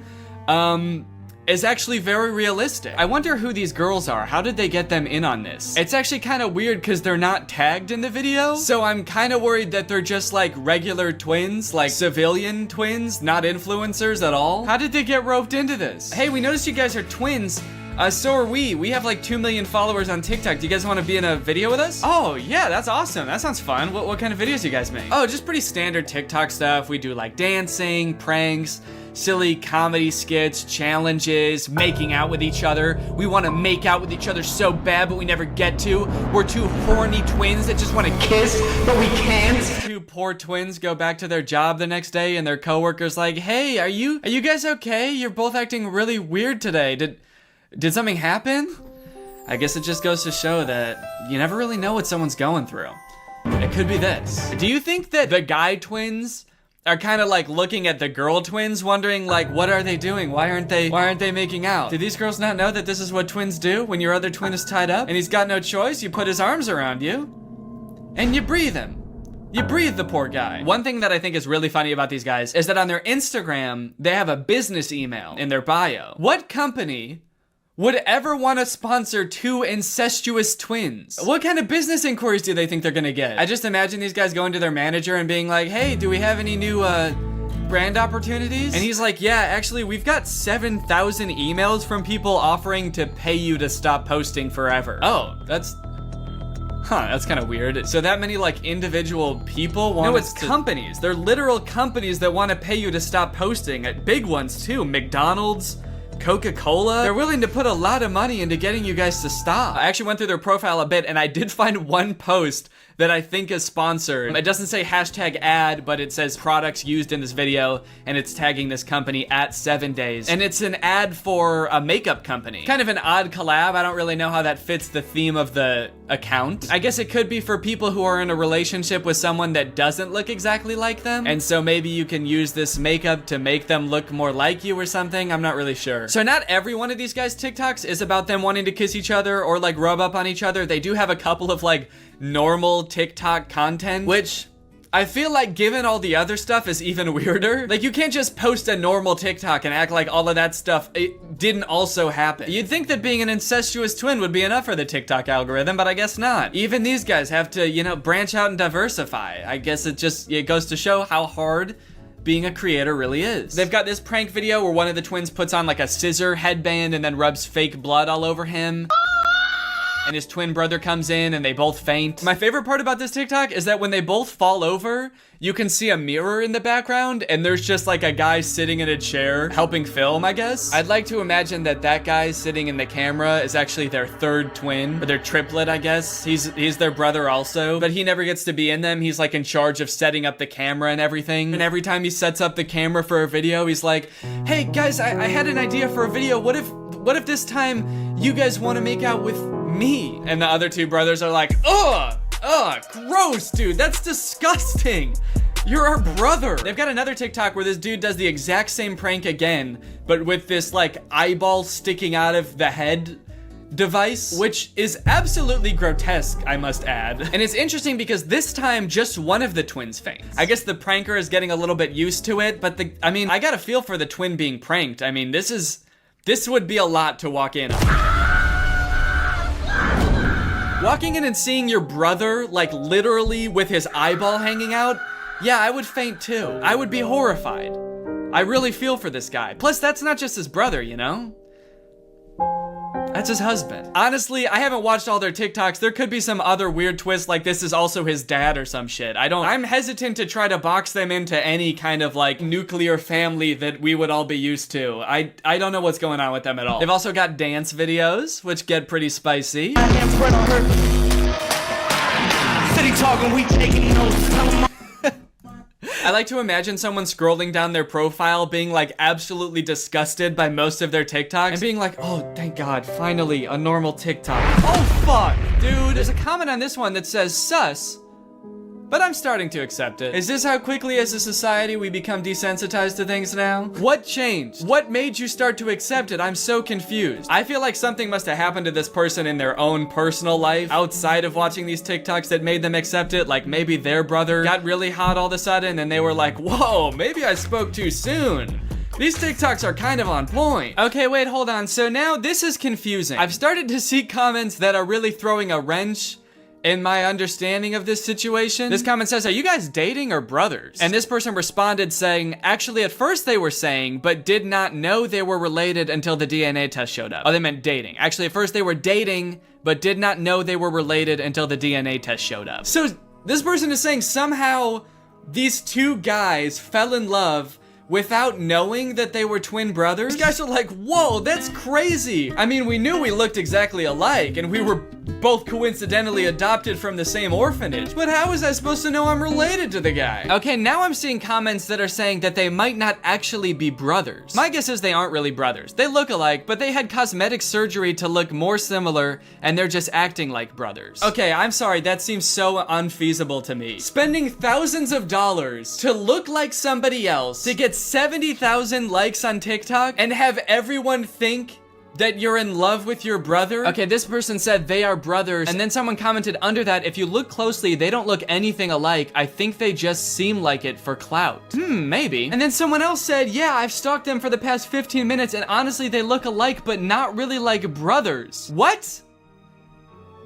is actually very realistic. I wonder who these girls are. How did they get them in on this? It's actually kind of weird because they're not tagged in the video. So I'm kind of worried that they're just like regular twins, like civilian twins, not influencers at all. How did they get roped into this? Hey, we noticed you guys are twins. So are we. We have like 2 million followers on TikTok. Do you guys want to be in a video with us? Oh, yeah, that's awesome. That sounds fun. What kind of videos do you guys make? Oh, just pretty standard TikTok stuff. We do like dancing, pranks, silly comedy skits, challenges, making out with each other. We want to make out with each other so bad, but we never get to. We're two horny twins that just want to kiss, but we can't. Two poor twins go back to their job the next day and their coworker's like, hey, are you guys okay? You're both acting really weird today. Did something happen? I guess it just goes to show that you never really know what someone's going through. It could be this. Do you think that the guy twins are kind of like looking at the girl twins wondering like, what are they doing? Why aren't they making out? Do these girls not know that this is what twins do when your other twin is tied up and he's got no choice? You put his arms around you and you breathe him. You breathe the poor guy. One thing that I think is really funny about these guys is that on their Instagram, they have a business email in their bio. What company would ever want to sponsor two incestuous twins? What kind of business inquiries do they think they're gonna get? I just imagine these guys going to their manager and being like, hey, do we have any new brand opportunities? And he's like, yeah, actually, we've got 7,000 emails from people offering to pay you to stop posting forever. Oh, that's kind of weird. So that many like individual people want. No, it's companies. They're literal companies that want to pay you to stop posting. Big ones too. McDonald's, Coca-Cola. They're willing to put a lot of money into getting you guys to stop. I actually went through their profile a bit and I did find one post that I think is sponsored. It doesn't say hashtag ad, but it says products used in this video, and it's tagging this company at 7 days. And it's an ad for a makeup company. Kind of an odd collab. I don't really know how that fits the theme of the account. I guess it could be for people who are in a relationship with someone that doesn't look exactly like them. And so maybe you can use this makeup to make them look more like you or something. I'm not really sure. So not every one of these guys' TikToks is about them wanting to kiss each other or like rub up on each other. They do have a couple of like normal TikTok content, which I feel like given all the other stuff is even weirder. Like you can't just post a normal TikTok and act like all of that stuff it didn't also happen. You'd think that being an incestuous twin would be enough for the TikTok algorithm, but I guess not. Even these guys have to, you know, branch out and diversify. I guess it goes to show how hard being a creator really is. They've got this prank video where one of the twins puts on like a scissor headband and then rubs fake blood all over him. And his twin brother comes in and they both faint. My favorite part about this TikTok is that when they both fall over, you can see a mirror in the background and there's just like a guy sitting in a chair helping film, I guess. I'd like to imagine that that guy sitting in the camera is actually their third twin, or their triplet, I guess. He's their brother also, but he never gets to be in them. He's like in charge of setting up the camera and everything. And every time he sets up the camera for a video, he's like, hey guys, I had an idea for a video. What if this time you guys want to make out with me? And the other two brothers are like, ugh, gross, dude, that's disgusting. You're our brother. They've got another TikTok where this dude does the exact same prank again, but with this like eyeball sticking out of the head device, which is absolutely grotesque, I must add. And it's interesting because this time just one of the twins faints. I guess the pranker is getting a little bit used to it, but I got a feel for the twin being pranked. I mean, this would be a lot to walk in on. Walking in and seeing your brother, like literally with his eyeball hanging out, yeah, I would faint too. I would be horrified. I really feel for this guy. Plus, that's not just his brother, you know? That's his husband. Honestly, I haven't watched all their TikToks. There could be some other weird twist like this is also his dad or some shit. I'm hesitant to try to box them into any kind of like nuclear family that we would all be used to. I don't know what's going on with them at all. They've also got dance videos, which get pretty spicy. I like to imagine someone scrolling down their profile being like absolutely disgusted by most of their TikToks and being like, oh, thank God, finally a normal TikTok. Oh, fuck, dude. There's a comment on this one that says sus, but I'm starting to accept it. Is this how quickly as a society we become desensitized to things now? What changed? What made you start to accept it? I'm so confused. I feel like something must have happened to this person in their own personal life outside of watching these TikToks that made them accept it. Like maybe their brother got really hot all of a sudden and they were like, whoa, maybe I spoke too soon. These TikToks are kind of on point. Okay, wait, hold on. So now this is confusing. I've started to see comments that are really throwing a wrench in my understanding of this situation. This comment says, are you guys dating or brothers? And this person responded saying, actually at first they were saying, but did not know they were related until the DNA test showed up. Oh, they meant dating. Actually at first they were dating, but did not know they were related until the DNA test showed up. So this person is saying somehow these two guys fell in love without knowing that they were twin brothers. These guys are like, whoa, that's crazy. I mean, we knew we looked exactly alike and we were both coincidentally adopted from the same orphanage, but how was I supposed to know I'm related to the guy? Okay, now I'm seeing comments that are saying that they might not actually be brothers. My guess is they aren't really brothers. They look alike, but they had cosmetic surgery to look more similar and they're just acting like brothers. Okay, I'm sorry, that seems so unfeasible to me. Spending thousands of dollars to look like somebody else, to get 70,000 likes on TikTok and have everyone think that you're in love with your brother? Okay, this person said they are brothers, and then someone commented under that, if you look closely, they don't look anything alike. I think they just seem like it for clout. Maybe. And then someone else said, yeah, I've stalked them for the past 15 minutes, and honestly, they look alike, but not really like brothers. What?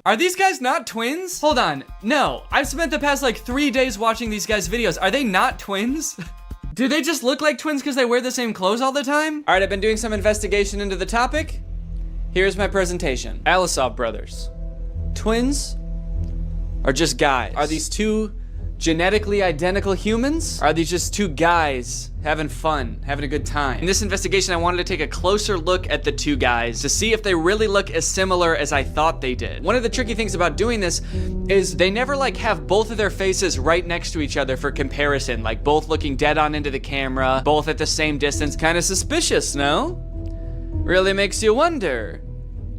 Are these guys not twins? Hold on, no. I've spent the past like 3 days watching these guys' videos. Are they not twins? Do they just look like twins because they wear the same clothes all the time? All right, I've been doing some investigation into the topic. Here's my presentation. Alisov brothers. Twins or just guys? Are these two genetically identical humans? Are these just two guys having fun, having a good time? In this investigation, I wanted to take a closer look at the two guys to see if they really look as similar as I thought they did. One of the tricky things about doing this is they never like have both of their faces right next to each other for comparison, like both looking dead on into the camera, both at the same distance. Kind of suspicious, no? Really makes you wonder.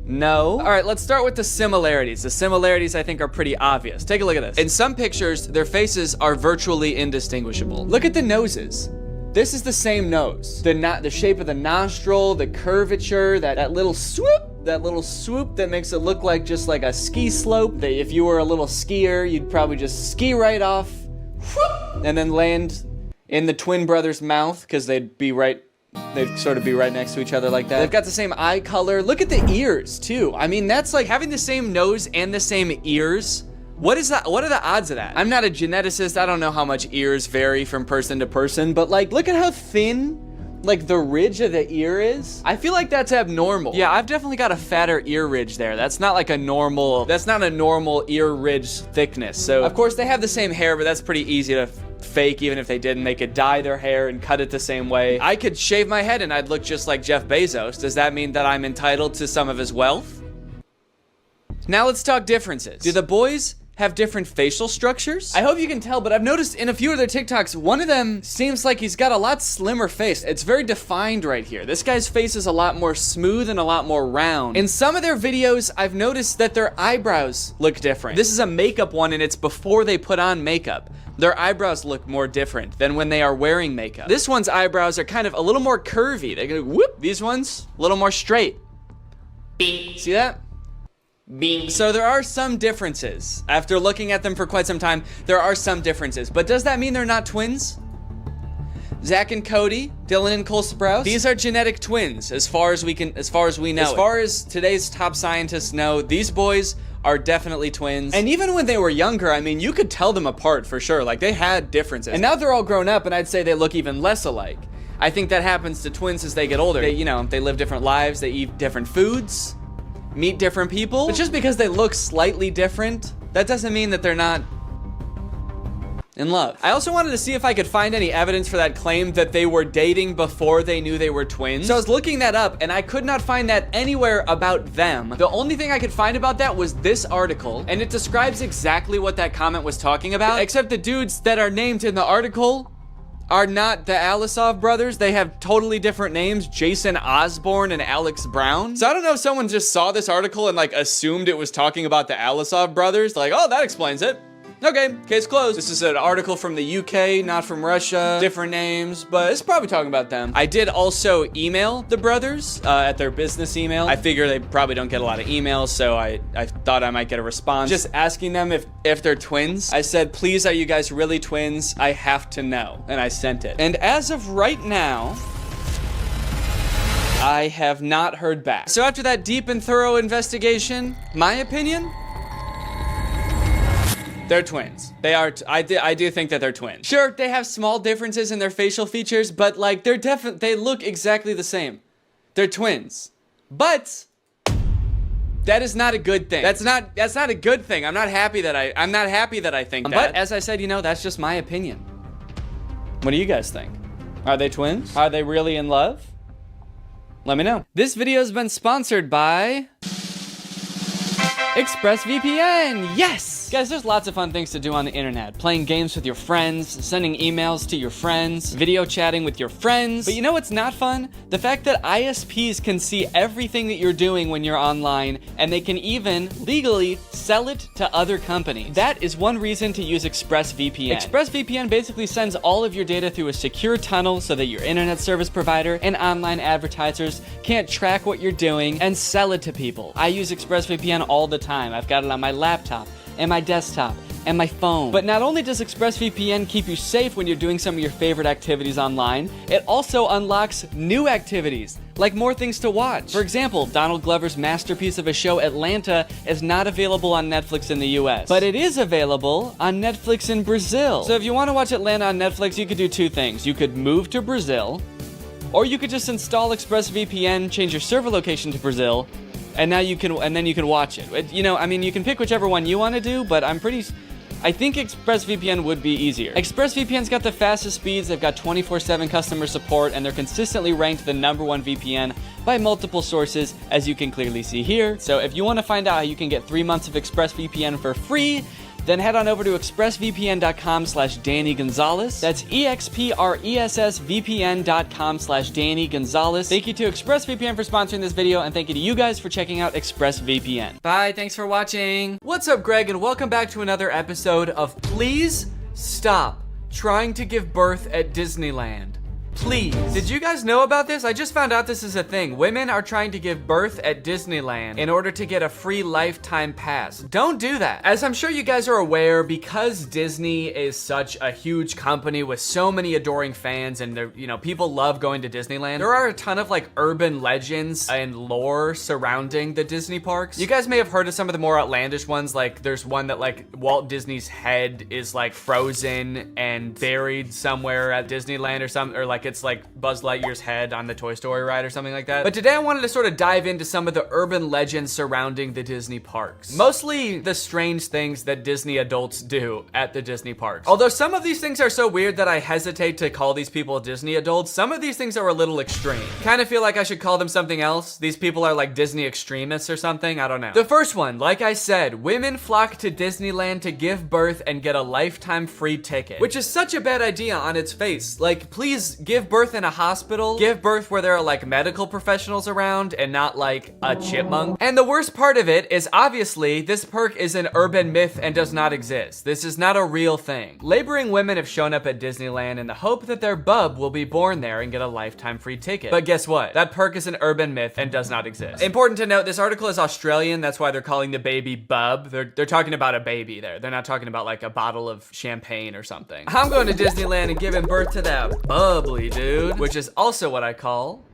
No. All right, let's start with the similarities. The similarities I think are pretty obvious. Take a look at this. In some pictures, their faces are virtually indistinguishable. Look at the noses. This is the same nose. The shape of the nostril, the curvature, that little swoop that makes it look like just like a ski slope. That if you were a little skier, you'd probably just ski right off, whoop, and then land in the twin brothers' mouth because they'd sort of be right next to each other like that. They've got the same eye color. Look at the ears too. I mean, that's like having the same nose and the same ears. What is that? What are the odds of that? I'm not a geneticist. I don't know how much ears vary from person to person, but like, look at how thin like the ridge of the ear is. I feel like that's abnormal. Yeah, I've definitely got a fatter ear ridge there. That's not a normal ear ridge thickness. So of course they have the same hair, but that's pretty easy to fake. Even if they didn't, they could dye their hair and cut it the same way. I could shave my head and I'd look just like Jeff Bezos. Does that mean that I'm entitled to some of his wealth? Now let's talk differences. Do the boys have different facial structures? I hope you can tell, but I've noticed in a few of their TikToks, one of them seems like he's got a lot slimmer face. It's very defined right here. This guy's face is a lot more smooth and a lot more round. In some of their videos, I've noticed that their eyebrows look different. This is a makeup one and it's before they put on makeup. Their eyebrows look more different than when they are wearing makeup. This one's eyebrows are kind of a little more curvy. They go whoop. These ones, a little more straight. See that? So there are some differences. After looking at them for quite some time, there are some differences. But does that mean they're not twins? Zach and Cody, Dylan and Cole Sprouse, these are genetic twins as far as we know. As far as today's top scientists know, these boys are definitely twins. And even when they were younger, I mean, you could tell them apart for sure. Like, they had differences. And now they're all grown up, and I'd say they look even less alike. I think that happens to twins as they get older. They live different lives, they eat different foods, meet different people. But just because they look slightly different, that doesn't mean that they're not in love. I also wanted to see if I could find any evidence for that claim that they were dating before they knew they were twins. So I was looking that up and I could not find that anywhere about them. The only thing I could find about that was this article, and it describes exactly what that comment was talking about, except the dudes that are named in the article are not the Alisov brothers. They have totally different names, Jason Osborne and Alex Brown. So I don't know if someone just saw this article and like assumed it was talking about the Alisov brothers. Like, oh, that explains it. Okay, case closed. This is an article from the UK, not from Russia. Different names, but it's probably talking about them. I did also email the brothers at their business email. I figure they probably don't get a lot of emails, so I thought I might get a response. Just asking them if they're twins. I said, please, are you guys really twins? I have to know. And I sent it. And as of right now, I have not heard back. So after that deep and thorough investigation, my opinion, they're twins. They are, I do think that they're twins. Sure, they have small differences in their facial features, but like they look exactly the same. They're twins. But that is not a good thing. That's not a good thing. I'm not happy that I think that. But as I said, you know, that's just my opinion. What do you guys think? Are they twins? Are they really in love? Let me know. This video has been sponsored by ExpressVPN. Yes! Guys, there's lots of fun things to do on the internet. Playing games with your friends, sending emails to your friends, video chatting with your friends. But you know what's not fun? The fact that ISPs can see everything that you're doing when you're online, and they can even legally sell it to other companies. That is one reason to use ExpressVPN. ExpressVPN basically sends all of your data through a secure tunnel so that your internet service provider and online advertisers can't track what you're doing and sell it to people. I use ExpressVPN all the time. I've got it on my laptop and my desktop and my phone. But not only does ExpressVPN keep you safe when you're doing some of your favorite activities online, it also unlocks new activities, like more things to watch. For example, Donald Glover's masterpiece of a show, Atlanta, is not available on Netflix in the US, but it is available on Netflix in Brazil. So if you want to watch Atlanta on Netflix, you could do two things. You could move to Brazil, or you could just install ExpressVPN, change your server location to Brazil, and now you can, and then you can watch it. You know, I mean, you can pick whichever one you want to do, but I think ExpressVPN would be easier. ExpressVPN's got the fastest speeds, they've got 24/7 customer support, and they're consistently ranked the #1 VPN by multiple sources, as you can clearly see here. So if you want to find out how you can get 3 months of ExpressVPN for free, then head on over to expressvpn.com/Danny Gonzalez. That's expressvpn.com/Danny Gonzalez. Thank you to ExpressVPN for sponsoring this video, and thank you to you guys for checking out ExpressVPN. Bye, thanks for watching. What's up, Greg, and welcome back to another episode of Please Stop Trying to Give Birth at Disneyland. Please. Did you guys know about this? I just found out this is a thing. Women are trying to give birth at Disneyland in order to get a free lifetime pass. Don't do that. As I'm sure you guys are aware, because Disney is such a huge company with so many adoring fans, and they're, you know, people love going to Disneyland, there are a ton of like urban legends and lore surrounding the Disney parks. You guys may have heard of some of the more outlandish ones. Like there's one that like Walt Disney's head is like frozen and buried somewhere at Disneyland or something, or like it's like Buzz Lightyear's head on the Toy Story ride or something like that. But today I wanted to sort of dive into some of the urban legends surrounding the Disney parks. Mostly the strange things that Disney adults do at the Disney parks. Although some of these things are so weird that I hesitate to call these people Disney adults, some of these things are a little extreme. Kind of feel like I should call them something else. These people are like Disney extremists or something, I don't know. The first one, like I said, women flock to Disneyland to give birth and get a lifetime free ticket, which is such a bad idea on its face. Like, please give birth in a hospital, give birth where there are like medical professionals around and not like a chipmunk. And the worst part of it is obviously this perk is an urban myth and does not exist. This is not a real thing. Laboring women have shown up at Disneyland in the hope that their bub will be born there and get a lifetime free ticket. But guess what? That perk is an urban myth and does not exist. Important to note, this article is Australian. That's why they're calling the baby bub. They're talking about a baby there. They're not talking about like a bottle of champagne or something. I'm going to Disneyland and giving birth to that bubbly dude, which is also what I call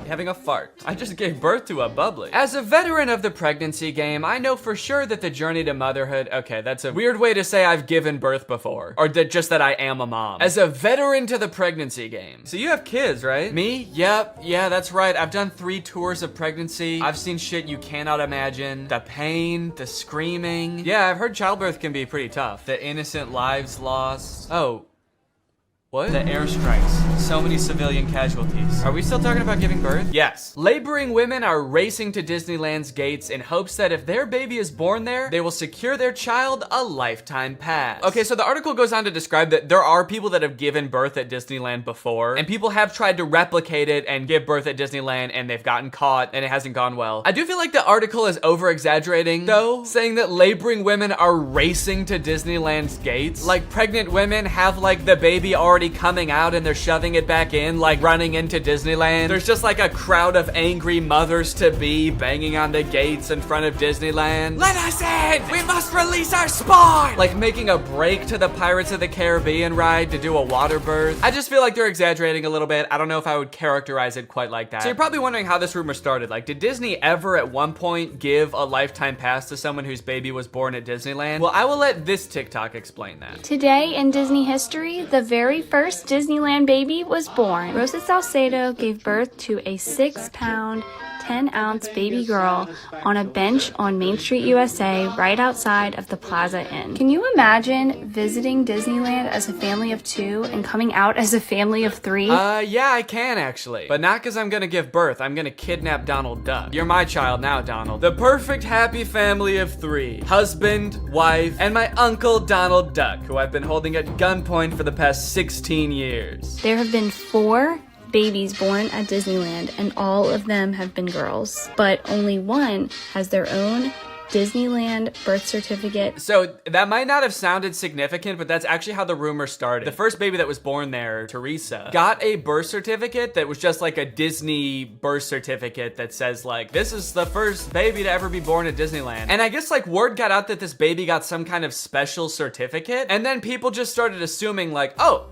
having a fart. I just gave birth to a bubbly. As a veteran of the pregnancy game, I know for sure that the journey to motherhood, okay, that's a weird way to say I've given birth before, or just that I am a mom. As a veteran to the pregnancy game. So you have kids, right? Me? Yep, yeah, that's right. I've done 3 tours of pregnancy. I've seen shit you cannot imagine. The pain, the screaming. Yeah, I've heard childbirth can be pretty tough. The innocent lives lost. Oh. What? The airstrikes. So many civilian casualties. Are we still talking about giving birth? Yes. Laboring women are racing to Disneyland's gates in hopes that if their baby is born there, they will secure their child a lifetime pass. Okay, so the article goes on to describe that there are people that have given birth at Disneyland before, and people have tried to replicate it and give birth at Disneyland, and they've gotten caught, and it hasn't gone well. I do feel like the article is over-exaggerating, though, saying that laboring women are racing to Disneyland's gates. Like, pregnant women have, like, the baby already coming out, and they're shoving it back in, like, running into Disneyland. There's just, like, a crowd of angry mothers-to-be banging on the gates in front of Disneyland. Let us in! We must release our spawn! Like, making a break to the Pirates of the Caribbean ride to do a water birth. I just feel like they're exaggerating a little bit. I don't know if I would characterize it quite like that. So you're probably wondering how this rumor started. Like, did Disney ever at one point give a lifetime pass to someone whose baby was born at Disneyland? Well, I will let this TikTok explain that. Today in Disney history, the very first Disneyland baby was born. Rosa Salcedo gave birth to a 6-pound, 10-ounce baby girl on a bench on Main Street, USA, right outside of the Plaza Inn. Can you imagine visiting Disneyland as a family of 2 and coming out as a family of 3? Yeah, I can actually. But not because I'm gonna give birth. I'm gonna kidnap Donald Duck. You're my child now, Donald. The perfect happy family of 3. Husband, wife, and my uncle Donald Duck, who I've been holding at gunpoint for the past 16 years. There have been 4 babies born at Disneyland, and all of them have been girls, but only one has their own Disneyland birth certificate. So that might not have sounded significant, but that's actually how the rumor started. The first baby that was born there, Teresa, got a birth certificate that was just like a Disney birth certificate that says like, this is the first baby to ever be born at Disneyland. And I guess like word got out that this baby got some kind of special certificate, and then people just started assuming like, oh,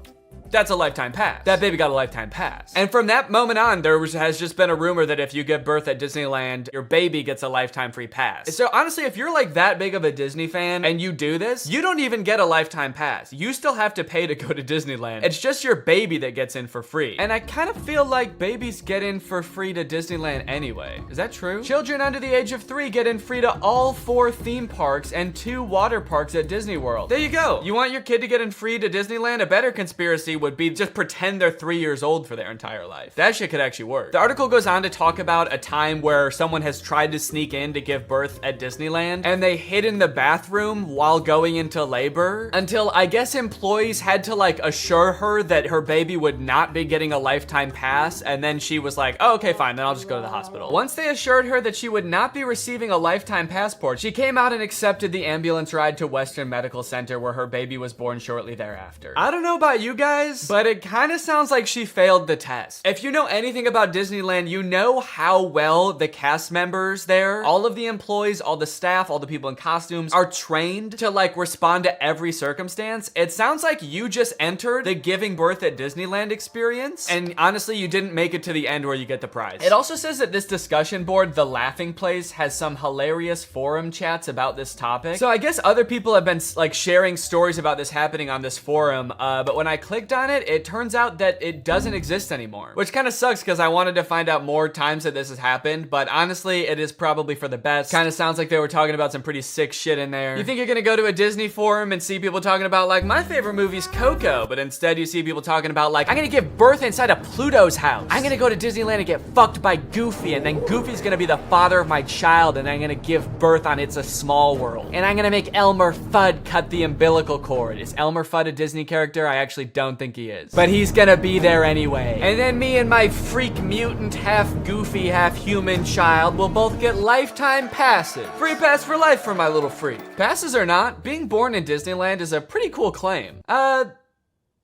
that's a lifetime pass. That baby got a lifetime pass. And from that moment on, has just been a rumor that if you give birth at Disneyland, your baby gets a lifetime free pass. So honestly, if you're like that big of a Disney fan and you do this, you don't even get a lifetime pass. You still have to pay to go to Disneyland. It's just your baby that gets in for free. And I kind of feel like babies get in for free to Disneyland anyway. Is that true? Children under the age of 3 get in free to all 4 theme parks and 2 water parks at Disney World. There you go. You want your kid to get in free to Disneyland? A better conspiracy would be just pretend they're 3 years old for their entire life. That shit could actually work. The article goes on to talk about a time where someone has tried to sneak in to give birth at Disneyland, and they hid in the bathroom while going into labor until I guess employees had to like assure her that her baby would not be getting a lifetime pass, and then she was like, oh, okay, fine, then I'll just go to the hospital. Once they assured her that she would not be receiving a lifetime passport, she came out and accepted the ambulance ride to Western Medical Center where her baby was born shortly thereafter. I don't know about you guys, but it kind of sounds like she failed the test. If you know anything about Disneyland, you know how well the cast members there, all of the employees, all the staff, all the people in costumes are trained to like respond to every circumstance. It sounds like you just entered the giving birth at Disneyland experience, and honestly, you didn't make it to the end where you get the prize. It also says that this discussion board, The Laughing Place, has some hilarious forum chats about this topic. So I guess other people have been like sharing stories about this happening on this forum, but when I clicked on it, it turns out that it doesn't exist anymore, which kind of sucks because I wanted to find out more times that this has happened, but honestly, it is probably for the best. Kind of sounds like they were talking about some pretty sick shit in there. You think you're gonna go to a Disney forum and see people talking about like, my favorite movie's Coco, but instead you see people talking about like, I'm gonna give birth inside of Pluto's house. I'm gonna go to Disneyland and get fucked by Goofy, and then Goofy's gonna be the father of my child, and I'm gonna give birth on It's a Small World. And I'm gonna make Elmer Fudd cut the umbilical cord. Is Elmer Fudd a Disney character? I actually don't think he is. But he's gonna be there anyway. And then me and my freak mutant, half goofy, half human child will both get lifetime passes. Free pass for life for my little freak. Passes or not, being born in Disneyland is a pretty cool claim.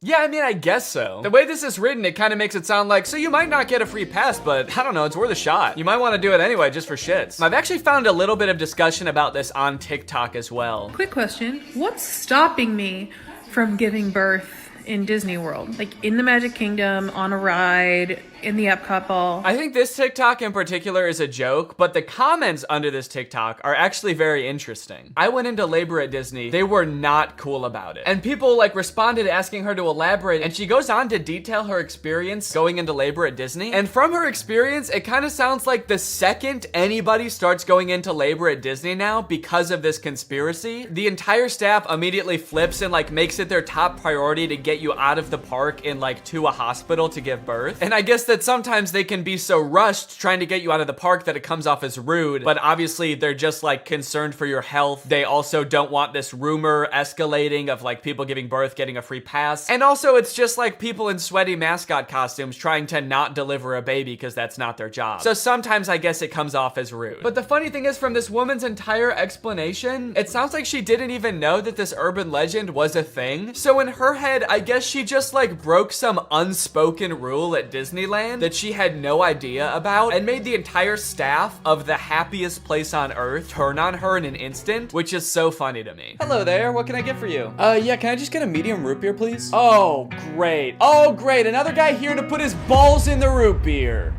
Yeah, I mean, I guess so. The way this is written, it kind of makes it sound like, so you might not get a free pass, but I don't know, it's worth a shot. You might want to do it anyway, just for shits. I've actually found a little bit of discussion about this on TikTok as well. Quick question, what's stopping me from giving birth in Disney World? Like in the Magic Kingdom, on a ride, in the up couple. I think this TikTok in particular is a joke, but the comments under this TikTok are actually very interesting. I went into labor at Disney. They were not cool about it. And people like responded asking her to elaborate, and she goes on to detail her experience going into labor at Disney. And from her experience, it kind of sounds like the second anybody starts going into labor at Disney now because of this conspiracy, the entire staff immediately flips and like makes it their top priority to get you out of the park and like to a hospital to give birth. And I guess that sometimes they can be so rushed trying to get you out of the park that it comes off as rude, but obviously they're just like concerned for your health. They also don't want this rumor escalating of like people giving birth getting a free pass. And also it's just like people in sweaty mascot costumes trying to not deliver a baby because that's not their job. So sometimes I guess it comes off as rude. But the funny thing is, from this woman's entire explanation, it sounds like she didn't even know that this urban legend was a thing. So in her head, I guess she just like broke some unspoken rule at Disneyland that she had no idea about and made the entire staff of the happiest place on earth turn on her in an instant, which is so funny to me. Hello there, what can I get for you? Yeah, can I just get a medium root beer, please? Oh, great. Oh, great, another guy here to put his balls in the root beer.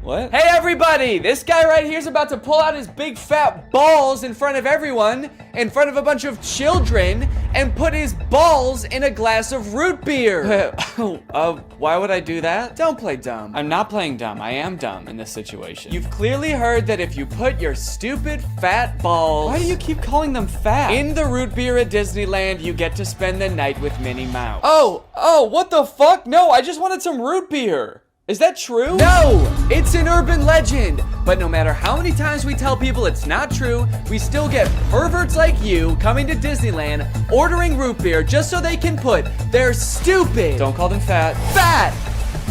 What? Hey everybody! This guy right here is about to pull out his big fat balls in front of everyone, in front of a bunch of children, and put his balls in a glass of root beer. Why would I do that? Don't play dumb. I'm not playing dumb. I am dumb in this situation. You've clearly heard that if you put your stupid fat balls— why do you keep calling them fat? In the root beer at Disneyland, you get to spend the night with Minnie Mouse. Oh, what the fuck? No, I just wanted some root beer. Is that true? No, it's an urban legend. But no matter how many times we tell people it's not true, we still get perverts like you coming to Disneyland, ordering root beer just so they can put their stupid— don't call them fat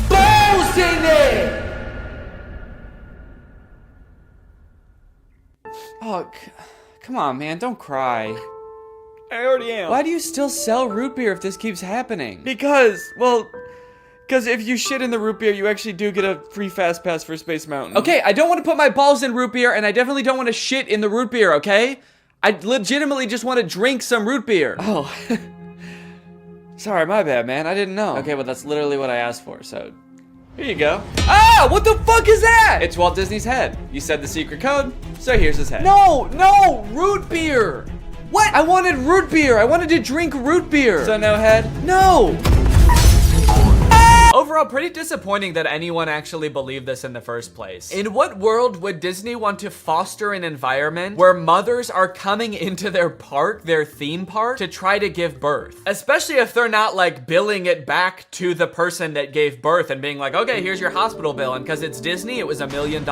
balls in it. Oh, come on, man, don't cry. I already am. Why do you still sell root beer if this keeps happening? Because if you shit in the root beer, you actually do get a free fast pass for Space Mountain. Okay, I don't want to put my balls in root beer, and I definitely don't want to shit in the root beer, okay? I legitimately just want to drink some root beer. Oh. Sorry, my bad, man. I didn't know. Okay, well, that's literally what I asked for, so here you go. Ah, what the fuck is that? It's Walt Disney's head. You said the secret code, so here's his head. No, root beer. What? I wanted root beer. I wanted to drink root beer. So no head? No. Overall, pretty disappointing that anyone actually believed this in the first place. In what world would Disney want to foster an environment where mothers are coming into their park, their theme park, to try to give birth? Especially if they're not like billing it back to the person that gave birth and being like, okay, here's your hospital bill, and because it's Disney, it was $1 million.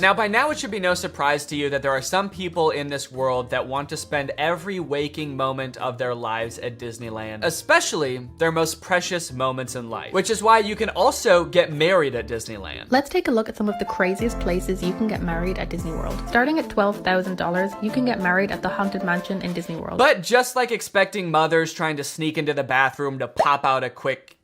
Now, by now, it should be no surprise to you that there are some people in this world that want to spend every waking moment of their lives at Disneyland, especially their most precious moments in life, which is why you can also get married at Disneyland. Let's take a look at some of the craziest places you can get married at Disney World. Starting at $12,000, you can get married at the Haunted Mansion in Disney World. But just like expecting mothers trying to sneak into the bathroom to pop out a quick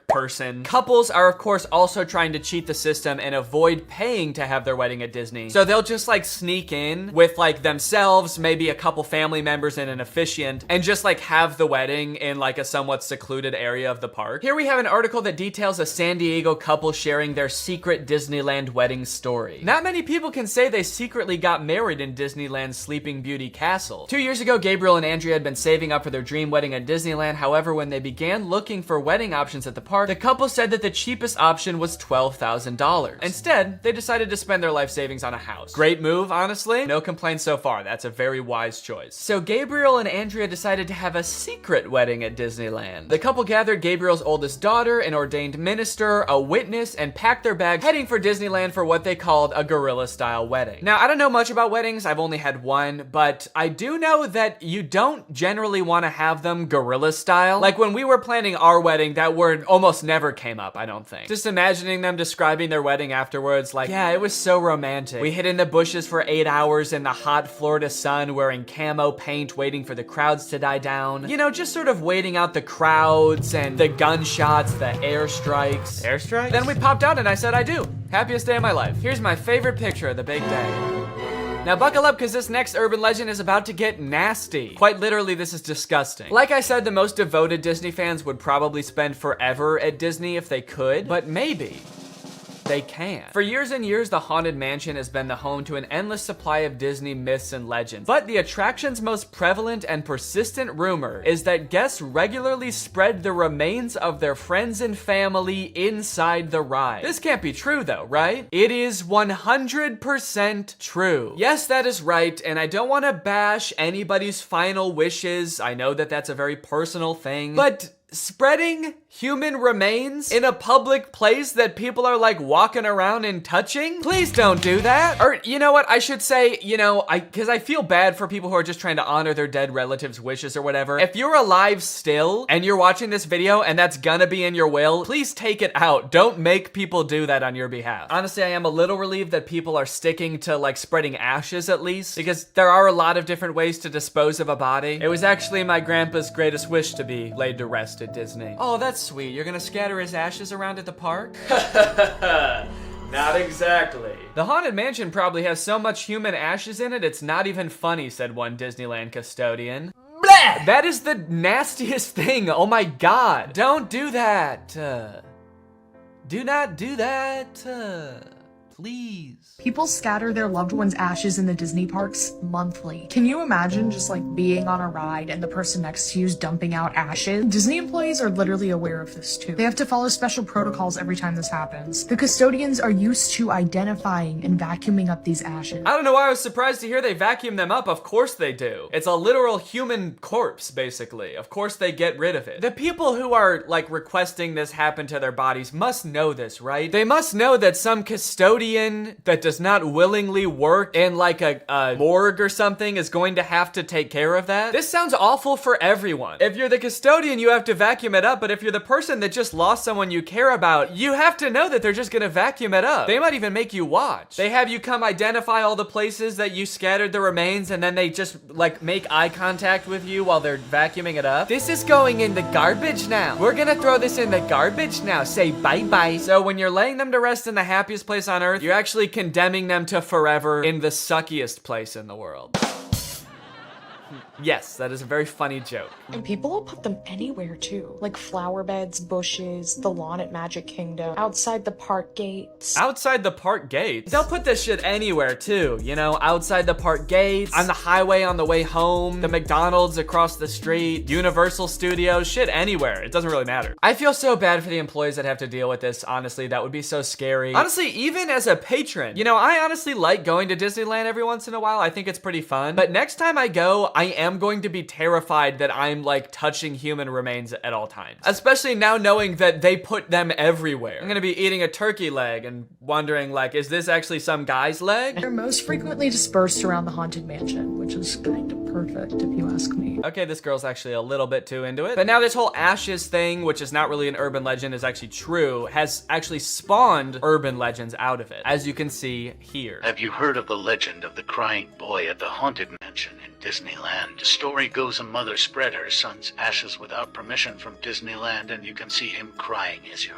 person, couples are of course also trying to cheat the system and avoid paying to have their wedding at Disney. So they'll just like sneak in with like themselves, maybe a couple family members and an officiant, and just like have the wedding in like a somewhat secluded area of the park. Here we have an article that details a San Diego couple sharing their secret Disneyland wedding story. Not many people can say they secretly got married in Disneyland's Sleeping Beauty Castle. 2 years ago, Gabriel and Andrea had been saving up for their dream wedding at Disneyland. However, when they began looking for wedding options at the park, the couple said that the cheapest option was $12,000. Instead, they decided to spend their life savings on a house. Great move, honestly. No complaints so far. That's a very wise choice. So Gabriel and Andrea decided to have a secret wedding at Disneyland. The couple gathered Gabriel's oldest daughter, an ordained minister, a witness, and packed their bags, heading for Disneyland for what they called a guerrilla-style wedding. Now, I don't know much about weddings. I've only had one, but I do know that you don't generally want to have them guerrilla style. Like when we were planning our wedding, that word almost never came up, I don't think. Just imagining them describing their wedding afterwards, like, yeah, it was so romantic. We hid in the bushes for 8 hours in the hot Florida sun wearing camo paint, waiting for the crowds to die down. You know, just sort of waiting out the crowds and the gunshots, the airstrikes. Airstrikes? Then we popped out and I said I do. Happiest day of my life. Here's my favorite picture of the big day. Now buckle up, because this next urban legend is about to get nasty. Quite literally, this is disgusting. Like I said, the most devoted Disney fans would probably spend forever at Disney if they could, but maybe they can. For years and years, the Haunted Mansion has been the home to an endless supply of Disney myths and legends. But the attraction's most prevalent and persistent rumor is that guests regularly spread the remains of their friends and family inside the ride. This can't be true though, right? It is 100% true. Yes, that is right, and I don't want to bash anybody's final wishes. I know that that's a very personal thing, but spreading human remains in a public place that people are like walking around and touching? Please don't do that. Or you know what, I should say, because I feel bad for people who are just trying to honor their dead relatives' wishes or whatever. If you're alive still and you're watching this video and that's gonna be in your will, please take it out. Don't make people do that on your behalf. Honestly, I am a little relieved that people are sticking to like spreading ashes at least, because there are a lot of different ways to dispose of a body. It was actually my grandpa's greatest wish to be laid to rest at Disney. Oh, that's sweet. You're gonna scatter his ashes around at the park? Not exactly. The Haunted Mansion probably has so much human ashes in it, it's not even funny, said one Disneyland custodian. Bleh! That is the nastiest thing. Oh my God. Don't do that. Do not do that. Please. People scatter their loved ones' ashes in the Disney parks monthly. Can you imagine just like being on a ride and the person next to you is dumping out ashes? Disney employees are literally aware of this too. They have to follow special protocols every time this happens. The custodians are used to identifying and vacuuming up these ashes. I don't know why I was surprised to hear they vacuum them up. Of course they do. It's a literal human corpse, basically. Of course they get rid of it. The people who are like requesting this happen to their bodies must know this, right? They must know that some custodian that does not willingly work in like a morgue or something is going to have to take care of that. This sounds awful for everyone. If you're the custodian, you have to vacuum it up, but if you're the person that just lost someone you care about, you have to know that they're just gonna vacuum it up. They might even make you watch. They have you come identify all the places that you scattered the remains, and then they just like make eye contact with you while they're vacuuming it up. This is going in the garbage now. We're gonna throw this in the garbage now. Say bye-bye. So when you're laying them to rest in the happiest place on earth, you're actually condemning them to forever in the suckiest place in the world. Yes, that is a very funny joke. And people will put them anywhere too. Like flower beds, bushes, the lawn at Magic Kingdom, outside the park gates. Outside the park gates? They'll put this shit anywhere too, outside the park gates, on the highway on the way home, the McDonald's across the street, Universal Studios, shit anywhere. It doesn't really matter. I feel so bad for the employees that have to deal with this, honestly. That would be so scary. Honestly, even as a patron, I honestly like going to Disneyland every once in a while. I think it's pretty fun. But next time I go, I am going to be terrified that I'm like touching human remains at all times. Especially now knowing that they put them everywhere. I'm gonna be eating a turkey leg and wondering like, is this actually some guy's leg? They're most frequently dispersed around the Haunted Mansion, which is kind of perfect if you ask me. Okay, this girl's actually a little bit too into it. But now this whole ashes thing, which is not really an urban legend, is actually true, has actually spawned urban legends out of it, as you can see here. Have you heard of the legend of the crying boy at the Haunted Mansion in Disneyland? The story goes a mother spread her son's ashes without permission from Disneyland, and you can see him crying as you're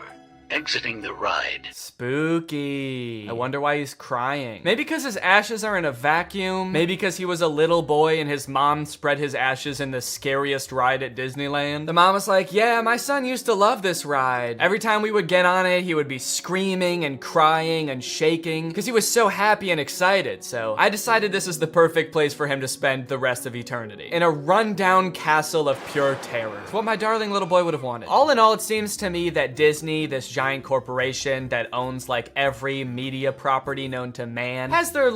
exiting the ride. Spooky. I wonder why he's crying. Maybe because his ashes are in a vacuum. Maybe because he was a little boy and his mom spread his ashes in the scariest ride at Disneyland. The mom was like, yeah, my son used to love this ride. Every time we would get on it, he would be screaming and crying and shaking because he was so happy and excited. So I decided this is the perfect place for him to spend the rest of eternity. In a rundown castle of pure terror. It's what my darling little boy would have wanted. All in all, it seems to me that Disney, this giant corporation that owns like every media property known to man, has their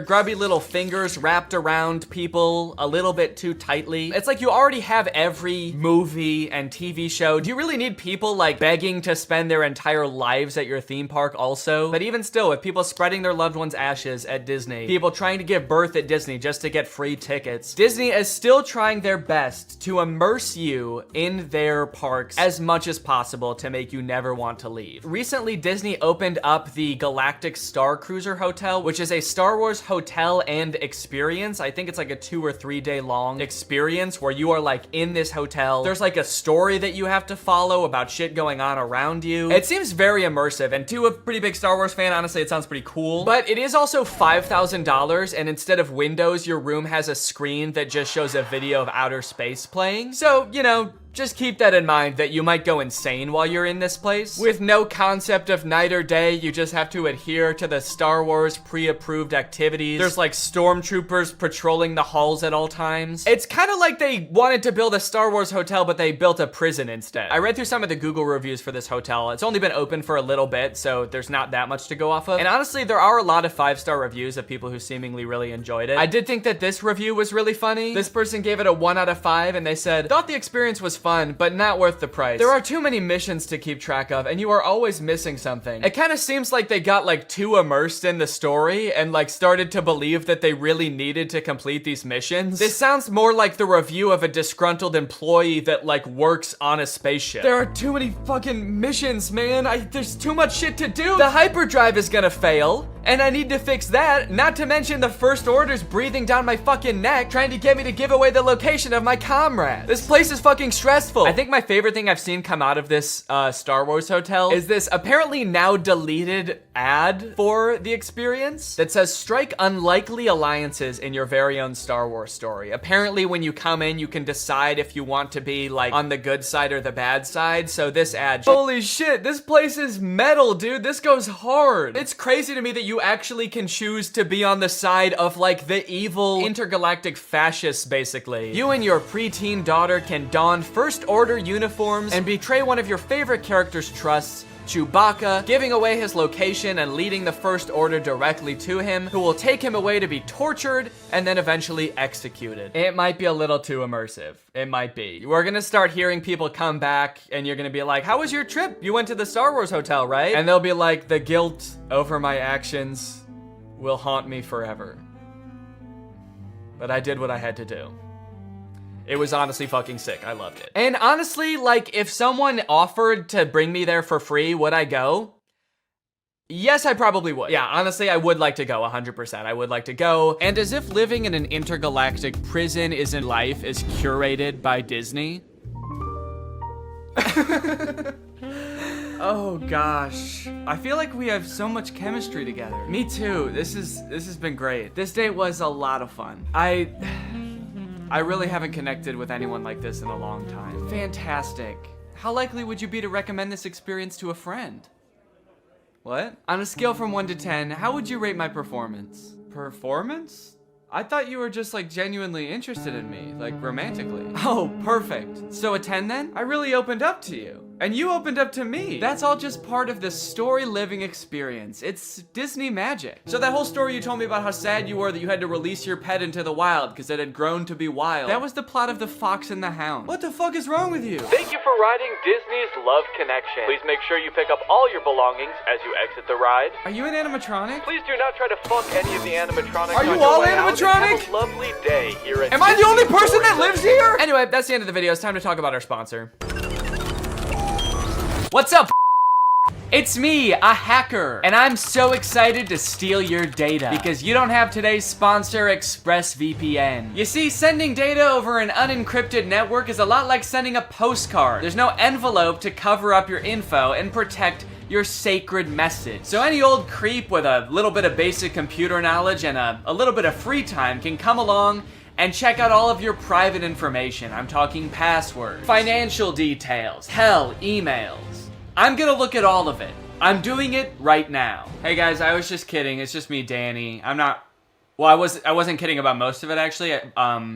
grubby little fingers wrapped around people a little bit too tightly. It's like you already have every movie and TV show. Do you really need people like begging to spend their entire lives at your theme park also? But even still, with people spreading their loved ones' ashes at Disney, people trying to give birth at Disney just to get free tickets, Disney is still trying their best to immerse you in their parks as much as possible to make you never want want to leave. Recently, Disney opened up the Galactic Star Cruiser Hotel, which is a Star Wars hotel and experience. I think it's like a 2 or 3 day long experience where you are like in this hotel. There's like a story that you have to follow about shit going on around you. It seems very immersive, and to a pretty big Star Wars fan, honestly, it sounds pretty cool. But it is also $5,000, and instead of windows, your room has a screen that just shows a video of outer space playing. So, you know, just keep that in mind that you might go insane while you're in this place. With no concept of night or day, you just have to adhere to the Star Wars pre-approved activities. There's like stormtroopers patrolling the halls at all times. It's kind of like they wanted to build a Star Wars hotel, but they built a prison instead. I read through some of the Google reviews for this hotel. It's only been open for a little bit, so there's not that much to go off of. And honestly, there are a lot of 5-star reviews of people who seemingly really enjoyed it. I did think that this review was really funny. This person gave it a 1 out of 5, and they said, thought the experience was fun, but not worth the price. There are too many missions to keep track of, and you are always missing something. It kind of seems like they got like too immersed in the story and like started to believe that they really needed to complete these missions. This sounds more like the review of a disgruntled employee that like works on a spaceship. There are too many fucking missions, man. There's too much shit to do. The hyperdrive is gonna fail, and I need to fix that. Not to mention the First Order's breathing down my fucking neck, trying to get me to give away the location of my comrade. This place is fucking stressful. I think my favorite thing I've seen come out of this Star Wars hotel is this apparently now deleted ad for the experience that says, strike unlikely alliances in your very own Star Wars story. Apparently when you come in, you can decide if you want to be like on the good side or the bad side. So this ad, holy shit, this place is metal, dude. This goes hard. It's crazy to me that you actually can choose to be on the side of like the evil intergalactic fascists, basically. You and your preteen daughter can don First Order uniforms and betray one of your favorite character's trusts, Chewbacca, giving away his location and leading the First Order directly to him, who will take him away to be tortured and then eventually executed. It might be a little too immersive. It might be. We're gonna start hearing people come back and you're gonna be like, how was your trip? You went to the Star Wars hotel, right? And they'll be like, the guilt over my actions will haunt me forever. But I did what I had to do. It was honestly fucking sick. I loved it. And honestly, like, if someone offered to bring me there for free, would I go? Yes, I probably would. Yeah, honestly, I would like to go 100%. I would like to go. And as if living in an intergalactic prison isn't life is curated by Disney. Oh gosh. I feel like we have so much chemistry together. Me too. This has been great. This date was a lot of fun. I really haven't connected with anyone like this in a long time. Fantastic. How likely would you be to recommend this experience to a friend? What? On a scale from 1 to 10, how would you rate my performance? Performance? I thought you were just like genuinely interested in me, like romantically. Oh, perfect. So a 10 then? I really opened up to you. And you opened up to me. That's all just part of the story living experience. It's Disney magic. So that whole story you told me about how sad you were that you had to release your pet into the wild because it had grown to be wild. That was the plot of The Fox and the Hound. What the fuck is wrong with you? Thank you for riding Disney's Love Connection. Please make sure you pick up all your belongings as you exit the ride. Are you an animatronic? Please do not try to fuck any of the animatronics. Are you all animatronic? Have a lovely day here at Am I the only person that lives here? Anyway, that's the end of the video. It's time to talk about our sponsor. What's up? It's me, a hacker, and I'm so excited to steal your data because you don't have today's sponsor, ExpressVPN. You see, sending data over an unencrypted network is a lot like sending a postcard. There's no envelope to cover up your info and protect your sacred message. So any old creep with a little bit of basic computer knowledge and a little bit of free time can come along and check out all of your private information. I'm talking passwords, financial details, hell, emails. I'm gonna look at all of it. I'm doing it right now. Hey guys, I was just kidding. It's just me, Danny. I wasn't kidding about most of it actually.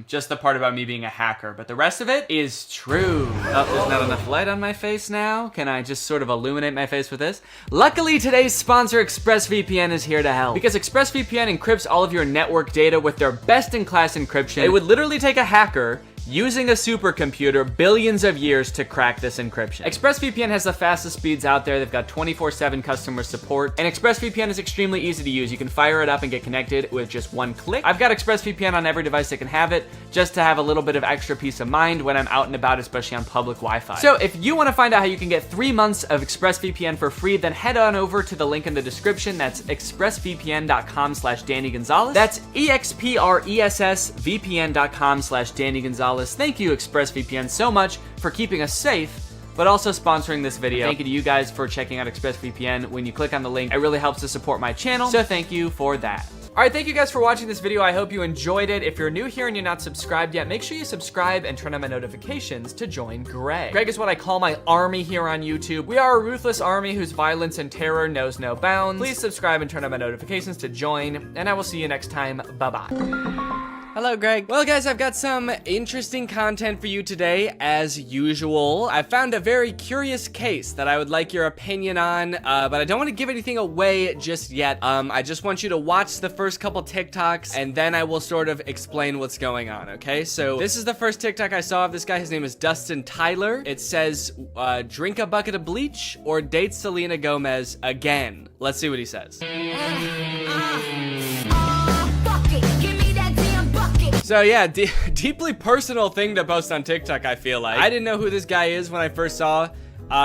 Just the part about me being a hacker, but the rest of it is true. Oh, there's not enough light on my face now. Can I just sort of illuminate my face with this? Luckily, today's sponsor, ExpressVPN, is here to help. Because ExpressVPN encrypts all of your network data with their best-in-class encryption. It would literally take a hacker using a supercomputer billions of years to crack this encryption. ExpressVPN has the fastest speeds out there. They've got 24/7 customer support, and ExpressVPN is extremely easy to use. You can fire it up and get connected with just one click. I've got ExpressVPN on every device that can have it, just to have a little bit of extra peace of mind when I'm out and about, especially on public Wi-Fi. So if you want to find out how you can get 3 months of ExpressVPN for free, then head on over to the link in the description. That's expressvpn.com/Danny Gonzalez. That's expressvpn.com/Danny Gonzalez. Thank you, ExpressVPN, so much for keeping us safe, but also sponsoring this video. Thank you to you guys for checking out ExpressVPN. When you click on the link, it really helps to support my channel, so thank you for that. All right, thank you guys for watching this video. I hope you enjoyed it. If you're new here and you're not subscribed yet, make sure you subscribe and turn on my notifications to join Greg. Greg is what I call my army here on YouTube. We are a ruthless army whose violence and terror knows no bounds. Please subscribe and turn on my notifications to join, and I will see you next time. Bye-bye. Hello, Greg. Well, guys, I've got some interesting content for you today, as usual. I found a very curious case that I would like your opinion on, but I don't want to give anything away just yet. I just want you to watch the first couple TikToks, and then I will sort of explain what's going on, okay? So this is the first TikTok I saw of this guy. His name is Dustin Tyler. It says, drink a bucket of bleach or date Selena Gomez again. Let's see what he says. So yeah, deeply personal thing to post on TikTok, I feel like. I didn't know who this guy is when I first saw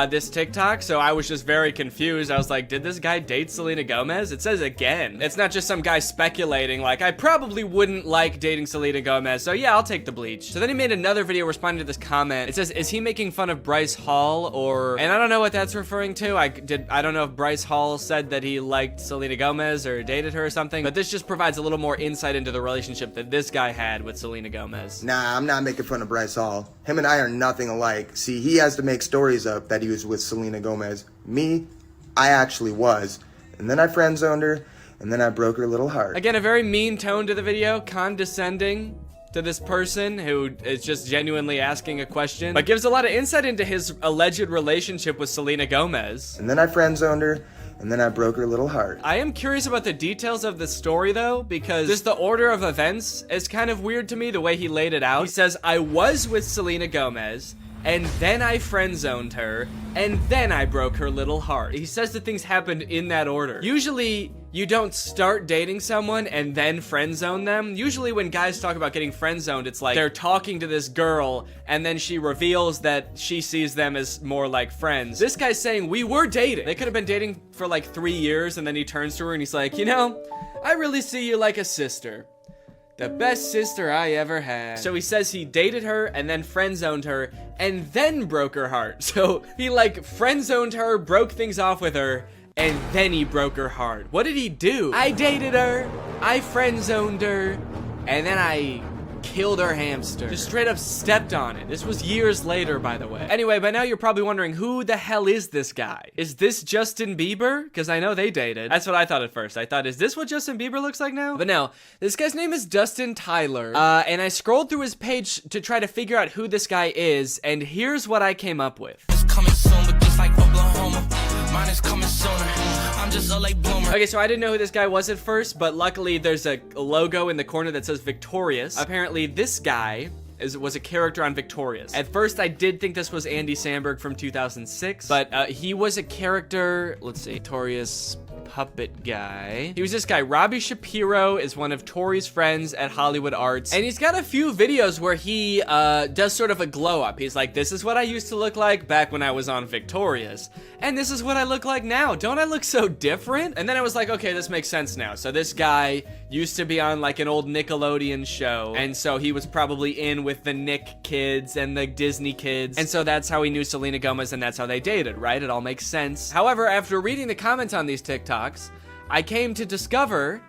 this TikTok, so I was just very confused. I was like, did this guy date Selena Gomez? It says again. It's not just some guy speculating, like, I probably wouldn't like dating Selena Gomez, so yeah, I'll take the bleach. So then he made another video responding to this comment. It says, is he making fun of Bryce Hall, or, and I don't know what that's referring to. I don't know if Bryce Hall said that he liked Selena Gomez or dated her or something, but this just provides a little more insight into the relationship that this guy had with Selena Gomez. Nah, I'm not making fun of Bryce Hall. Him and I are nothing alike. See, he has to make stories up that he was with Selena Gomez. Me, I actually was. And then I friend zoned her, and then I broke her little heart. Again, a very mean tone to the video, condescending to this person who is just genuinely asking a question, but gives a lot of insight into his alleged relationship with Selena Gomez. And then I friend zoned her, and then I broke her little heart. I am curious about the details of the story though, because just the order of events is kind of weird to me, the way he laid it out. He says, I was with Selena Gomez, and then I friend-zoned her, and then I broke her little heart. He says that things happened in that order. Usually, you don't start dating someone and then friend-zone them. Usually when guys talk about getting friend-zoned, it's like they're talking to this girl, and then she reveals that she sees them as more like friends. This guy's saying, we were dating. They could have been dating for like 3 years, and then he turns to her and he's like, you know, I really see you like a sister. The best sister I ever had. So he says he dated her and then friend-zoned her and then broke her heart. So he like friend-zoned her, broke things off with her, and then he broke her heart. What did he do? I dated her, I friend-zoned her, and then I killed her hamster. Just straight up stepped on it. This was years later, by the way. Anyway, by now you're probably wondering, who the hell is this guy? Is this Justin Bieber? Because I know they dated. That's what I thought at first. I thought, is this what Justin Bieber looks like now? But no, this guy's name is Dustin Tyler. And I scrolled through his page to try to figure out who this guy is, and here's what I came up with. It's coming soon, but just like Oklahoma, mine is coming sooner. I'm just a late bloomer. Okay, so I didn't know who this guy was at first, but luckily there's a logo in the corner that says Victorious. Apparently this guy was a character on Victorious. At first I did think this was Andy Samberg from 2006, but he was a character, let's see, Victorious puppet guy. He was this guy. Robbie Shapiro is one of Tori's friends at Hollywood Arts, and he's got a few videos where he does sort of a glow up. He's like, this is what I used to look like back when I was on Victorious, and this is what I look like now. Don't I look so different? And then I was like, okay, this makes sense now. So this guy used to be on like an old Nickelodeon show, and so he was probably in with the Nick kids and the Disney kids, and so that's how he knew Selena Gomez, and that's how they dated, right? It all makes sense. However, after reading the comments on these TikToks, I came to discover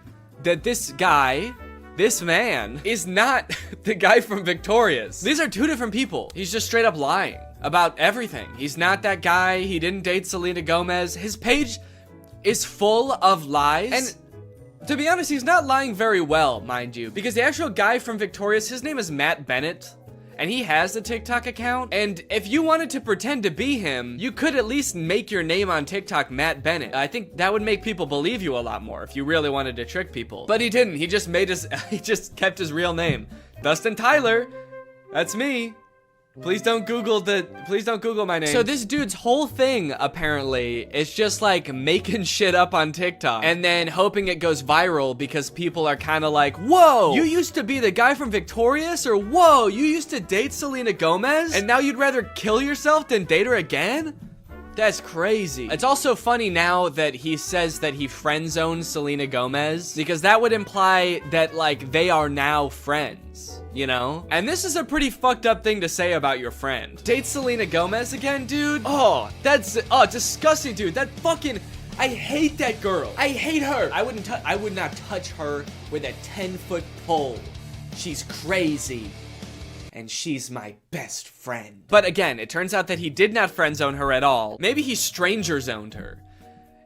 that this guy, this man, is not the guy from Victorious. These are two different people. He's just straight up lying about everything. He's not that guy. He didn't date Selena Gomez. His page is full of lies. And to be honest, he's not lying very well, mind you, because the actual guy from Victorious, his name is Matt Bennett, and he has a TikTok account, and if you wanted to pretend to be him, you could at least make your name on TikTok Matt Bennett. I think that would make people believe you a lot more if you really wanted to trick people. But he didn't. He just made he just kept his real name. Dustin Tyler That's me. Please don't Google my name. So this dude's whole thing, apparently, is just like making shit up on TikTok and then hoping it goes viral because people are kind of like, whoa, you used to be the guy from Victorious? Or whoa, you used to date Selena Gomez? And now you'd rather kill yourself than date her again? That's crazy. It's also funny now that he says that he friend zones Selena Gomez, because that would imply that like they are now friends, you know? And this is a pretty fucked up thing to say about your friend. Date Selena Gomez again, dude? Oh, that's disgusting, dude. That fucking, I hate that girl. I hate her. I would not touch her with a 10-foot pole. She's crazy. And she's my best friend. But again, it turns out that he did not friend zone her at all. Maybe he stranger zoned her.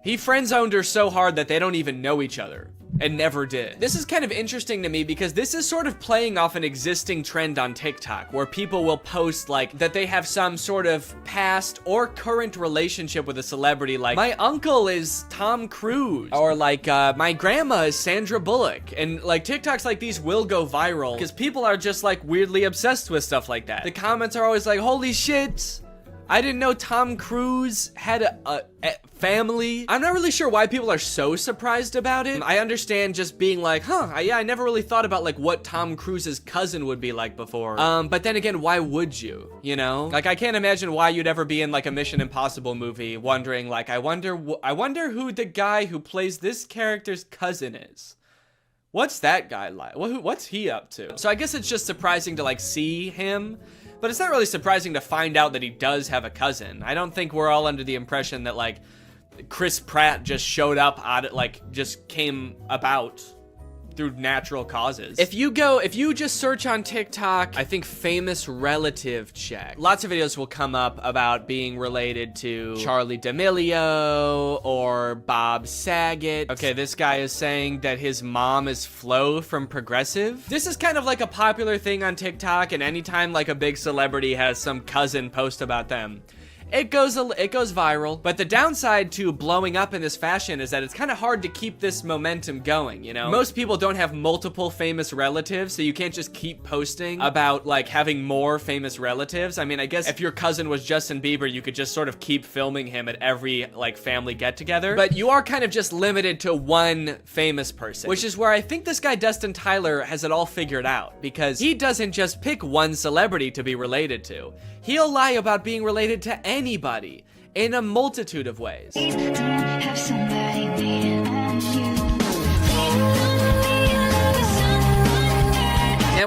He friend zoned her so hard that they don't even know each other. And never did. This is kind of interesting to me because this is sort of playing off an existing trend on TikTok where people will post like that they have some sort of past or current relationship with a celebrity, like my uncle is Tom Cruise, or like my grandma is Sandra Bullock. And like TikToks like these will go viral because people are just like weirdly obsessed with stuff like that. The comments are always like, holy shit, I didn't know Tom Cruise had a family. I'm not really sure why people are so surprised about it. I understand just being like, yeah, I never really thought about like what Tom Cruise's cousin would be like before. But then again, why would you, you know? Like, I can't imagine why you'd ever be in like a Mission Impossible movie wondering like, I wonder who the guy who plays this character's cousin is. What's that guy like? What's he up to? So I guess it's just surprising to like see him. But it's not really surprising to find out that he does have a cousin. I don't think we're all under the impression that like Chris Pratt just showed up just came about through natural causes. If you just search on TikTok, I think famous relative check, lots of videos will come up about being related to Charlie D'Amelio or Bob Saget. Okay, this guy is saying that his mom is Flo from Progressive. This is kind of like a popular thing on TikTok, and anytime like a big celebrity has some cousin post about them, it goes viral. But the downside to blowing up in this fashion is that it's kind of hard to keep this momentum going, you know? Most people don't have multiple famous relatives, so you can't just keep posting about like having more famous relatives. I mean, I guess if your cousin was Justin Bieber, you could just sort of keep filming him at every like family get together. But you are kind of just limited to one famous person, which is where I think this guy Dustin Tyler has it all figured out, because he doesn't just pick one celebrity to be related to. He'll lie about being related to anybody in a multitude of ways. Now,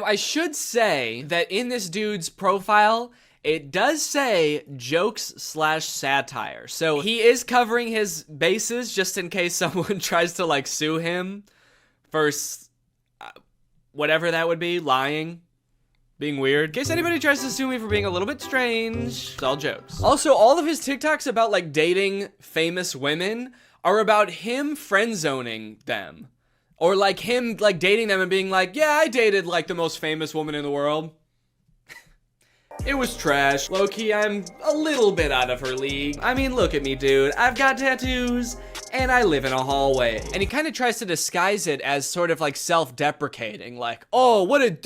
I should say that in this dude's profile, it does say jokes/satire. So he is covering his bases just in case someone tries to like sue him for whatever that would be, lying. Being weird. In case anybody tries to sue me for being a little bit strange, it's all jokes. Also, all of his TikToks about like dating famous women are about him friend zoning them. Or like him like dating them and being like, yeah, I dated like the most famous woman in the world. It was trash. Low-key, I'm a little bit out of her league. I mean, look at me, dude. I've got tattoos, and I live in a hallway. And he kind of tries to disguise it as sort of like self-deprecating, like, oh, what an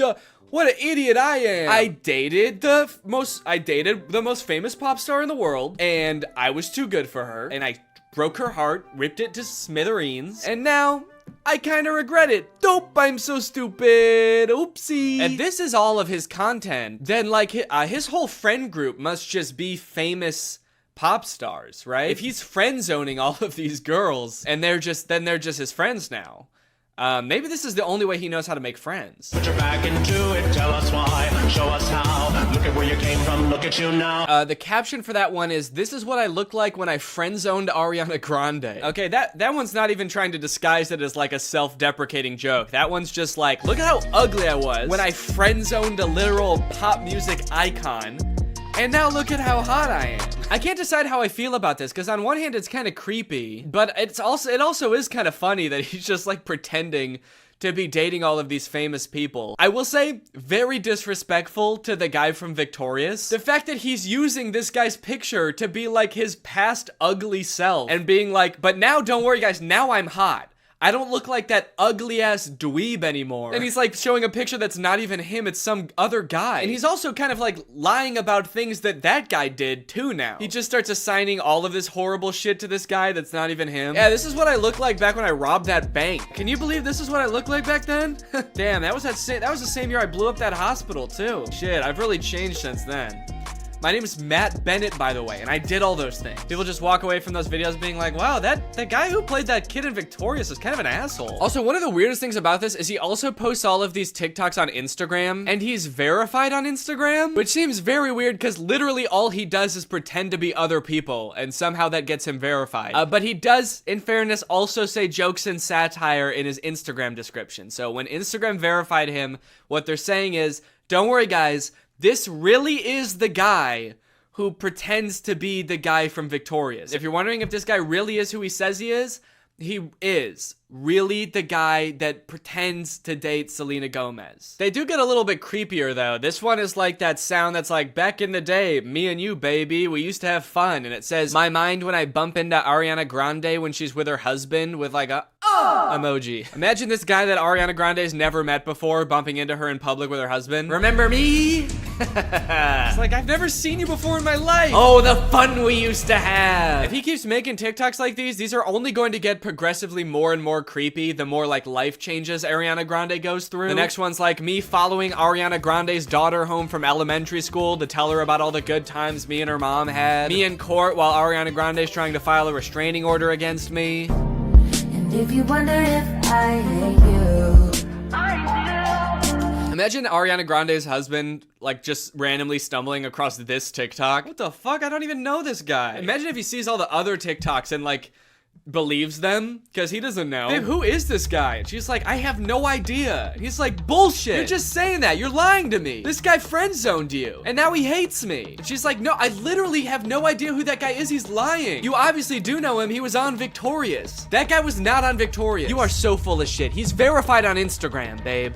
idiot I am. I dated the most famous pop star in the world, and I was too good for her, and I broke her heart, ripped it to smithereens, and now I kind of regret it. Dope, I'm so stupid. Oopsie. If this is all of his content, then like his whole friend group must just be famous pop stars, right? If he's friend zoning all of these girls and they're just his friends now. Maybe this is the only way he knows how to make friends. Put your back into it, tell us why, show us how. Look at where you came from, look at you now. The caption for that one is, this is what I looked like when I friend-zoned Ariana Grande. Okay, that one's not even trying to disguise it as like a self-deprecating joke. That one's just like, look at how ugly I was when I friend-zoned a literal pop music icon. And now look at how hot I am. I can't decide how I feel about this, because on one hand it's kind of creepy, but it also is kind of funny that he's just like pretending to be dating all of these famous people. I will say, very disrespectful to the guy from Victorious. The fact that he's using this guy's picture to be like his past ugly self and being like, but now don't worry guys, now I'm hot. I don't look like that ugly ass dweeb anymore. And he's like showing a picture that's not even him, it's some other guy. And he's also kind of like lying about things that guy did too now. He just starts assigning all of this horrible shit to this guy that's not even him. Yeah, this is what I looked like back when I robbed that bank. Can you believe this is what I looked like back then? Damn, that was the same year I blew up that hospital too. Shit, I've really changed since then. My name is Matt Bennett, by the way, and I did all those things. People just walk away from those videos being like, wow, that guy who played that kid in Victorious is kind of an asshole. Also, one of the weirdest things about this is he also posts all of these TikToks on Instagram, and he's verified on Instagram, which seems very weird because literally all he does is pretend to be other people, and somehow that gets him verified. But he does, in fairness, also say jokes and satire in his Instagram description. So when Instagram verified him, what they're saying is, don't worry, guys, this really is the guy who pretends to be the guy from Victorious. If you're wondering if this guy really is who he says he is really the guy that pretends to date Selena Gomez. They do get a little bit creepier though. This one is like that sound that's like, back in the day, me and you, baby, we used to have fun. And it says, my mind when I bump into Ariana Grande when she's with her husband with like a emoji. Imagine this guy that Ariana Grande's never met before bumping into her in public with her husband. Remember me? It's like, I've never seen you before in my life. Oh, the fun we used to have. If he keeps making TikToks like these are only going to get progressively more and more creepy the more like life changes Ariana Grande goes through. The next one's like me following Ariana Grande's daughter home from elementary school to tell her about all the good times me and her mom had. Me in court while Ariana Grande's trying to file a restraining order against me. And if you wonder if I hate you, I do. Imagine Ariana Grande's husband like just randomly stumbling across this TikTok. What the fuck? I don't even know this guy. Imagine if he sees all the other TikToks and like believes them because he doesn't know. Babe, who is this guy? And she's like, I have no idea. And he's like, bullshit. You're just saying that. You're lying to me. This guy friend zoned you and now he hates me. And she's like, no, I literally have no idea who that guy is. He's lying. You obviously do know him. He was on Victorious. That guy was not on Victorious. You are so full of shit. He's verified on Instagram, babe.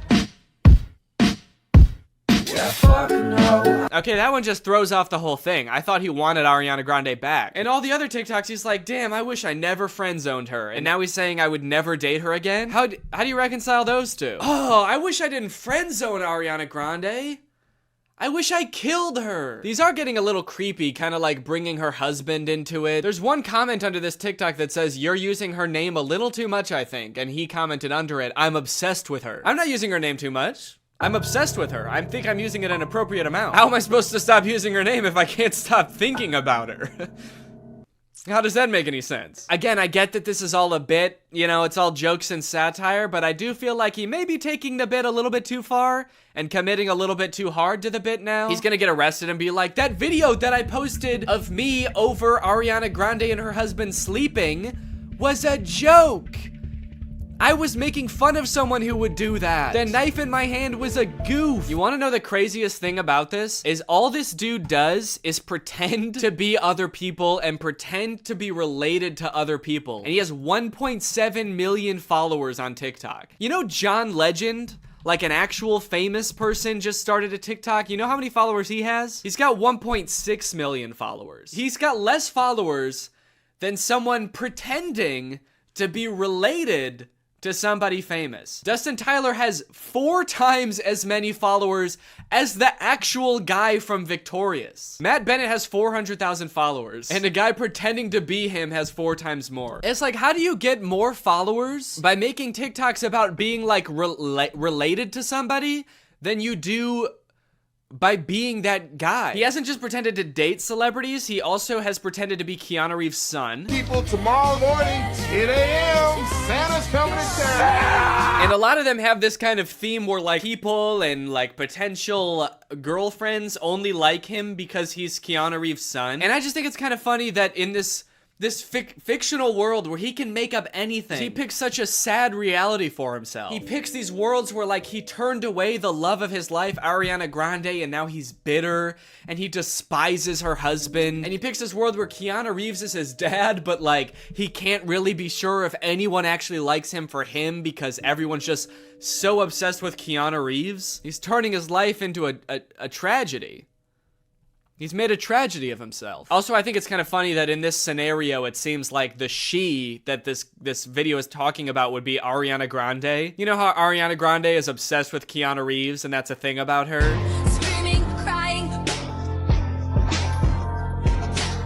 Okay, that one just throws off the whole thing. I thought he wanted Ariana Grande back. And all the other TikToks, he's like, damn, I wish I never friend zoned her. And now he's saying I would never date her again? How do you reconcile those two? Oh, I wish I didn't friend zone Ariana Grande. I wish I killed her. These are getting a little creepy, kind of like bringing her husband into it. There's one comment under this TikTok that says, you're using her name a little too much, I think. And he commented under it, I'm obsessed with her. I'm not using her name too much. I'm obsessed with her. I think I'm using it an appropriate amount. How am I supposed to stop using her name if I can't stop thinking about her? How does that make any sense? Again, I get that this is all a bit, you know, it's all jokes and satire, but I do feel like he may be taking the bit a little bit too far and committing a little bit too hard to the bit now. He's gonna get arrested and be like, that video that I posted of me over Ariana Grande and her husband sleeping was a joke. I was making fun of someone who would do that. The knife in my hand was a goof. You wanna know the craziest thing about this? Is all this dude does is pretend to be other people and pretend to be related to other people. And he has 1.7 million followers on TikTok. You know John Legend? Like an actual famous person just started a TikTok. You know how many followers he has? He's got 1.6 million followers. He's got less followers than someone pretending to be related to somebody famous. Dustin Tyler has 4 times as many followers as the actual guy from Victorious. Matt Bennett has 400,000 followers, and a guy pretending to be him has 4 times more. It's like, how do you get more followers by making TikToks about being like related to somebody than you do by being that guy? He hasn't just pretended to date celebrities, he also has pretended to be Keanu Reeves' son. People, tomorrow morning, 10 a.m., Santa's coming to town. And a lot of them have this kind of theme where like people and like potential girlfriends only like him because he's Keanu Reeves' son. And I just think it's kind of funny that in this fictional world where he can make up anything, he picks such a sad reality for himself. He picks these worlds where like he turned away the love of his life, Ariana Grande, and now he's bitter and he despises her husband. And he picks this world where Keanu Reeves is his dad, but like he can't really be sure if anyone actually likes him for him because everyone's just so obsessed with Keanu Reeves. He's turning his life into a tragedy. He's made a tragedy of himself. Also, I think it's kind of funny that in this scenario, it seems like the she that this video is talking about would be Ariana Grande. You know how Ariana Grande is obsessed with Keanu Reeves, and that's a thing about her? Screaming, crying.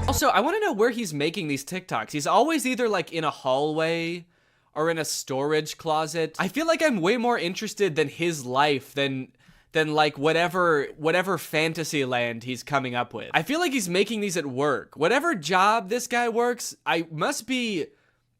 Also, I want to know where he's making these TikToks. He's always either like in a hallway or in a storage closet. I feel like I'm way more interested than his life than like whatever fantasy land he's coming up with. I feel like he's making these at work. Whatever job this guy works, I must be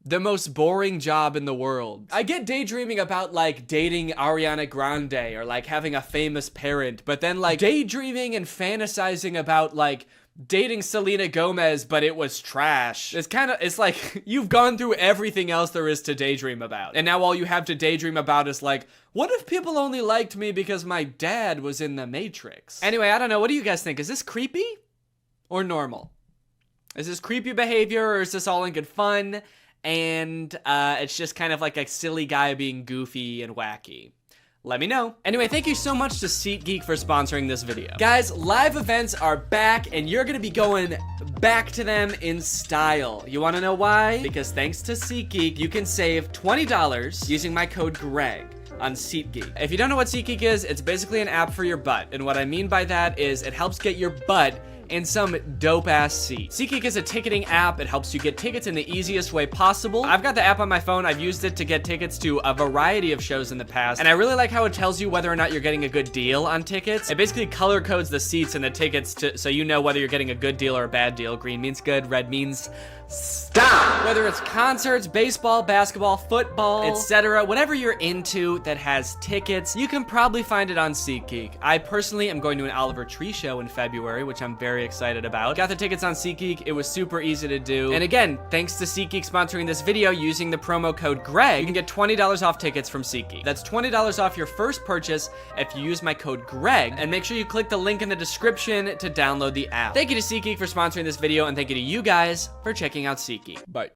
the most boring job in the world. I get daydreaming about like dating Ariana Grande or like having a famous parent, but then like daydreaming and fantasizing about like dating Selena Gomez, but it was trash. It's like you've gone through everything else there is to daydream about. And now all you have to daydream about is like, what if people only liked me because my dad was in the Matrix? Anyway, I don't know. What do you guys think? Is this creepy or normal? Is this creepy behavior or is this all in good fun? And it's just kind of like a silly guy being goofy and wacky. Let me know. Anyway, thank you so much to SeatGeek for sponsoring this video. Guys, live events are back and you're gonna be going back to them in style. You wanna know why? Because thanks to SeatGeek, you can save $20 using my code GREG on SeatGeek. If you don't know what SeatGeek is, it's basically an app for your butt. And what I mean by that is it helps get your butt in some dope-ass seat. SeatGeek is a ticketing app. It helps you get tickets in the easiest way possible. I've got the app on my phone. I've used it to get tickets to a variety of shows in the past, and I really like how it tells you whether or not you're getting a good deal on tickets. It basically color codes the seats and the tickets so you know whether you're getting a good deal or a bad deal. Green means good, red means stop. Whether it's concerts, baseball, basketball, football, etc., whatever you're into that has tickets, you can probably find it on SeatGeek. I personally am going to an Oliver Tree show in February, which I'm very excited about. Got the tickets on SeatGeek. It was super easy to do. And again, thanks to SeatGeek sponsoring this video using the promo code GREG, you can get $20 off tickets from SeatGeek. That's $20 off your first purchase if you use my code GREG, and make sure you click the link in the description to download the app. Thank you to SeatGeek for sponsoring this video, and thank you to you guys for checking out SeatGeek. Bye.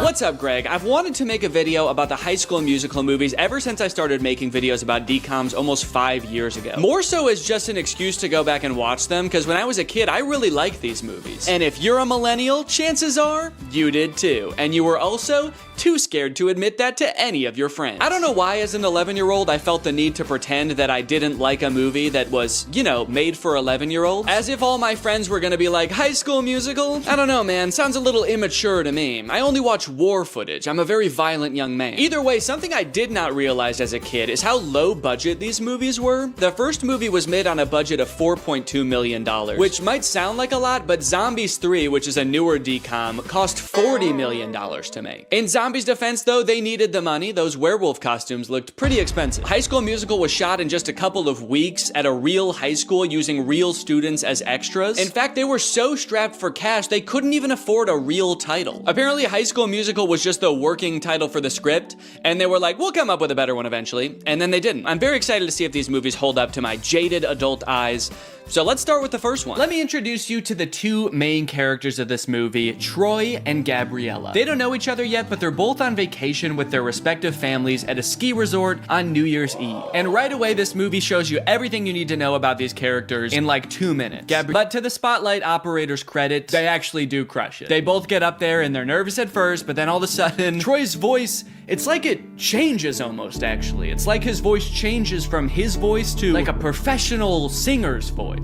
What's up, Greg? I've wanted to make a video about the High School Musical movies ever since I started making videos about DCOMs almost 5 years ago. More so as just an excuse to go back and watch them, because when I was a kid, I really liked these movies. And if you're a millennial, chances are you did too. And you were also too scared to admit that to any of your friends. I don't know why as an 11-year-old I felt the need to pretend that I didn't like a movie that was, you know, made for 11-year-olds. As if all my friends were gonna be like, High School Musical? I don't know, man. Sounds a little immature to me. I only watch war footage. I'm a very violent young man. Either way, something I did not realize as a kid is how low budget these movies were. The first movie was made on a budget of $4.2 million, which might sound like a lot, but Zombies 3, which is a newer DCOM, cost $40 million to make. In Zombies' defense, though, they needed the money. Those werewolf costumes looked pretty expensive. High School Musical was shot in just a couple of weeks at a real high school using real students as extras. In fact, they were so strapped for cash, they couldn't even afford a real title. Apparently, High School Musical was just the working title for the script, and they were like, we'll come up with a better one eventually, and then they didn't. I'm very excited to see if these movies hold up to my jaded adult eyes. So let's start with the first one. Let me introduce you to the two main characters of this movie, Troy and Gabriella. They don't know each other yet, but they're both on vacation with their respective families at a ski resort on New Year's Eve. And right away, this movie shows you everything you need to know about these characters in like 2 minutes. But to the Spotlight operator's credit, they actually do crush it. They both get up there and they're nervous at first, but then all of a sudden, Troy's voice, it's like it changes almost, actually. It's like his voice changes from his voice to like a professional singer's voice.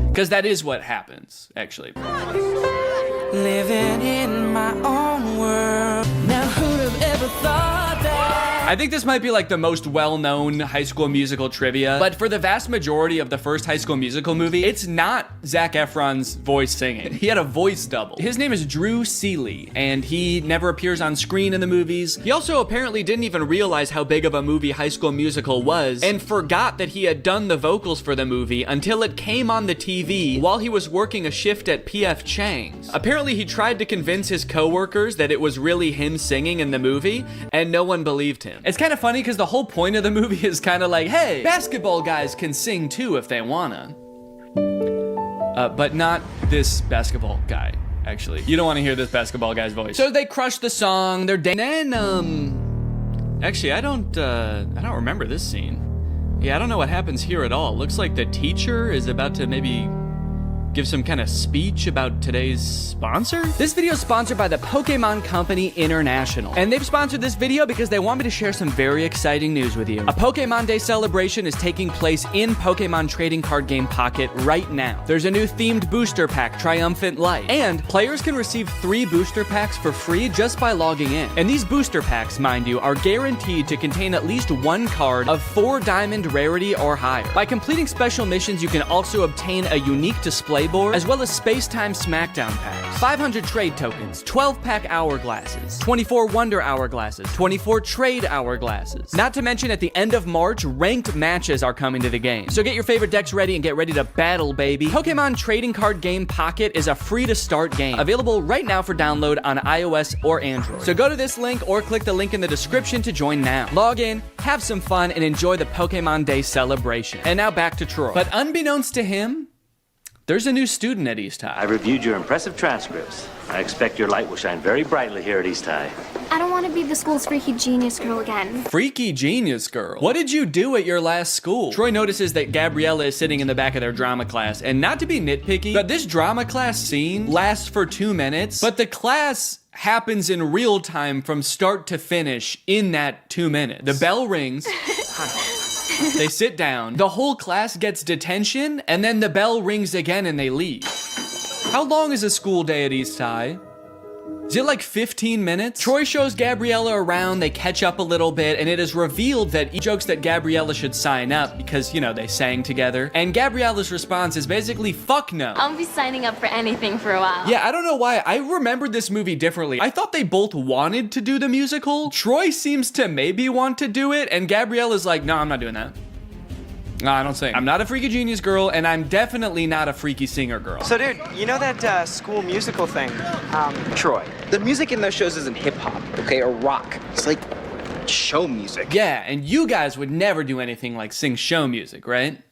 Because that is what happens, actually. Living in my own world. Now who'd have ever thought that? I think this might be like the most well-known High School Musical trivia, but for the vast majority of the first High School Musical movie, it's not Zac Efron's voice singing. He had a voice double. His name is Drew Seeley, and he never appears on screen in the movies. He also apparently didn't even realize how big of a movie High School Musical was, and forgot that he had done the vocals for the movie until it came on the TV while he was working a shift at P.F. Chang's. Apparently, he tried to convince his coworkers that it was really him singing in the movie, and no one believed him. It's kind of funny because the whole point of the movie is kind of like, hey, basketball guys can sing too if they wanna. But not this basketball guy, actually. You don't want to hear this basketball guy's voice. So they crush the song, they're then, actually, I don't remember this scene. Yeah, I don't know what happens here at all. Looks like the teacher is about to maybe give some kind of speech about today's sponsor? This video is sponsored by the Pokemon Company International. And they've sponsored this video because they want me to share some very exciting news with you. A Pokemon Day celebration is taking place in Pokemon Trading Card Game Pocket right now. There's a new themed booster pack, Triumphant Light. And players can receive 3 booster packs for free just by logging in. And these booster packs, mind you, are guaranteed to contain at least 1 card of 4 diamond rarity or higher. By completing special missions, you can also obtain a unique display board, as well as Space-Time Smackdown packs, 500 trade tokens, 12-pack hourglasses, 24 Wonder Hourglasses, 24 Trade Hourglasses. Not to mention, at the end of March, ranked matches are coming to the game. So get your favorite decks ready and get ready to battle, baby. Pokemon Trading Card Game Pocket is a free-to-start game, available right now for download on iOS or Android. So go to this link or click the link in the description to join now. Log in, have some fun, and enjoy the Pokemon Day celebration. And now back to Troy. But unbeknownst to him, there's a new student at East High. I reviewed your impressive transcripts. I expect your light will shine very brightly here at East High. I don't want to be the school's freaky genius girl again. Freaky genius girl? What did you do at your last school? Troy notices that Gabriella is sitting in the back of their drama class, and not to be nitpicky, but this drama class scene lasts for 2 minutes, but the class happens in real time from start to finish in that 2 minutes. The bell rings. They sit down, the whole class gets detention, and then the bell rings again and they leave. How long is a school day at East High? Is it like 15 minutes? Troy shows Gabriella around, they catch up a little bit, and it is revealed that he jokes that Gabriella should sign up because, you know, they sang together. And Gabriella's response is basically, fuck no. I'll be signing up for anything for a while. Yeah, I don't know why. I remembered this movie differently. I thought they both wanted to do the musical. Troy seems to maybe want to do it, and Gabriella's like, no, I'm not doing that. No, I don't sing. I'm not a freaky genius girl, and I'm definitely not a freaky singer girl. So, dude, you know that school musical thing? Troy, the music in those shows isn't hip-hop, okay, or rock. It's like show music. Yeah, and you guys would never do anything like sing show music, right?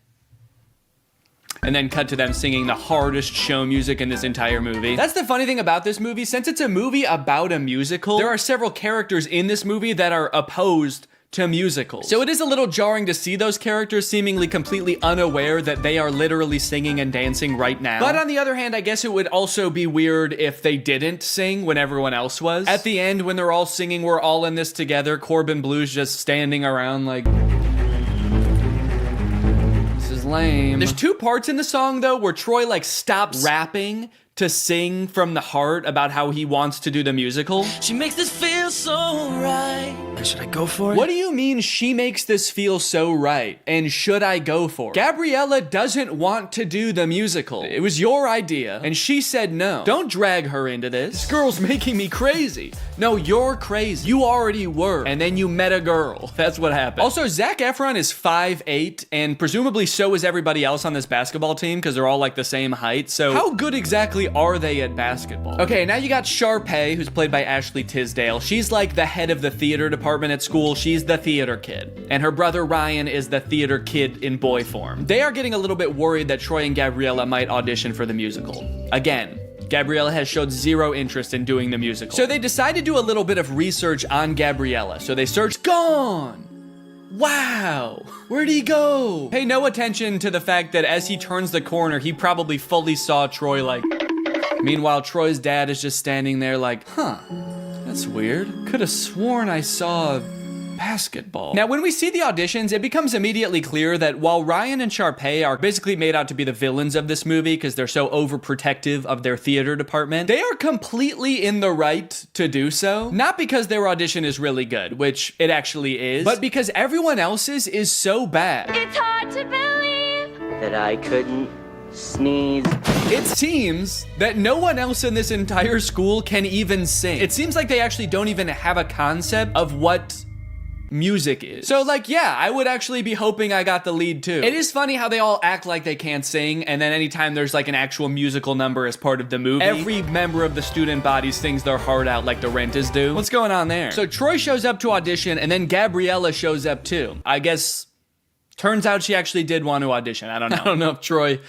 And then cut to them singing the hardest show music in this entire movie. That's the funny thing about this movie. Since it's a movie about a musical, there are several characters in this movie that are opposed to musicals. So it is a little jarring to see those characters seemingly completely unaware that they are literally singing and dancing right now. But on the other hand, I guess it would also be weird if they didn't sing when everyone else was. At the end, when they're all singing, we're all in this together, Corbin Blue's just standing around like, this is lame. There's 2 parts in the song though where Troy like stops rapping to sing from the heart about how he wants to do the musical. She makes this feel so right. Should I go for it? What do you mean she makes this feel so right? And should I go for it? Gabriella doesn't want to do the musical. It was your idea, and she said no. Don't drag her into this. This girl's making me crazy. No, you're crazy. You already were, and then you met a girl. That's what happened. Also, Zac Efron is 5'8", and presumably so is everybody else on this basketball team, because they're all like the same height, so how good exactly are they at basketball? Okay, now you got Sharpay, who's played by Ashley Tisdale. She's like the head of the theater department at school. She's the theater kid. And her brother Ryan is the theater kid in boy form. They are getting a little bit worried that Troy and Gabriella might audition for the musical. Again, Gabriella has showed 0 interest in doing the musical. So they decide to do a little bit of research on Gabriella. So they search, gone! Wow, where'd he go? Pay no attention to the fact that as he turns the corner, he probably fully saw Troy like... Meanwhile, Troy's dad is just standing there like, huh, that's weird. Could have sworn I saw basketball. Now, when we see the auditions, it becomes immediately clear that while Ryan and Sharpay are basically made out to be the villains of this movie because they're so overprotective of their theater department, they are completely in the right to do so. Not because their audition is really good, which it actually is, but because everyone else's is so bad. It's hard to believe that I couldn't sneeze. It seems that no one else in this entire school can even sing. It seems like they actually don't even have a concept of what music is. So like, yeah, I would actually be hoping I got the lead too. It is funny how they all act like they can't sing, and then anytime there's like an actual musical number as part of the movie, every member of the student body sings their heart out like the Renters do. What's going on there? So Troy shows up to audition, and then Gabriella shows up too. I guess, turns out she actually did want to audition. I don't know. I don't know if Troy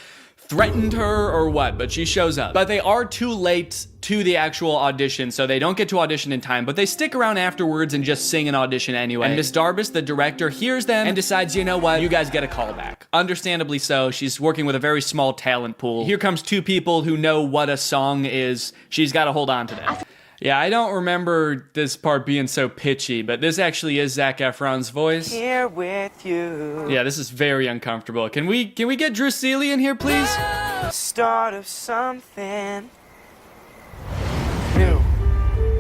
threatened her or what, but she shows up. But they are too late to the actual audition, so they don't get to audition in time, but they stick around afterwards and just sing an audition anyway. And Miss Darbus, the director, hears them and decides, you know what, you guys get a call back. Understandably so, she's working with a very small talent pool. Here comes two people who know what a song is. She's got to hold on to that. Yeah, I don't remember this part being so pitchy, but this actually is Zac Efron's voice. Here with you. Yeah, this is very uncomfortable. Can we get Drew Seeley in here, please? Start of something new.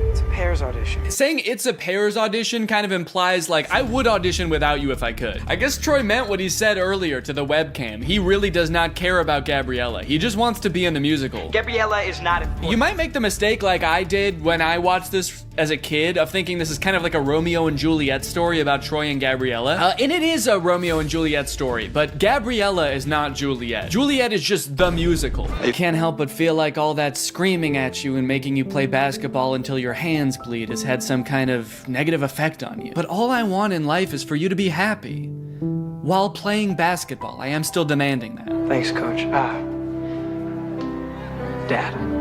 It's a Pears audition. Saying it's a Pears audition kind of implies, like, I would audition without you if I could. I guess Troy meant what he said earlier to the webcam. He really does not care about Gabriella. He just wants to be in the musical. Gabriella is not important. You might make the mistake like I did when I watched this as a kid of thinking this is kind of like a Romeo and Juliet story about Troy and Gabriella. And it is a Romeo and Juliet story, but Gabriella is not Juliet. Juliet is just the musical. You can't help but feel like all that screaming at you and making you play basketball until your hands bleed has had some kind of negative effect on you. But all I want in life is for you to be happy. While playing basketball, I am still demanding that. Thanks, Coach. Dad.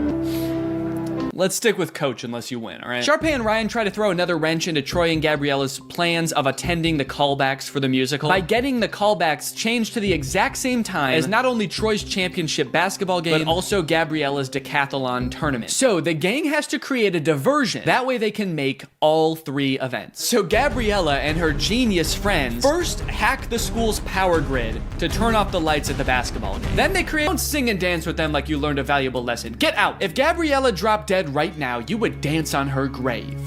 Let's stick with Coach unless you win, all right? Sharpay and Ryan try to throw another wrench into Troy and Gabriella's plans of attending the callbacks for the musical by getting the callbacks changed to the exact same time as not only Troy's championship basketball game, but also Gabriella's decathlon tournament. So the gang has to create a diversion. That way they can make all three events. So Gabriella and her genius friends first hack the school's power grid to turn off the lights at the basketball game. Then they don't sing and dance with them like you learned a valuable lesson. Get out. If Gabriella dropped dead right now, you would dance on her grave.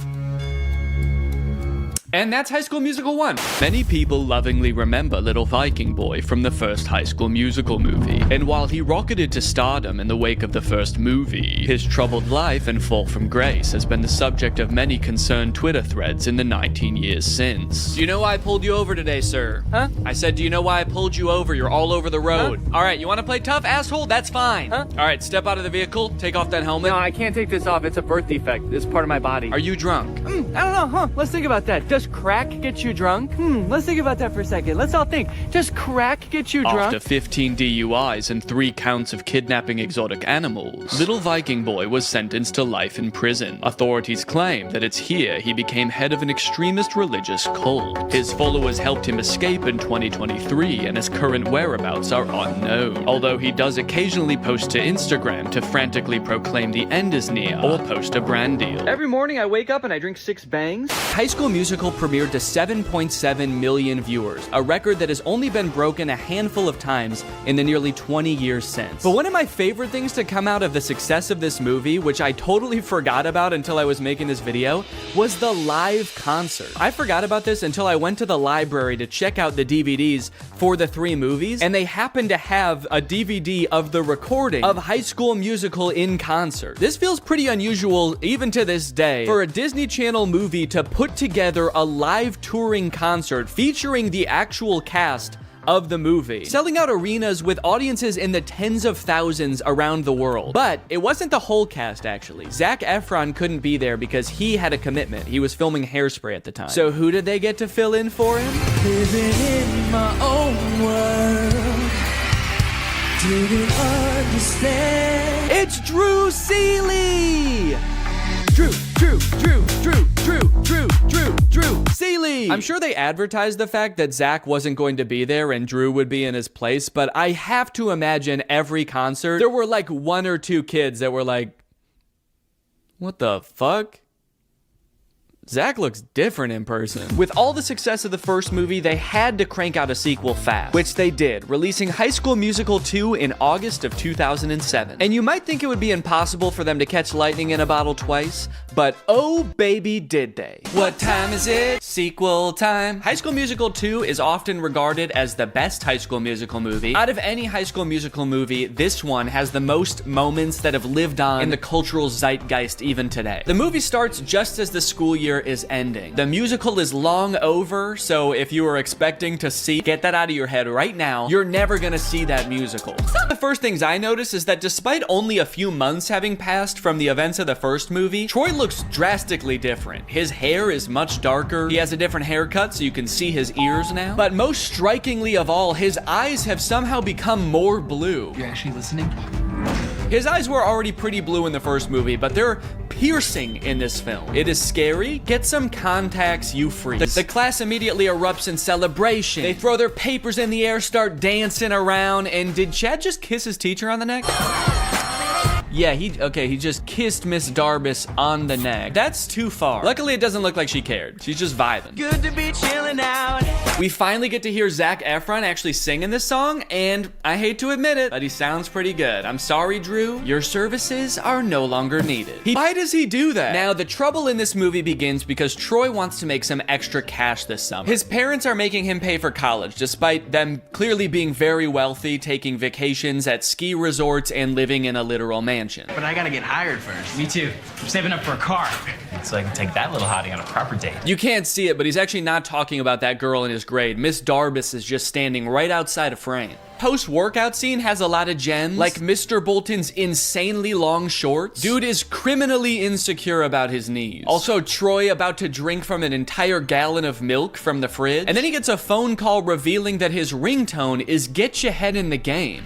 And that's High School Musical 1. Many people lovingly remember Little Viking Boy from the first High School Musical movie. And while he rocketed to stardom in the wake of the first movie, his troubled life and fall from grace has been the subject of many concerned Twitter threads in the 19 years since. Do you know why I pulled you over today, sir? Huh? I said, do you know why I pulled you over? You're all over the road. Huh? All right, you want to play tough, asshole? That's fine. Huh? All right, step out of the vehicle, take off that helmet. No, I can't take this off. It's a birth defect. It's part of my body. Are you drunk? I don't know, huh? Let's think about that. Does crack get you drunk? Let's think about that for a second. Let's all think. Does crack get you drunk? After 15 DUIs and 3 counts of kidnapping exotic animals, Little Viking Boy was sentenced to life in prison. Authorities claim that it's here he became head of an extremist religious cult. His followers helped him escape in 2023, and his current whereabouts are unknown. Although he does occasionally post to Instagram to frantically proclaim the end is near or post a brand deal. Every morning I wake up and I drink 6 bangs. High School Musical premiered to 7.7 million viewers, a record that has only been broken a handful of times in the nearly 20 years since. But one of my favorite things to come out of the success of this movie, which I totally forgot about until I was making this video, was the live concert. I forgot about this until I went to the library to check out the DVDs for the 3 movies, and they happened to have a DVD of the recording of High School Musical in concert. This feels pretty unusual even to this day for a Disney Channel movie to put together a live touring concert featuring the actual cast of the movie, selling out arenas with audiences in the tens of thousands around the world. But it wasn't the whole cast, actually. Zac Efron couldn't be there because he had a commitment. He was filming Hairspray at the time. So who did they get to fill in for him? Living in my own world, didn't understand. It's Drew Seeley! Drew Seeley! I'm sure they advertised the fact that Zac wasn't going to be there and Drew would be in his place, but I have to imagine every concert, there were like 1 or 2 kids that were like, what the fuck? Zac looks different in person. With all the success of the first movie, they had to crank out a sequel fast, which they did, releasing High School Musical 2 in August of 2007. And you might think it would be impossible for them to catch lightning in a bottle twice, but oh baby did they. What time is it? Sequel time. High School Musical 2 is often regarded as the best High School Musical movie. Out of any High School Musical movie, this one has the most moments that have lived on in the cultural zeitgeist even today. The movie starts just as the school year is ending. The musical is long over, so if you were expecting to get that out of your head right now, you're never gonna see that musical. The first things I noticed is that despite only a few months having passed from the events of the first movie, Troy looks drastically different. His hair is much darker. He has a different haircut so you can see his ears now. But most strikingly of all, his eyes have somehow become more blue. You're actually listening? His eyes were already pretty blue in the first movie, but they're piercing in this film. It is scary. Get some contacts, you freaks. The class immediately erupts in celebration. They throw their papers in the air, start dancing around, and did Chad just kiss his teacher on the neck? Yeah, he just kissed Miss Darbus on the neck. That's too far. Luckily, it doesn't look like she cared. She's just vibing. Good to be chilling out. We finally get to hear Zac Efron actually sing in this song, and I hate to admit it, but he sounds pretty good. I'm sorry, Drew. Your services are no longer needed. Why does he do that? Now, the trouble in this movie begins because Troy wants to make some extra cash this summer. His parents are making him pay for college, despite them clearly being very wealthy, taking vacations at ski resorts and living in a literal mansion. But I gotta get hired first. Me too. I'm saving up for a car. So I can take that little hottie on a proper date. You can't see it, but he's actually not talking about that girl in his grade. Miss Darbus is just standing right outside of frame. Post-workout scene has a lot of gems, like Mr. Bolton's insanely long shorts. Dude is criminally insecure about his knees. Also, Troy about to drink from an entire gallon of milk from the fridge. And then he gets a phone call revealing that his ringtone is "Get Your Head in the Game."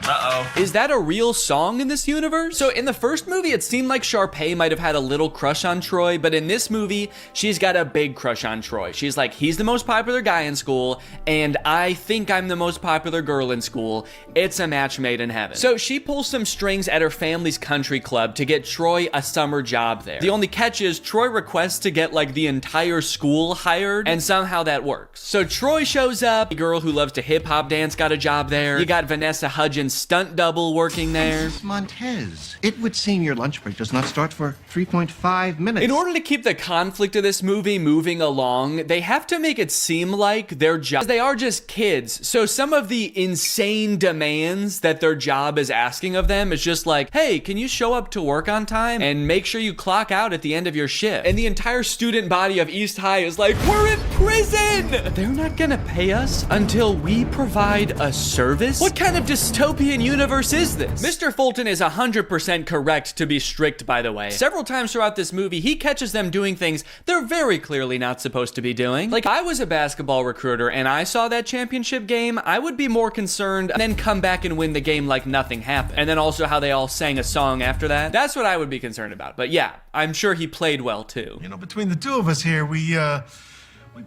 Uh-oh. Is that a real song in this universe? So in the first movie, it seemed like Sharpay might have had a little crush on Troy, but in this movie, she's got a big crush on Troy. She's like, he's the most popular guy in school, and I think I'm the most popular girl in school. It's a match made in heaven. So she pulls some strings at her family's country club to get Troy a summer job there. The only catch is Troy requests to get like the entire school hired, and somehow that works. So Troy shows up, a girl who loves to hip-hop dance got a job there. You got Vanessa Hudgens' stunt double working there. Montez, it would seem your lunch break does not start for 3.5 minutes. In order to keep the conflict of this movie moving along, they have to make it seem like their job, they are just kids. So some of the insane demands that their job is asking of them is just like, hey, can you show up to work on time and make sure you clock out at the end of your shift? And the entire student body of East High is like, we're in prison! They're not gonna pay us until we provide a service? What kind of dystopian universe is this? Mr. Fulton is 100% correct to be strict, by the way. Several times throughout this movie, he catches them doing things they're very clearly not supposed to be doing. Like, if I was a basketball recruiter and I saw that championship game, I would be more concerned and then come back and win the game like nothing happened. And then also how they all sang a song after that. That's what I would be concerned about. But yeah, I'm sure he played well too. You know, between the two of us here, we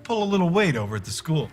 pull a little weight over at the school.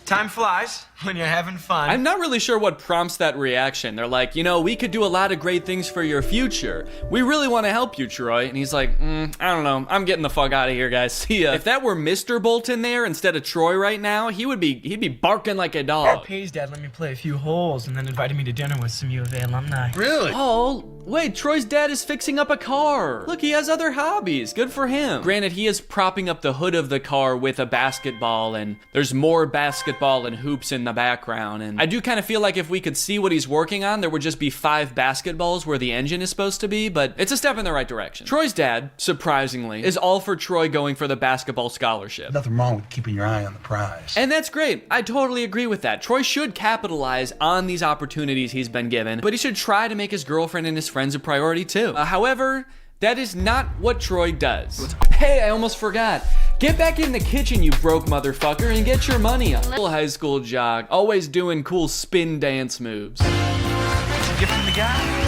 Time flies when you're having fun. I'm not really sure what prompts that reaction. They're like, you know, we could do a lot of great things for your future. We really want to help you, Troy. And he's like, I don't know. I'm getting the fuck out of here, guys. See ya. If that were Mr. Bolton there instead of Troy right now, he'd be barking like a dog. Pay's dad let me play a few holes and then invited me to dinner with some U of A alumni. Really? Oh, wait, Troy's dad is fixing up a car. Look, he has other hobbies. Good for him. Granted, he is propping up the hood of the car with a basketball, and there's more basketball and hoops in the background. And I do kind of feel like if we could see what he's working on, there would just be 5 basketballs where the engine is supposed to be, but it's a step in the right direction. Troy's dad, surprisingly, is all for Troy going for the basketball scholarship. Nothing wrong with keeping your eye on the prize. And that's great. I totally agree with that. Troy should capitalize on these opportunities he's been given, but he should try to make his girlfriend and his friends a priority too. However, that is not what Troy does. Hey, I almost forgot. Get back in the kitchen, you broke motherfucker, and get your money up. Little high school jock, always doing cool spin dance moves. It's a gift from the guy.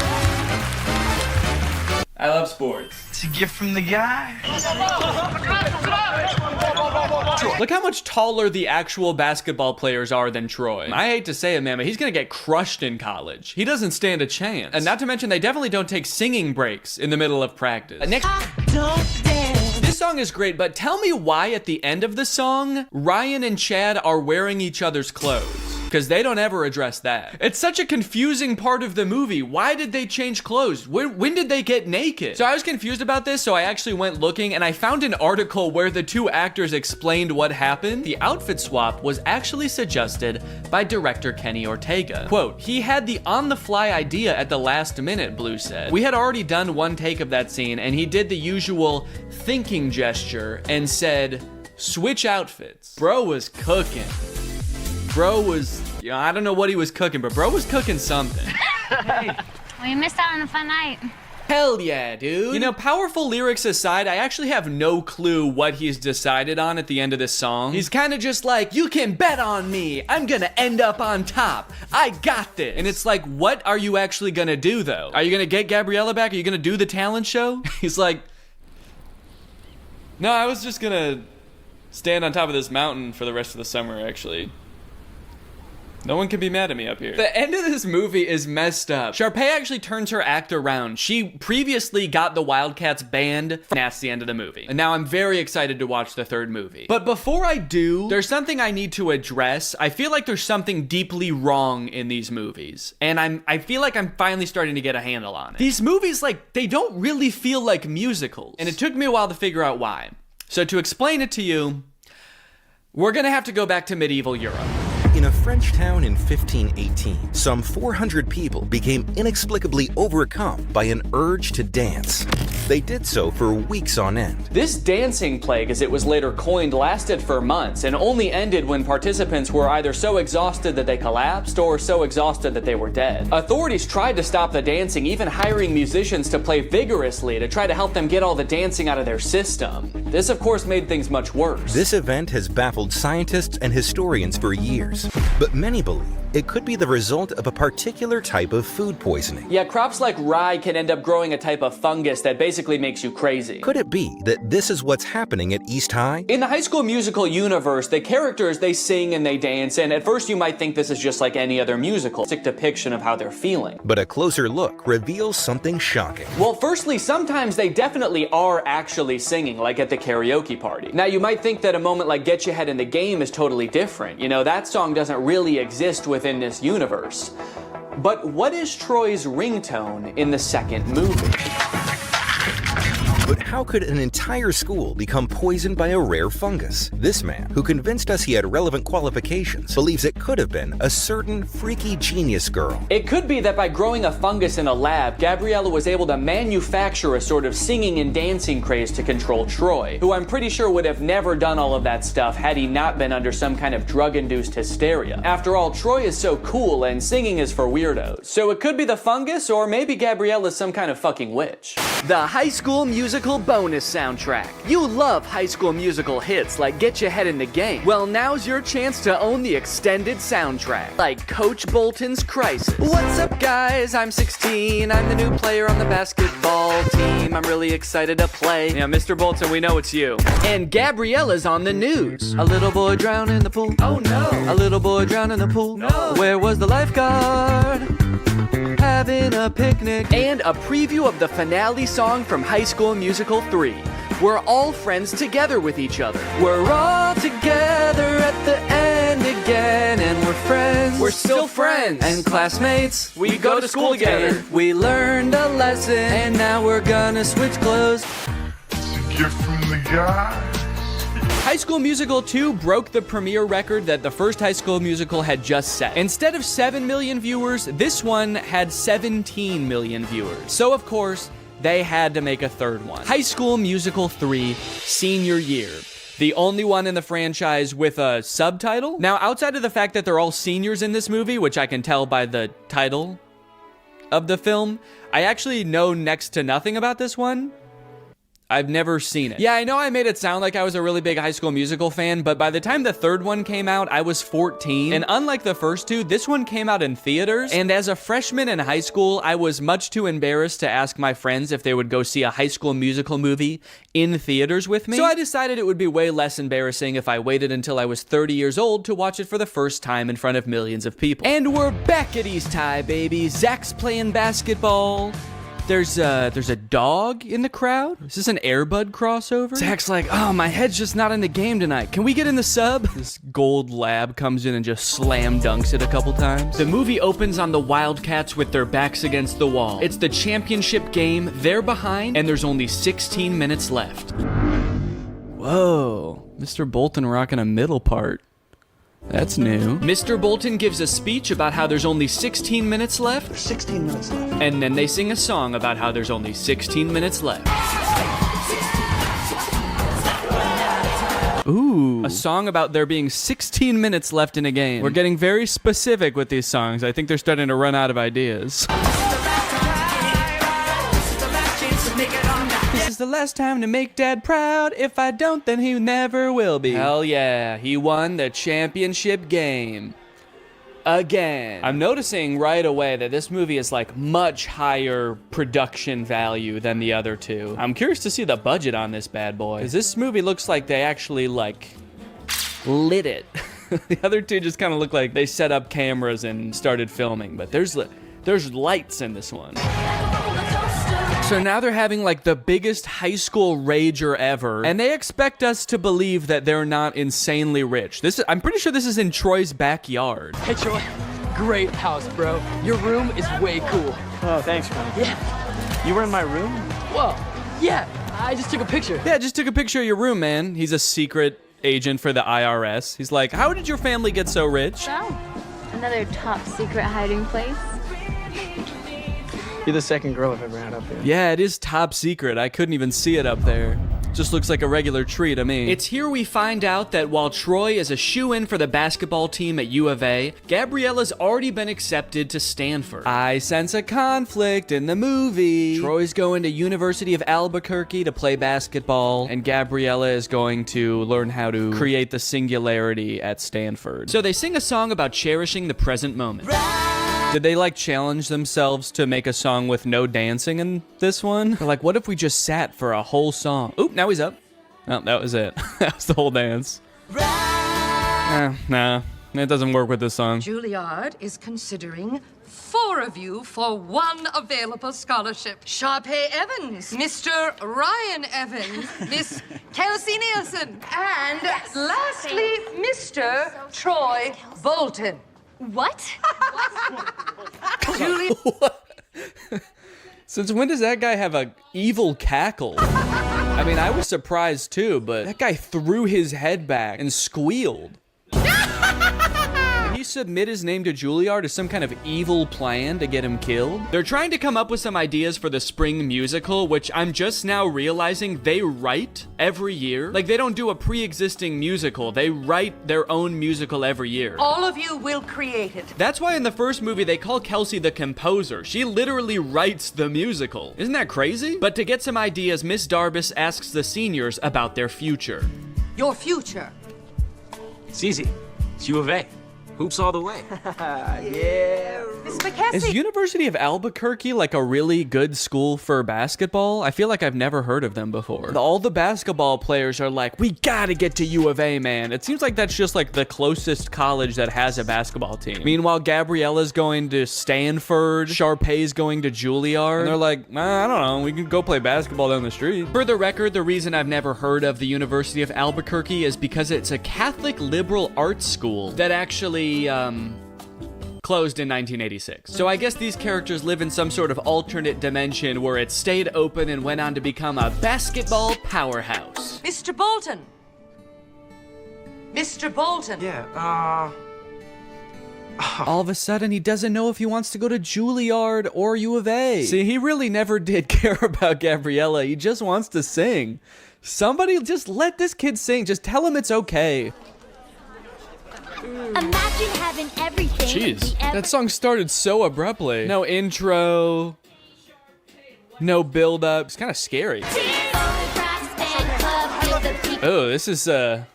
I love sports. It's a gift from the guy. Look how much taller the actual basketball players are than Troy. I hate to say it, man, but he's gonna get crushed in college. He doesn't stand a chance. And not to mention, they definitely don't take singing breaks in the middle of practice. This song is great, but tell me why at the end of the song, Ryan and Chad are wearing each other's clothes. Because they don't ever address that. It's such a confusing part of the movie. Why did they change clothes? When did they get naked? So I was confused about this, so I actually went looking and I found an article where the 2 actors explained what happened. The outfit swap was actually suggested by director Kenny Ortega. Quote, he had the on-the-fly idea at the last minute, Blue said. We had already done 1 take of that scene and he did the usual thinking gesture and said, switch outfits. Bro was cooking. Bro was, I don't know what he was cooking, but bro was cooking something. Hey. Well, you missed out on a fun night. Hell yeah, dude. You know, powerful lyrics aside, I actually have no clue what he's decided on at the end of this song. He's kind of just like, you can bet on me. I'm gonna end up on top. I got this. And it's like, what are you actually gonna do though? Are you gonna get Gabriella back? Are you gonna do the talent show? He's like, no, I was just gonna stand on top of this mountain for the rest of the summer, actually. No one can be mad at me up here. The end of this movie is messed up. Sharpay actually turns her act around. She previously got the Wildcats banned, and that's the end of the movie. And now I'm very excited to watch the third movie. But before I do, there's something I need to address. I feel like there's something deeply wrong in these movies. And I feel like I'm finally starting to get a handle on it. These movies, like, they don't really feel like musicals. And it took me a while to figure out why. So to explain it to you, we're gonna have to go back to medieval Europe. In a French town in 1518, some 400 people became inexplicably overcome by an urge to dance. They did so for weeks on end. This dancing plague, as it was later coined, lasted for months and only ended when participants were either so exhausted that they collapsed or so exhausted that they were dead. Authorities tried to stop the dancing, even hiring musicians to play vigorously to try to help them get all the dancing out of their system. This, of course, made things much worse. This event has baffled scientists and historians for years, but many believe it could be the result of a particular type of food poisoning. Yeah, crops like rye can end up growing a type of fungus that basically makes you crazy. Could it be that this is what's happening at East High? In the High School Musical universe, the characters, they sing and they dance, and at first you might think this is just like any other musical, sick depiction of how they're feeling. But a closer look reveals something shocking. Well, firstly, sometimes they definitely are actually singing, like at the karaoke party. Now, you might think that a moment like Get Your Head in the Game is totally different. You know, that song doesn't really exist within this universe. But what is Troy's ringtone in the second movie? But how could an entire school become poisoned by a rare fungus? This man, who convinced us he had relevant qualifications, believes it could have been a certain freaky genius girl. It could be that by growing a fungus in a lab, Gabriella was able to manufacture a sort of singing and dancing craze to control Troy, who I'm pretty sure would have never done all of that stuff had he not been under some kind of drug-induced hysteria. After all, Troy is so cool and singing is for weirdos. So it could be the fungus, or maybe Gabriella's some kind of fucking witch. The High School Musical bonus soundtrack. You love High School Musical hits like Get Your Head in the Game. Well, now's your chance to own the extended soundtrack, like Coach Bolton's Crisis. What's up, guys? I'm 16. I'm the new player on the basketball team. I'm really excited to play. Yeah, Mr. Bolton, we know it's you. And Gabriella's on the news. A little boy drowned in the pool. Oh no. A little boy drowned in the pool. No. Where was the lifeguard? Having a picnic. And a preview of the finale song from High School Musical 3. We're all friends together with each other. We're all together at the end again, and we're friends. We're still friends. And classmates, we go to school together. We learned a lesson, and now we're gonna switch clothes. Gift from the guy. High School Musical 2 broke the premiere record that the first High School Musical had just set. Instead of 7 million viewers, this one had 17 million viewers. So of course, they had to make a third one. High School Musical 3, Senior Year. The only one in the franchise with a subtitle. Now, outside of the fact that they're all seniors in this movie, which I can tell by the title of the film, I actually know next to nothing about this one. I've never seen it. Yeah, I know I made it sound like I was a really big High School Musical fan, but by the time the third one came out, I was 14. And unlike the first two, this one came out in theaters. And as a freshman in high school, I was much too embarrassed to ask my friends if they would go see a High School Musical movie in theaters with me. So I decided it would be way less embarrassing if I waited until I was 30 years old to watch it for the first time in front of millions of people. And we're back at East High, baby. Zach's playing basketball. There's a dog in the crowd. Is this an Air Bud crossover? Zach's like, oh, my head's just not in the game tonight. Can we get in the sub? This gold lab comes in and just slam dunks it a couple times. The movie opens on the Wildcats with their backs against the wall. It's the championship game. They're behind, and there's only 16 minutes left. Whoa, Mr. Bolton rocking a middle part. That's new. Mr. Bolton gives a speech about how there's only 16 minutes left. There's 16 minutes left. And then they sing a song about how there's only 16 minutes left. Ooh, a song about there being 16 minutes left in a game. We're getting very specific with these songs. I think they're starting to run out of ideas. is the last time to make Dad proud. If I don't, then he never will be. Hell yeah, he won the championship game. Again. I'm noticing right away that this movie is like much higher production value than the other two. I'm curious to see the budget on this bad boy, because this movie looks like they actually like lit it. The other two just kind of look like they set up cameras and started filming, but there's lights in this one. So now they're having like the biggest high school rager ever, and they expect us to believe that they're not insanely rich. I'm pretty sure this is in Troy's backyard. Hey, Troy. Great house, bro. Your room is way cool. Oh, thanks, man. Yeah. You were in my room? Whoa. Yeah. I just took a picture. Yeah, just took a picture of your room, man. He's a secret agent for the IRS. He's like, how did your family get so rich? Well, another top secret hiding place. You're the second girl I've ever had up here. Yeah, it is top secret. I couldn't even see it up there. Just looks like a regular tree to me. It's here we find out that while Troy is a shoo-in for the basketball team at U of A, Gabriella's already been accepted to Stanford. I sense a conflict in the movie. Troy's going to University of Albuquerque to play basketball, and Gabriella is going to learn how to create the singularity at Stanford. So they sing a song about cherishing the present moment. Did they like challenge themselves to make a song with no dancing in this one? They're like, what if we just sat for a whole song? Oop, now he's up. Oh, that was it. That was the whole dance. Nah, it doesn't work with this song. Juilliard is considering 4 of you for 1 available scholarship. Sharpay Evans, Mr. Ryan Evans, Miss Kelsey Nielsen, and lastly, Mr. Troy Bolton. What? Julie. Since when does that guy have a evil cackle? I mean, I was surprised too, but that guy threw his head back and squealed. Did he submit his name to Juilliard as some kind of evil plan to get him killed? They're trying to come up with some ideas for the spring musical, which I'm just now realizing they write every year. Like, they don't do a pre-existing musical. They write their own musical every year. All of you will create it. That's why in the first movie they call Kelsey the composer. She literally writes the musical. Isn't that crazy? But to get some ideas, Miss Darbus asks the seniors about their future. Your future. It's easy. It's U of A. Hoops all the way. Yeah. Miss McKessie. Is University of Albuquerque like a really good school for basketball? I feel like I've never heard of them before. All the basketball players are like, we gotta get to U of A, man. It seems like that's just like the closest college that has a basketball team. Meanwhile, Gabriella's going to Stanford, Sharpay's going to Juilliard, and they're like, I don't know, we can go play basketball down the street. For the record, the reason I've never heard of the University of Albuquerque is because it's a Catholic liberal arts school that actually closed in 1986. So I guess these characters live in some sort of alternate dimension where it stayed open and went on to become a basketball powerhouse. Mr. Bolton. Mr. Bolton. Yeah, All of a sudden, he doesn't know if he wants to go to Juilliard or U of A. See, he really never did care about Gabriella. He just wants to sing. Somebody just let this kid sing. Just tell him it's okay. Imagine having everything. Jeez, that song started so abruptly. No intro, no build up. It's kind of scary. Oh, this is a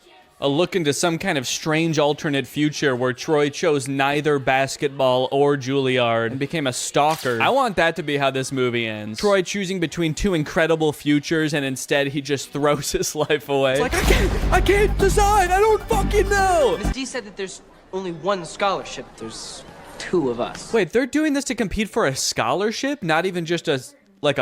look into some kind of strange alternate future where Troy chose neither basketball or Juilliard and became a stalker. I want that to be how this movie ends. Troy choosing between 2 incredible futures, and instead he just throws his life away. It's like, I can't decide. I don't fucking know. Miss D said that there's only 1 scholarship. There's 2 of us. Wait, they're doing this to compete for a scholarship? Not even just a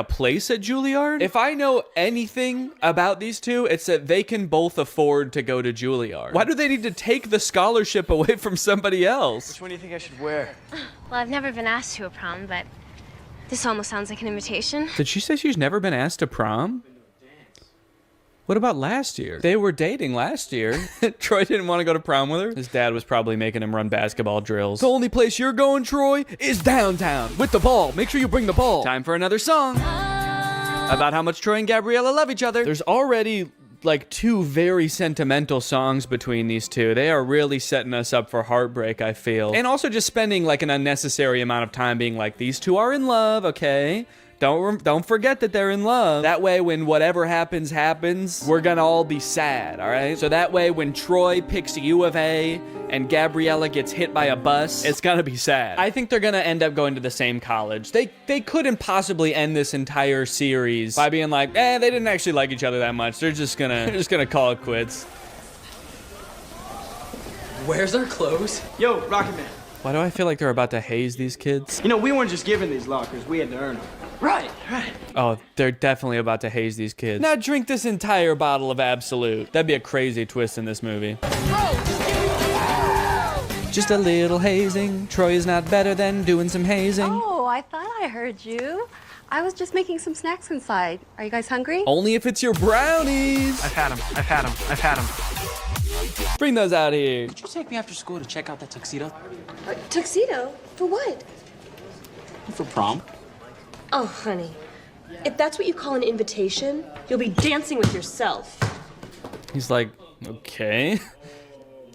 place at Juilliard? If I know anything about these two, it's that they can both afford to go to Juilliard. Why do they need to take the scholarship away from somebody else? Which one do you think I should wear? Well, I've never been asked to a prom, but this almost sounds like an invitation. Did she say she's never been asked to prom? What about last year? They were dating last year. Troy didn't want to go to prom with her. His dad was probably making him run basketball drills. The only place you're going, Troy, is downtown. With the ball. Make sure you bring the ball. Time for another song. About how much Troy and Gabriella love each other. There's already like 2 very sentimental songs between these two. They are really setting us up for heartbreak, I feel. And also just spending like an unnecessary amount of time being like, these two are in love, okay? Don't forget that they're in love. That way, when whatever happens, we're gonna all be sad, all right? So that way, when Troy picks U of A and Gabriella gets hit by a bus, it's gonna be sad. I think they're gonna end up going to the same college. They couldn't possibly end this entire series by being like, they didn't actually like each other that much. They're just gonna call it quits. Where's our clothes? Yo, Rocket Man. Why do I feel like they're about to haze these kids? You know, we weren't just given these lockers, we had to earn them. Right. Oh, they're definitely about to haze these kids. Now drink this entire bottle of Absolute. That'd be a crazy twist in this movie. Just a little hazing. Troy is not better than doing some hazing. Oh, I thought I heard you. I was just making some snacks inside. Are you guys hungry? Only if it's your brownies. I've had them. Bring those out here. Could you take me after school to check out that tuxedo? Tuxedo? For what? For prom. Oh, honey. If that's what you call an invitation, you'll be dancing with yourself. He's like, okay.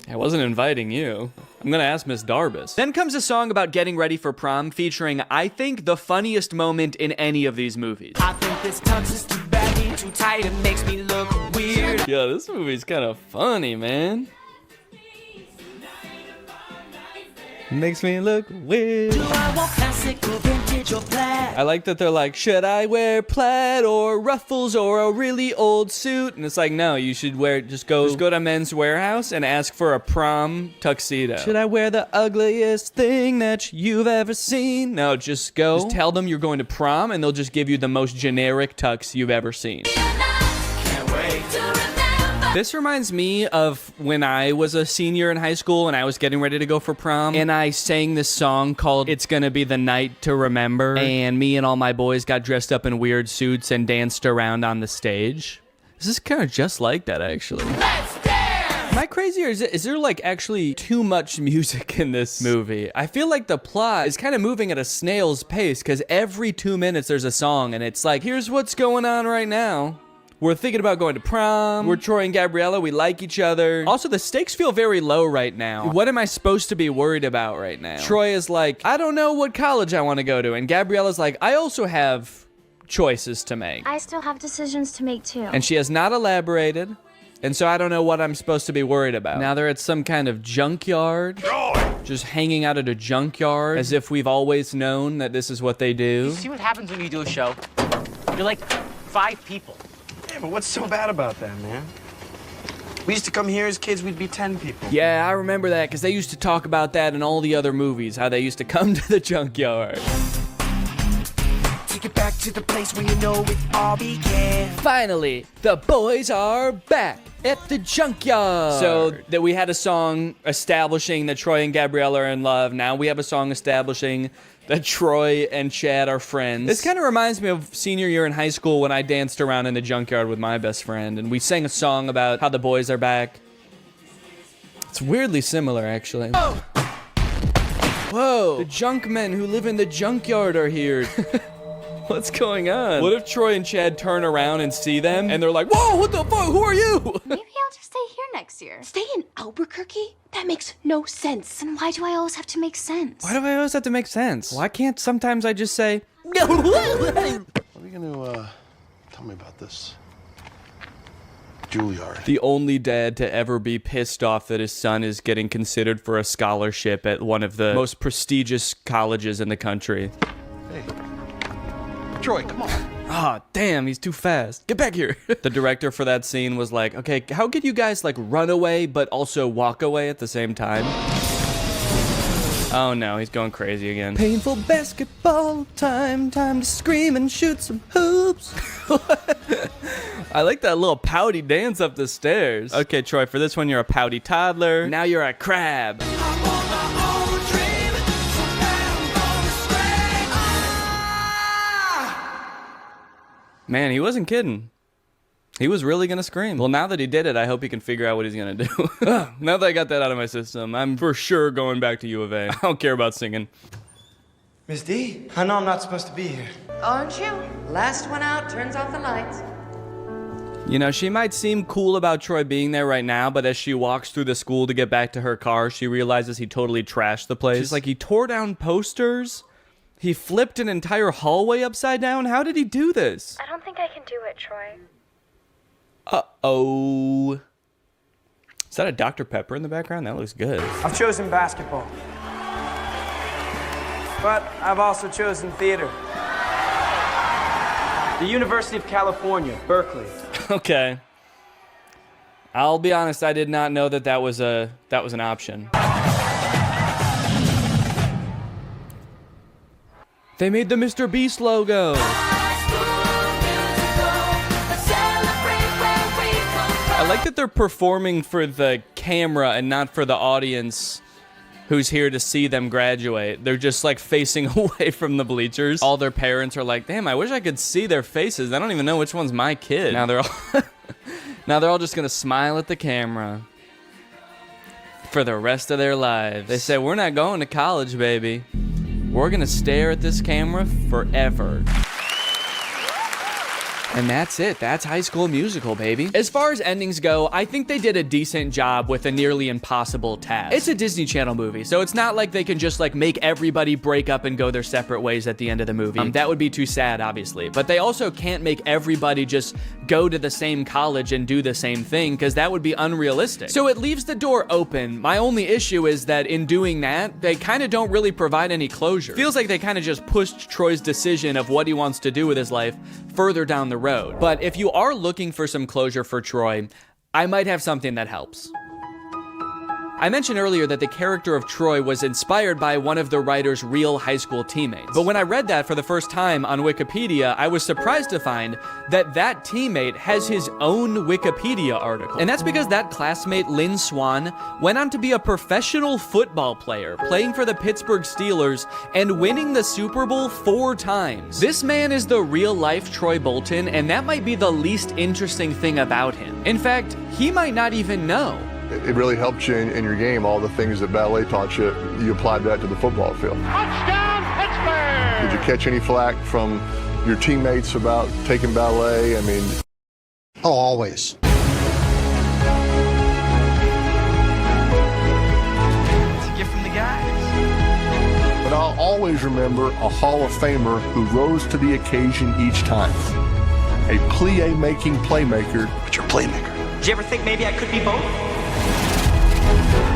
I wasn't inviting you. I'm gonna ask Miss Darbus. Then comes a song about getting ready for prom featuring, I think, the funniest moment in any of these movies. I think this tux is too baggy, too tight, it makes me look weird. Yeah, this movie's kind of funny, man. Makes me look weird. Do I want classic or vintage or plaid? I like that they're like, should I wear plaid or ruffles or a really old suit? And it's like, no, you should wear, just go to Men's Warehouse and ask for a prom tuxedo. Should I wear the ugliest thing that you've ever seen? No, just go. Just tell them you're going to prom and they'll just give you the most generic tux you've ever seen. Can't wait to remember. This reminds me of when I was a senior in high school and I was getting ready to go for prom, and I sang this song called It's Gonna Be the Night to Remember, and me and all my boys got dressed up in weird suits and danced around on the stage. This is kind of just like that, actually. Let's dance! Am I crazy, or is there like actually too much music in this movie? I feel like the plot is kind of moving at a snail's pace, because every 2 minutes there's a song, and it's like, here's what's going on right now. We're thinking about going to prom. We're Troy and Gabriella. We like each other. Also, the stakes feel very low right now. What am I supposed to be worried about right now? Troy is like, I don't know what college I want to go to. And Gabriella's like, I also have choices to make. I still have decisions to make too. And she has not elaborated. And so I don't know what I'm supposed to be worried about. Now they're at some kind of junkyard. Just hanging out at a junkyard as if we've always known that this is what they do. You see what happens when you do a show? You're like 5 people. Yeah, but what's so bad about that, man? We used to come here as kids, we'd be 10 people. Yeah, I remember that, because they used to talk about that in all the other movies, how they used to come to the junkyard. Take it back to the place where you know it all began. Finally, the boys are back at the junkyard. So that we had a song establishing that Troy and Gabriella are in love. Now we have a song establishing that Troy and Chad are friends. This kind of reminds me of senior year in high school when I danced around in the junkyard with my best friend, and we sang a song about how the boys are back. It's weirdly similar, actually. Oh. Whoa! The junk men who live in the junkyard are here. What's going on? What if Troy and Chad turn around and see them, and they're like, whoa, what the fuck, who are you? Maybe I'll just stay here next year. Stay in Albuquerque? That makes no sense. And why do I always have to make sense? Why do I always have to make sense? Why can't sometimes I just say, What are you gonna tell me about this? Juilliard. The only dad to ever be pissed off that his son is getting considered for a scholarship at one of the most prestigious colleges in the country. Hey. Troy, come on. Ah, damn, he's too fast. Get back here. The director for that scene was like, okay, how could you guys like run away but also walk away at the same time? Oh no, he's going crazy again. Painful basketball time to scream and shoot some hoops. I like that little pouty dance up the stairs. Okay, Troy, for this one, you're a pouty toddler. Now you're a crab. Man, he wasn't kidding. He was really gonna scream. Well, now that he did it, I hope he can figure out what he's gonna do. Now that I got that out of my system, I'm for sure going back to U of A. I don't care about singing. Miss D, I know I'm not supposed to be here. Aren't you? Last one out turns off the lights. You know, she might seem cool about Troy being there right now, but as she walks through the school to get back to her car, she realizes he totally trashed the place. She's like, he tore down posters. He flipped an entire hallway upside down? How did he do this? I don't think I can do it, Troy. Uh-oh. Is that a Dr. Pepper in the background? That looks good. I've chosen basketball. But I've also chosen theater. The University of California, Berkeley. Okay. I'll be honest, I did not know that was an option. They made the Mr. Beast logo. I like that they're performing for the camera and not for the audience who's here to see them graduate. They're just like facing away from the bleachers. All their parents are like, damn, I wish I could see their faces. I don't even know which one's my kid. Now they're all just gonna smile at the camera for the rest of their lives. They say, we're not going to college, baby. We're gonna stare at this camera forever. And that's it. That's High School Musical, baby. As far as endings go, I think they did a decent job with a nearly impossible task. It's a Disney Channel movie, so it's not like they can just like make everybody break up and go their separate ways at the end of the movie. That would be too sad, obviously. But they also can't make everybody just go to the same college and do the same thing, because that would be unrealistic. So it leaves the door open. My only issue is that in doing that, they kind of don't really provide any closure. Feels like they kind of just pushed Troy's decision of what he wants to do with his life further down the road. But if you are looking for some closure for Troy, I might have something that helps. I mentioned earlier that the character of Troy was inspired by one of the writer's real high school teammates. But when I read that for the first time on Wikipedia, I was surprised to find that that teammate has his own Wikipedia article. And that's because that classmate, Lynn Swan, went on to be a professional football player, playing for the Pittsburgh Steelers and winning the Super Bowl 4 times. This man is the real-life Troy Bolton, and that might be the least interesting thing about him. In fact, he might not even know. It really helped you in your game. All the things that ballet taught you, you applied that to the football field. Touchdown, Pittsburgh! Did you catch any flack from your teammates about taking ballet? I mean... Oh, always. It's a gift from the guys. But I'll always remember a Hall of Famer who rose to the occasion each time. A plie-making playmaker. But you're a playmaker. Did you ever think maybe I could be both?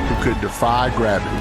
Who could defy gravity.